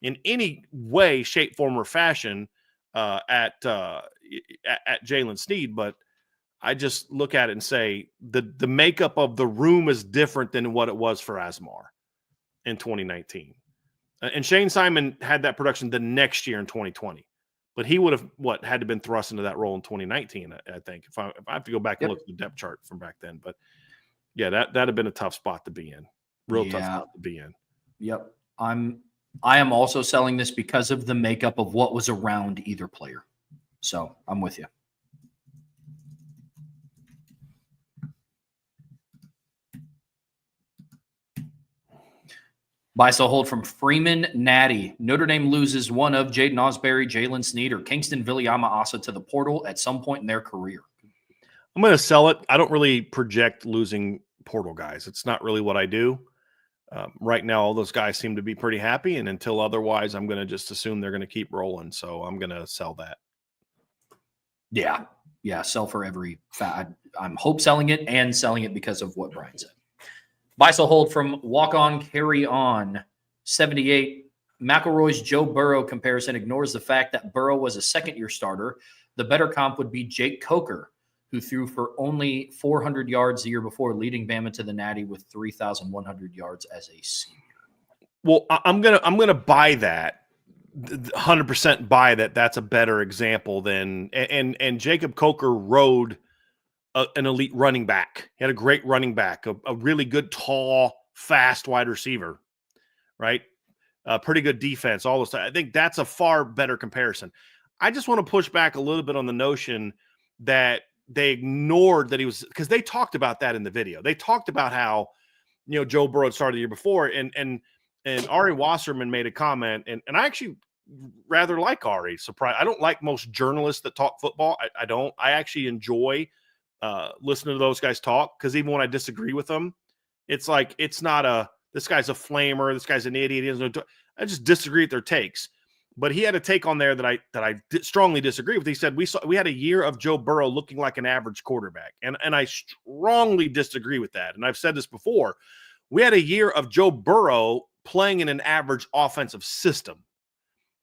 in any way, shape, form, or fashion at Jalen Sneed, but I just look at it and say the makeup of the room is different than what it was for Asmar in 2019. And Shane Simon had that production the next year in 2020. But he would have had to been thrust into that role in 2019, I think. If I have to go back and look at the depth chart from back then. But yeah, that'd have been a tough spot to be in. Tough spot to be in. Yep. I am also selling this because of the makeup of what was around either player. So I'm with you. Buy, sell, hold from Freeman Natty. Notre Dame loses one of Jaden Osbury, Jalen Sneed, or Kingston Viliama-Asa to the portal at some point in their career. I'm going to sell it. I don't really project losing portal guys. It's not really what I do. Right now, all those guys seem to be pretty happy, and until otherwise, I'm going to just assume they're going to keep rolling. So I'm going to sell that. Yeah, sell for every I'm hope selling it and selling it because of what Brian said. Buy, sell, hold from Walk On, Carry On 78. McElroy's Joe Burrow comparison ignores the fact that Burrow was a second-year starter. The better comp would be Jake Coker, who threw for only 400 yards the year before, leading Bama to the Natty with 3,100 yards as a senior. Well, I'm gonna buy that. 100% buy that. That's a better example than and Jacob Coker rode an elite running back. He had a great running back, a really good, tall, fast wide receiver, right? Pretty good defense, all those. I think that's a far better comparison. I just want to push back a little bit on the notion that they ignored that he was, because they talked about that in the video. They talked about how, you know, Joe Burrow started the year before, and Ari Wasserman made a comment, and I actually rather like Ari. Surprise! I don't like most journalists that talk football. I don't. I actually enjoy listening to those guys talk, because even when I disagree with them, it's like, it's not this guy's a flamer, this guy's an idiot. He doesn't know. I just disagree with their takes. But he had a take on there that I strongly disagree with. He said we had a year of Joe Burrow looking like an average quarterback, and I strongly disagree with that. And I've said this before. We had a year of Joe Burrow playing in an average offensive system.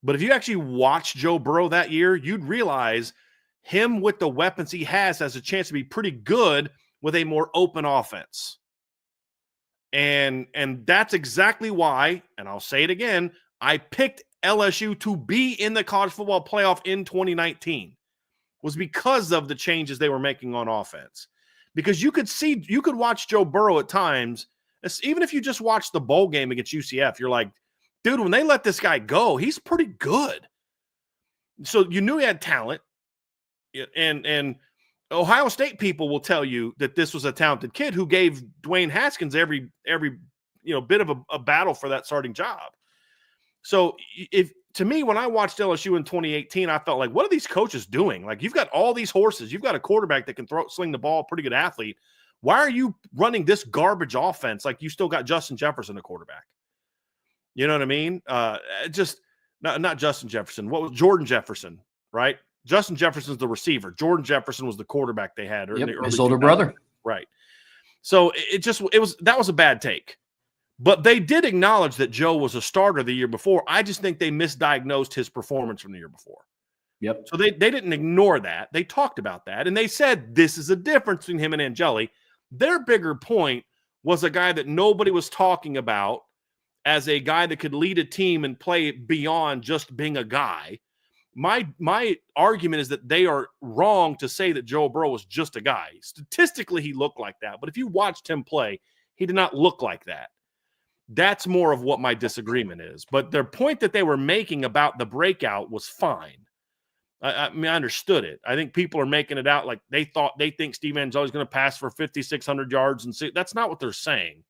But if you actually watch Joe Burrow that year, you'd realize him with the weapons he has a chance to be pretty good with a more open offense. And that's exactly why, and I'll say it again, I picked LSU to be in the college football playoff in 2019, was because of the changes they were making on offense. Because you could watch Joe Burrow at times, even if you just watch the bowl game against UCF, you're like, dude, when they let this guy go, he's pretty good. So you knew he had talent. And Ohio State people will tell you that this was a talented kid who gave Dwayne Haskins every bit of a battle for that starting job. So to me, when I watched LSU in 2018, I felt like, what are these coaches doing? Like, you've got all these horses. You've got a quarterback that can sling the ball, pretty good athlete. Why are you running this garbage offense like you still got Justin Jefferson, a quarterback? You know what I mean? Just not Justin Jefferson. What was Jordan Jefferson, right? Justin Jefferson's the receiver. Jordan Jefferson was the quarterback they had. His older brother. Right. So that was a bad take. But they did acknowledge that Joe was a starter the year before. I just think they misdiagnosed his performance from the year before. Yep. So they didn't ignore that. They talked about that. And they said this is a difference between him and Angeli. Their bigger point was a guy that nobody was talking about as a guy that could lead a team and play beyond just being a guy. My argument is that they are wrong to say that Joe Burrow was just a guy. Statistically, he looked like that. But if you watched him play, he did not look like that. That's more of what my disagreement is. But their point that they were making about the breakout was fine. I mean, I understood it. I think people are making it out like they think Steve Angeli's going to pass for 5,600 yards. And that's not what they're saying.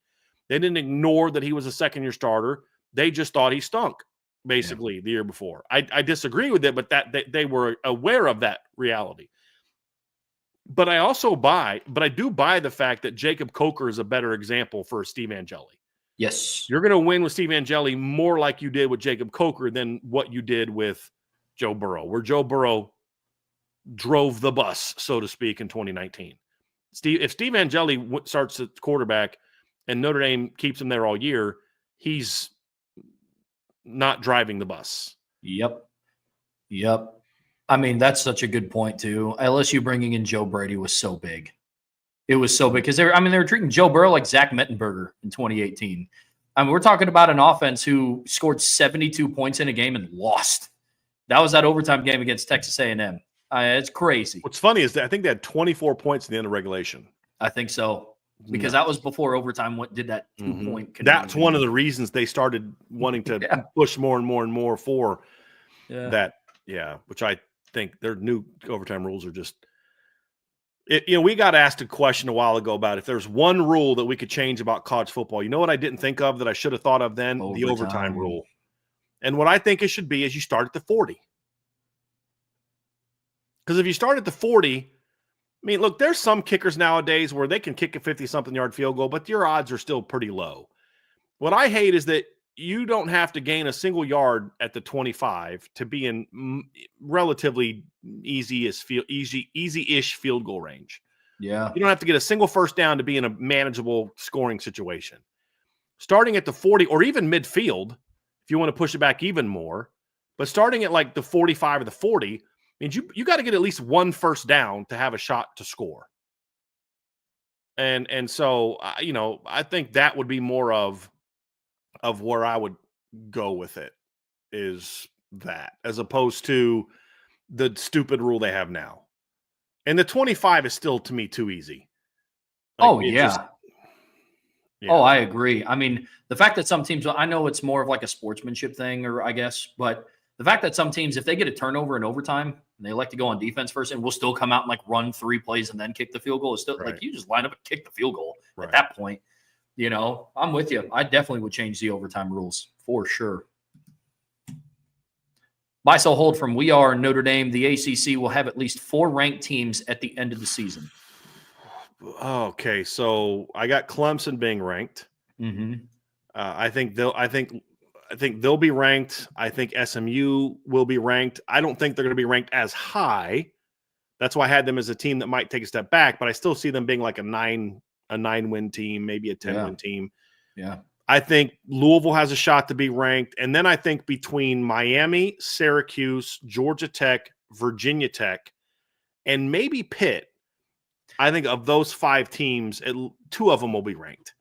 They didn't ignore that he was a second-year starter. They just thought he stunk, basically, the year before. I disagree with it, but that they were aware of that reality. But I do buy the fact that Jacob Coker is a better example for Steve Angeli. Yes. You're going to win with Steve Angeli more like you did with Jacob Coker than what you did with Joe Burrow, where Joe Burrow drove the bus, so to speak, in 2019. If Steve Angeli starts at quarterback and Notre Dame keeps him there all year, he's not driving the bus. Yep. I mean, that's such a good point, too. LSU bringing in Joe Brady was so big. It was so big because they were treating Joe Burrow like Zach Mettenberger in 2018. I mean, we're talking about an offense who scored 72 points in a game and lost. That was that overtime game against Texas A&M. It's crazy. What's funny is that I think they had 24 points at the end of regulation. I think so, because that was before overtime did that 2-point conversion. That's one of the reasons they started wanting to push more and more and more for that. Yeah, which I think their new overtime rules are just we got asked a question a while ago about if there's one rule that we could change about college football. You know what I didn't think of that I should have thought of then? The overtime rule. And what I think it should be is you start at the 40. Because if you start at the 40, I mean, look, there's some kickers nowadays where they can kick a 50-something yard field goal, but your odds are still pretty low. What I hate is that you don't have to gain a single yard at the 25 to be in relatively easy-ish field goal range. Yeah. You don't have to get a single first down to be in a manageable scoring situation. Starting at the 40 or even midfield, if you want to push it back even more, but starting at like the 45 or the 40 means you got to get at least one first down to have a shot to score. And so, I think that would be more of where I would go with it, is that, as opposed to the stupid rule they have now. And the 25 is still, to me, too easy. Oh, I agree. I mean, the fact that some teams, I know it's more of like a sportsmanship thing, or I guess, but the fact that some teams, if they get a turnover in overtime and they like to go on defense first and will still come out and like run 3 plays and then kick the field goal, is still like, you just line up and kick the field goal at that point. I'm with you. I definitely would change the overtime rules for sure. Buy, sell, hold from We Are Notre Dame. The ACC will have at least 4 ranked teams at the end of the season. Okay, so I got Clemson being ranked. I think they'll be ranked. I think SMU will be ranked. I don't think they're going to be ranked as high. That's why I had them as a team that might take a step back, but I still see them being like a 9-win team, maybe a 10-win team. Yeah. I think Louisville has a shot to be ranked. And then I think between Miami, Syracuse, Georgia Tech, Virginia Tech, and maybe Pitt, I think of those 5 teams, 2 of them will be ranked.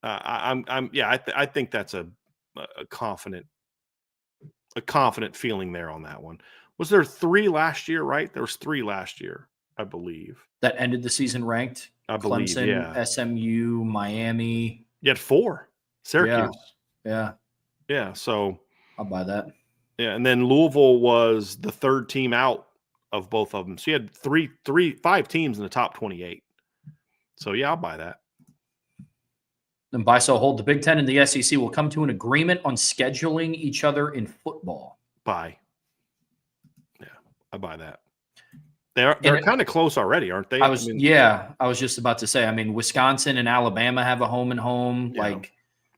I think that's a confident feeling there on that one. Was there 3 last year, right? There was 3 last year, I believe. That ended the season ranked? I believe, Clemson, SMU, Miami. You had 4. Syracuse. Yeah, so I'll buy that. Yeah, and then Louisville was the 3rd team out of both of them. So you had 5 teams in the top 28. So, yeah, I'll buy that. And buy, sell, hold. The Big Ten and the SEC will come to an agreement on scheduling each other in football. Buy. Yeah, I buy that. They're kind of close already, aren't they? I was just about to say. I mean, Wisconsin and Alabama have a home and home. Yeah.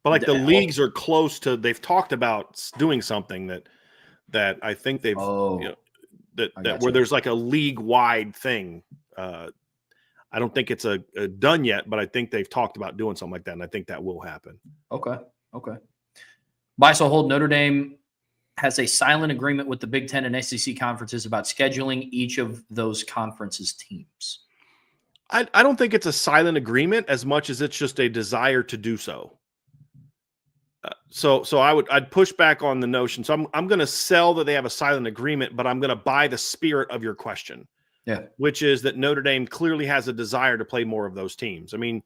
But the leagues are close to. They've talked about doing something that I think they've. Where there's like a league-wide thing. I don't think it's a done yet, but I think they've talked about doing something like that, and I think that will happen. Okay. Buy, sell, hold. Notre Dame has a silent agreement with the Big Ten and SEC conferences about scheduling each of those conferences' teams. I don't think it's a silent agreement as much as it's just a desire to do so. So I'd push back on the notion. So I'm going to sell that they have a silent agreement, but I'm going to buy the spirit of your question. Yeah. Which is that Notre Dame clearly has a desire to play more of those teams. I mean,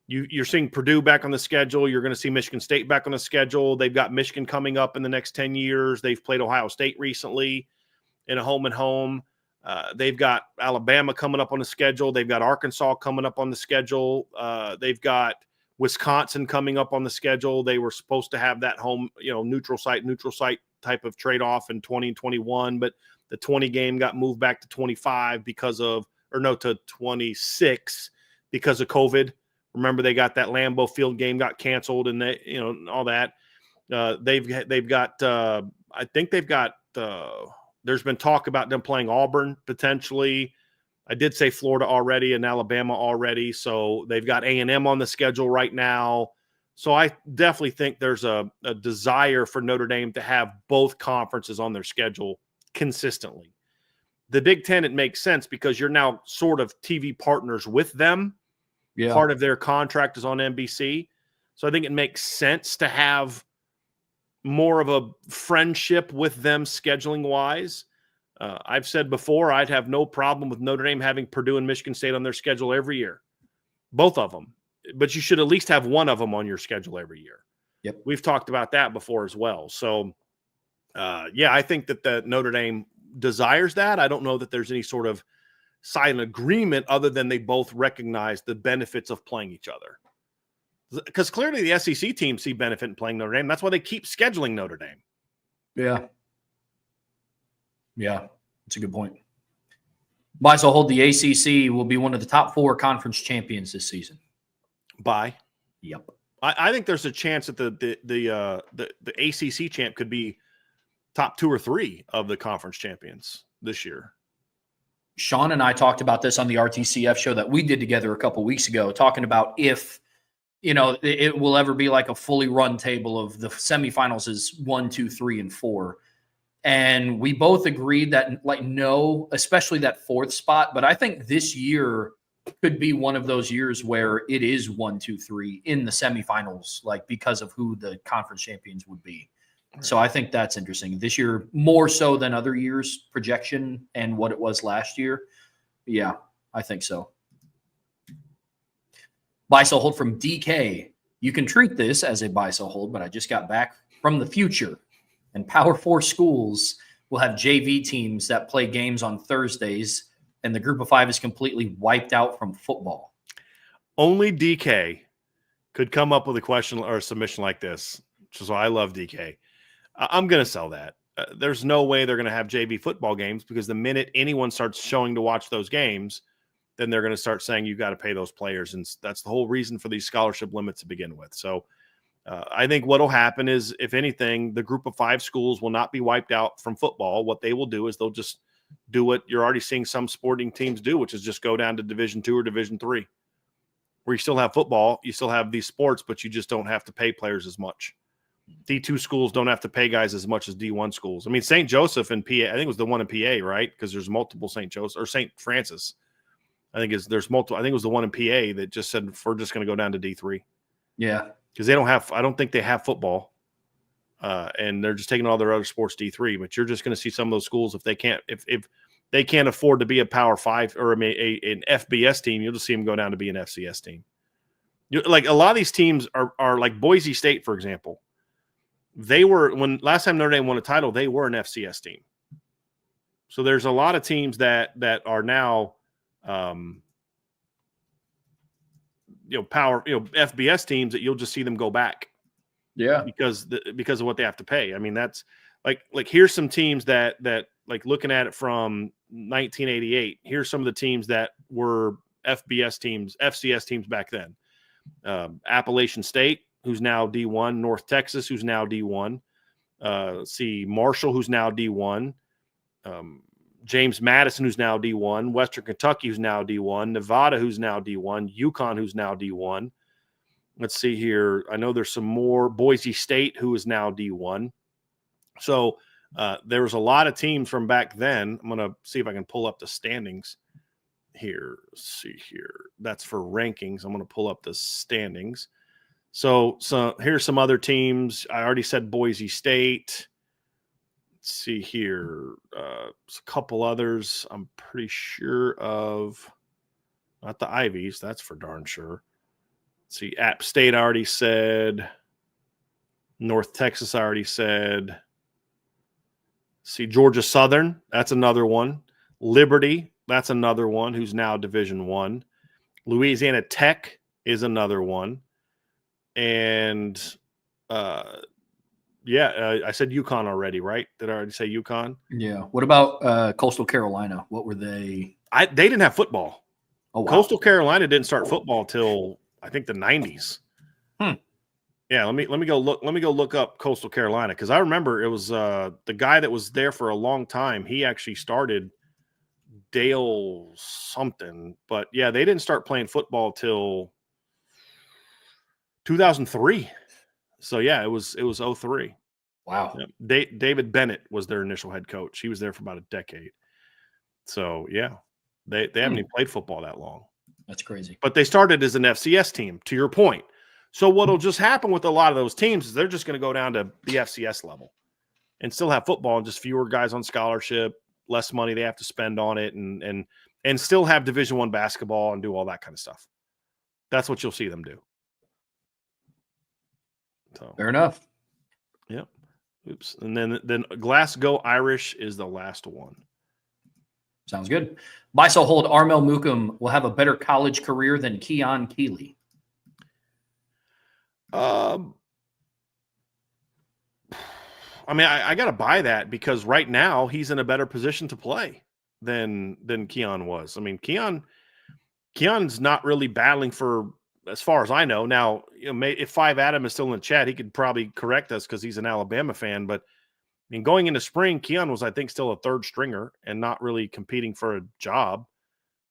you're seeing Purdue back on the schedule. You're going to see Michigan State back on the schedule. They've got Michigan coming up in the next 10 years. They've played Ohio State recently in a home and home. They've got Alabama coming up on the schedule. They've got Arkansas coming up on the schedule. They've got Wisconsin coming up on the schedule. They were supposed to have that home, neutral site type of trade-off in 2021, but the 20 game got moved back to 25 to 26 because of COVID. Remember, they got that Lambeau Field game got canceled, and all that. They've got I think they've got there's been talk about them playing Auburn potentially. I did say Florida already and Alabama already, so they've got A&M on the schedule right now. So I definitely think there's a desire for Notre Dame to have both conferences on their schedule consistently. The Big Ten, it makes sense because you're now sort of TV partners with them. Yeah. Part of their contract is on NBC. So I think it makes sense to have more of a friendship with them scheduling wise. I've said before, I'd have no problem with Notre Dame having Purdue and Michigan State on their schedule every year. Both of them. But you should at least have one of them on your schedule every year. Yep. We've talked about that before as well. So, I think that the Notre Dame desires that. I don't know that there's any sort of silent agreement other than they both recognize the benefits of playing each other. Because clearly the SEC teams see benefit in playing Notre Dame. That's why they keep scheduling Notre Dame. Yeah. Yeah, that's a good point. By so hold, the ACC will be one of the top 4 conference champions this season. By? Yep. I think there's a chance that the ACC champ could be top 2 or 3 of the conference champions this year. Sean and I talked about this on the RTCF show that we did together a couple weeks ago, talking about if, it will ever be like a fully run table of the semifinals is 1, 2, 3, and 4. And we both agreed that, no, especially that 4th spot. But I think this year could be one of those years where it is 1, 2, 3 in the semifinals, because of who the conference champions would be. Right. So I think that's interesting. This year, more so than other years, projection and what it was last year. Yeah, I think so. Buy, sell, hold from DK. You can treat this as a buy, sell, hold, but I just got back from the future. And Power 4 schools will have JV teams that play games on Thursdays, and the group of 5 is completely wiped out from football. Only DK could come up with a question or a submission like this, which is why I love DK. I'm going to sell that. There's no way they're going to have JV football games because the minute anyone starts showing to watch those games, then they're going to start saying you've got to pay those players. And that's the whole reason for these scholarship limits to begin with. So I think what will happen is, if anything, the group of 5 schools will not be wiped out from football. What they will do is they'll just do what you're already seeing some sporting teams do, which is just go down to Division II or Division III, where you still have football, you still have these sports, but you just don't have to pay players as much. D2 schools don't have to pay guys as much as D1 schools. I mean, St. Joseph in PA, I think it was the one in PA, right? Because there's multiple St. Joseph or St. Francis. There's multiple. I think it was the one in PA that just said we're just going to go down to D3. Yeah, because they don't have. I don't think they have football, and they're just taking all their other sports D3. But you're just going to see some of those schools if they can't afford to be a Power 5 or an FBS team, you'll just see them go down to be an FCS team. Like a lot of these teams are like Boise State, for example. They were, when last time Notre Dame won a title, they were an FCS team. So there's a lot of teams that are now, FBS teams that you'll just see them go back. Yeah, because of what they have to pay. I mean, that's like here's some teams that like looking at it from 1988. Here's some of the teams that were FCS teams back then. Appalachian State, who's now D1, North Texas, who's now D1. Let's see, Marshall, who's now D1. James Madison, who's now D1. Western Kentucky, who's now D1. Nevada, who's now D1. UConn, who's now D1. Let's see here. I know there's some more. Boise State, who is now D1. So there was a lot of teams from back then. I'm going to see if I can pull up the standings here. Let's see here. That's for rankings. I'm going to pull up the standings. So here's some other teams. I already said Boise State. Let's see here. There's a couple others I'm pretty sure of. Not the Ivies, that's for darn sure. Let's see, App State I already said. North Texas I already said. See, Georgia Southern, that's another one. Liberty, that's another one who's now Division I. Louisiana Tech is another one. And I said UConn already, right? Did I already say UConn? Yeah. What about Coastal Carolina? What were they? They didn't have football. Oh, wow. Coastal Carolina didn't start football till I think the 90s. Yeah, let me go look up Coastal Carolina, because I remember it was the guy that was there for a long time. He actually started Dale something, but yeah, they didn't start playing football till 2003. So yeah, it was 03. Wow. Yeah. David Bennett was their initial head coach. He was there for about a decade. So yeah, they haven't even played football that long. That's crazy. But they started as an FCS team, to your point. So what'll just happen with a lot of those teams is they're just going to go down to the FCS level and still have football, and just fewer guys on scholarship, less money they have to spend on it, and still have Division I basketball and do all that kind of stuff. That's what you'll see them do. So Fair enough. Yep. Oops. And then Glasgow Irish is the last one. Sounds good. Buy, sell, hold. Armel Mukum will have a better college career than Keon Keeley. I mean, I got to buy that, because right now he's in a better position to play than Keon was. I mean, Keon's not really battling for, as far as I know. Now, if Five Adam is still in the chat, he could probably correct us because he's an Alabama fan. But I mean, going into spring, Keon was, I think, still a third stringer and not really competing for a job.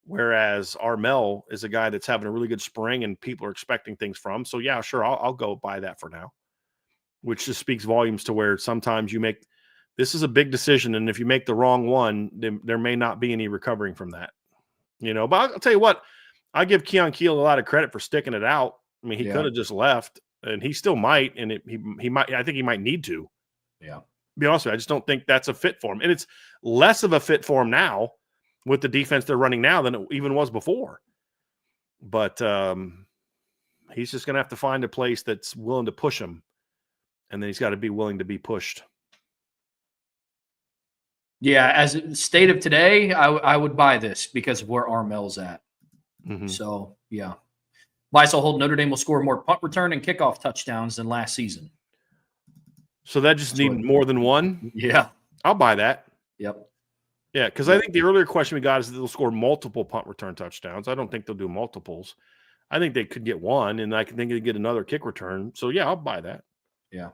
Whereas Armel is a guy that's having a really good spring and people are expecting things from. So yeah, sure, I'll go buy that for now. Which just speaks volumes to where sometimes this is a big decision, and if you make the wrong one, then there may not be any recovering from that. But I'll tell you what, I give Keon Keel a lot of credit for sticking it out. I mean, he could have just left, and he still might, and he might. I think he might need to. Yeah. To be honest with you, I just don't think that's a fit for him, and it's less of a fit for him now with the defense they're running now than it even was before. But he's just going to have to find a place that's willing to push him. And then he's got to be willing to be pushed. Yeah, as state of today, I would buy this because of where Armel's at. Mm-hmm. So, yeah. Buy, sell, hold. Notre Dame will score more punt return and kickoff touchdowns than last season. So that just needs more than one? Yeah. I'll buy that. Yep. Yeah, because I think the earlier question we got is that they'll score multiple punt return touchdowns. I don't think they'll do multiples. I think they could get one, and I think they get another kick return. So, yeah, I'll buy that. Yeah.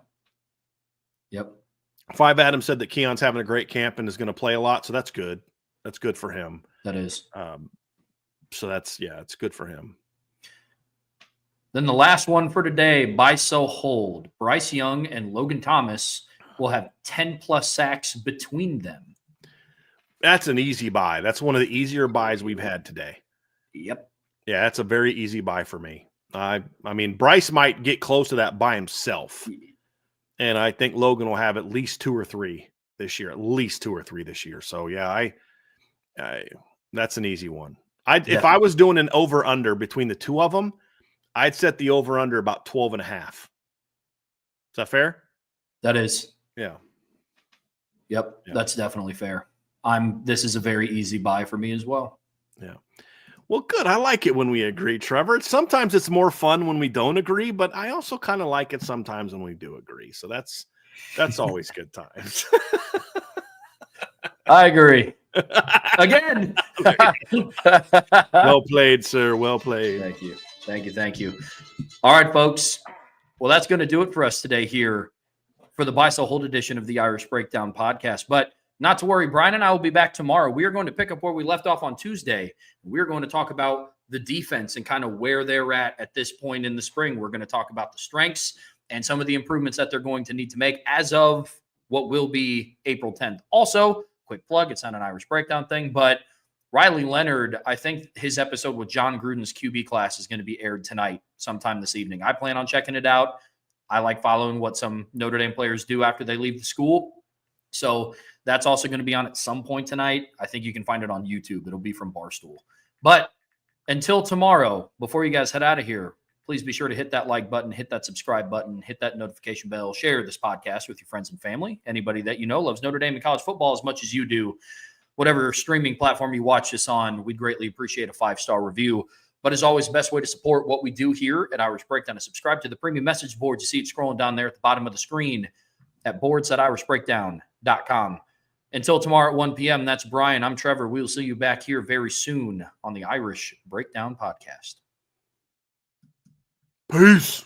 Yep. Five Adams said that Keon's having a great camp and is going to play a lot, so that's good. That's good for him. That is. So it's good for him. Then the last one for today, buy, sell, hold. Bryce Young and Logan Thomas will have 10-plus sacks between them. That's an easy buy. That's one of the easier buys we've had today. Yep. Yeah, that's a very easy buy for me. I mean, Bryce might get close to that by himself. And I think Logan will have at least 2 or 3 this year. At least 2 or 3 this year. So, yeah, I that's an easy one. If I was doing an over-under between the two of them, I'd set the over-under about 12.5. Is that fair? That is. Yeah. Yep. Yeah. That's definitely fair. This is a very easy buy for me as well. Yeah. Well, good. I like it when we agree, Trevor. Sometimes it's more fun when we don't agree, but I also kind of like it sometimes when we do agree. So that's always good times. I agree. Again. Well played, sir. Well played. Thank you. All right, folks. Well, that's going to do it for us today here for the Buy, Sell, Hold edition of the Irish Breakdown podcast. But not to worry, Brian and I will be back tomorrow. We are going to pick up where we left off on Tuesday. We're going to talk about the defense and kind of where they're at this point in the spring. We're going to talk about the strengths and some of the improvements that they're going to need to make as of what will be April 10th. Also, quick plug, it's not an Irish Breakdown thing, but Riley Leonard, I think his episode with John Gruden's QB class is going to be aired tonight sometime this evening. I plan on checking it out. I like following what some Notre Dame players do after they leave the school. So that's also going to be on at some point tonight. I think you can find it on YouTube. It'll be from Barstool. But until tomorrow, before you guys head out of here, please be sure to hit that like button, hit that subscribe button, hit that notification bell, share this podcast with your friends and family. Anybody that you know loves Notre Dame and college football as much as you do. Whatever streaming platform you watch this on, we'd greatly appreciate a 5-star review. But as always, the best way to support what we do here at Irish Breakdown is subscribe to the premium message board. You see it scrolling down there at the bottom of the screen at boards.irishbreakdown.com. Until tomorrow at 1 p.m., that's Brian. I'm Trevor. We'll see you back here very soon on the Irish Breakdown Podcast. Peace.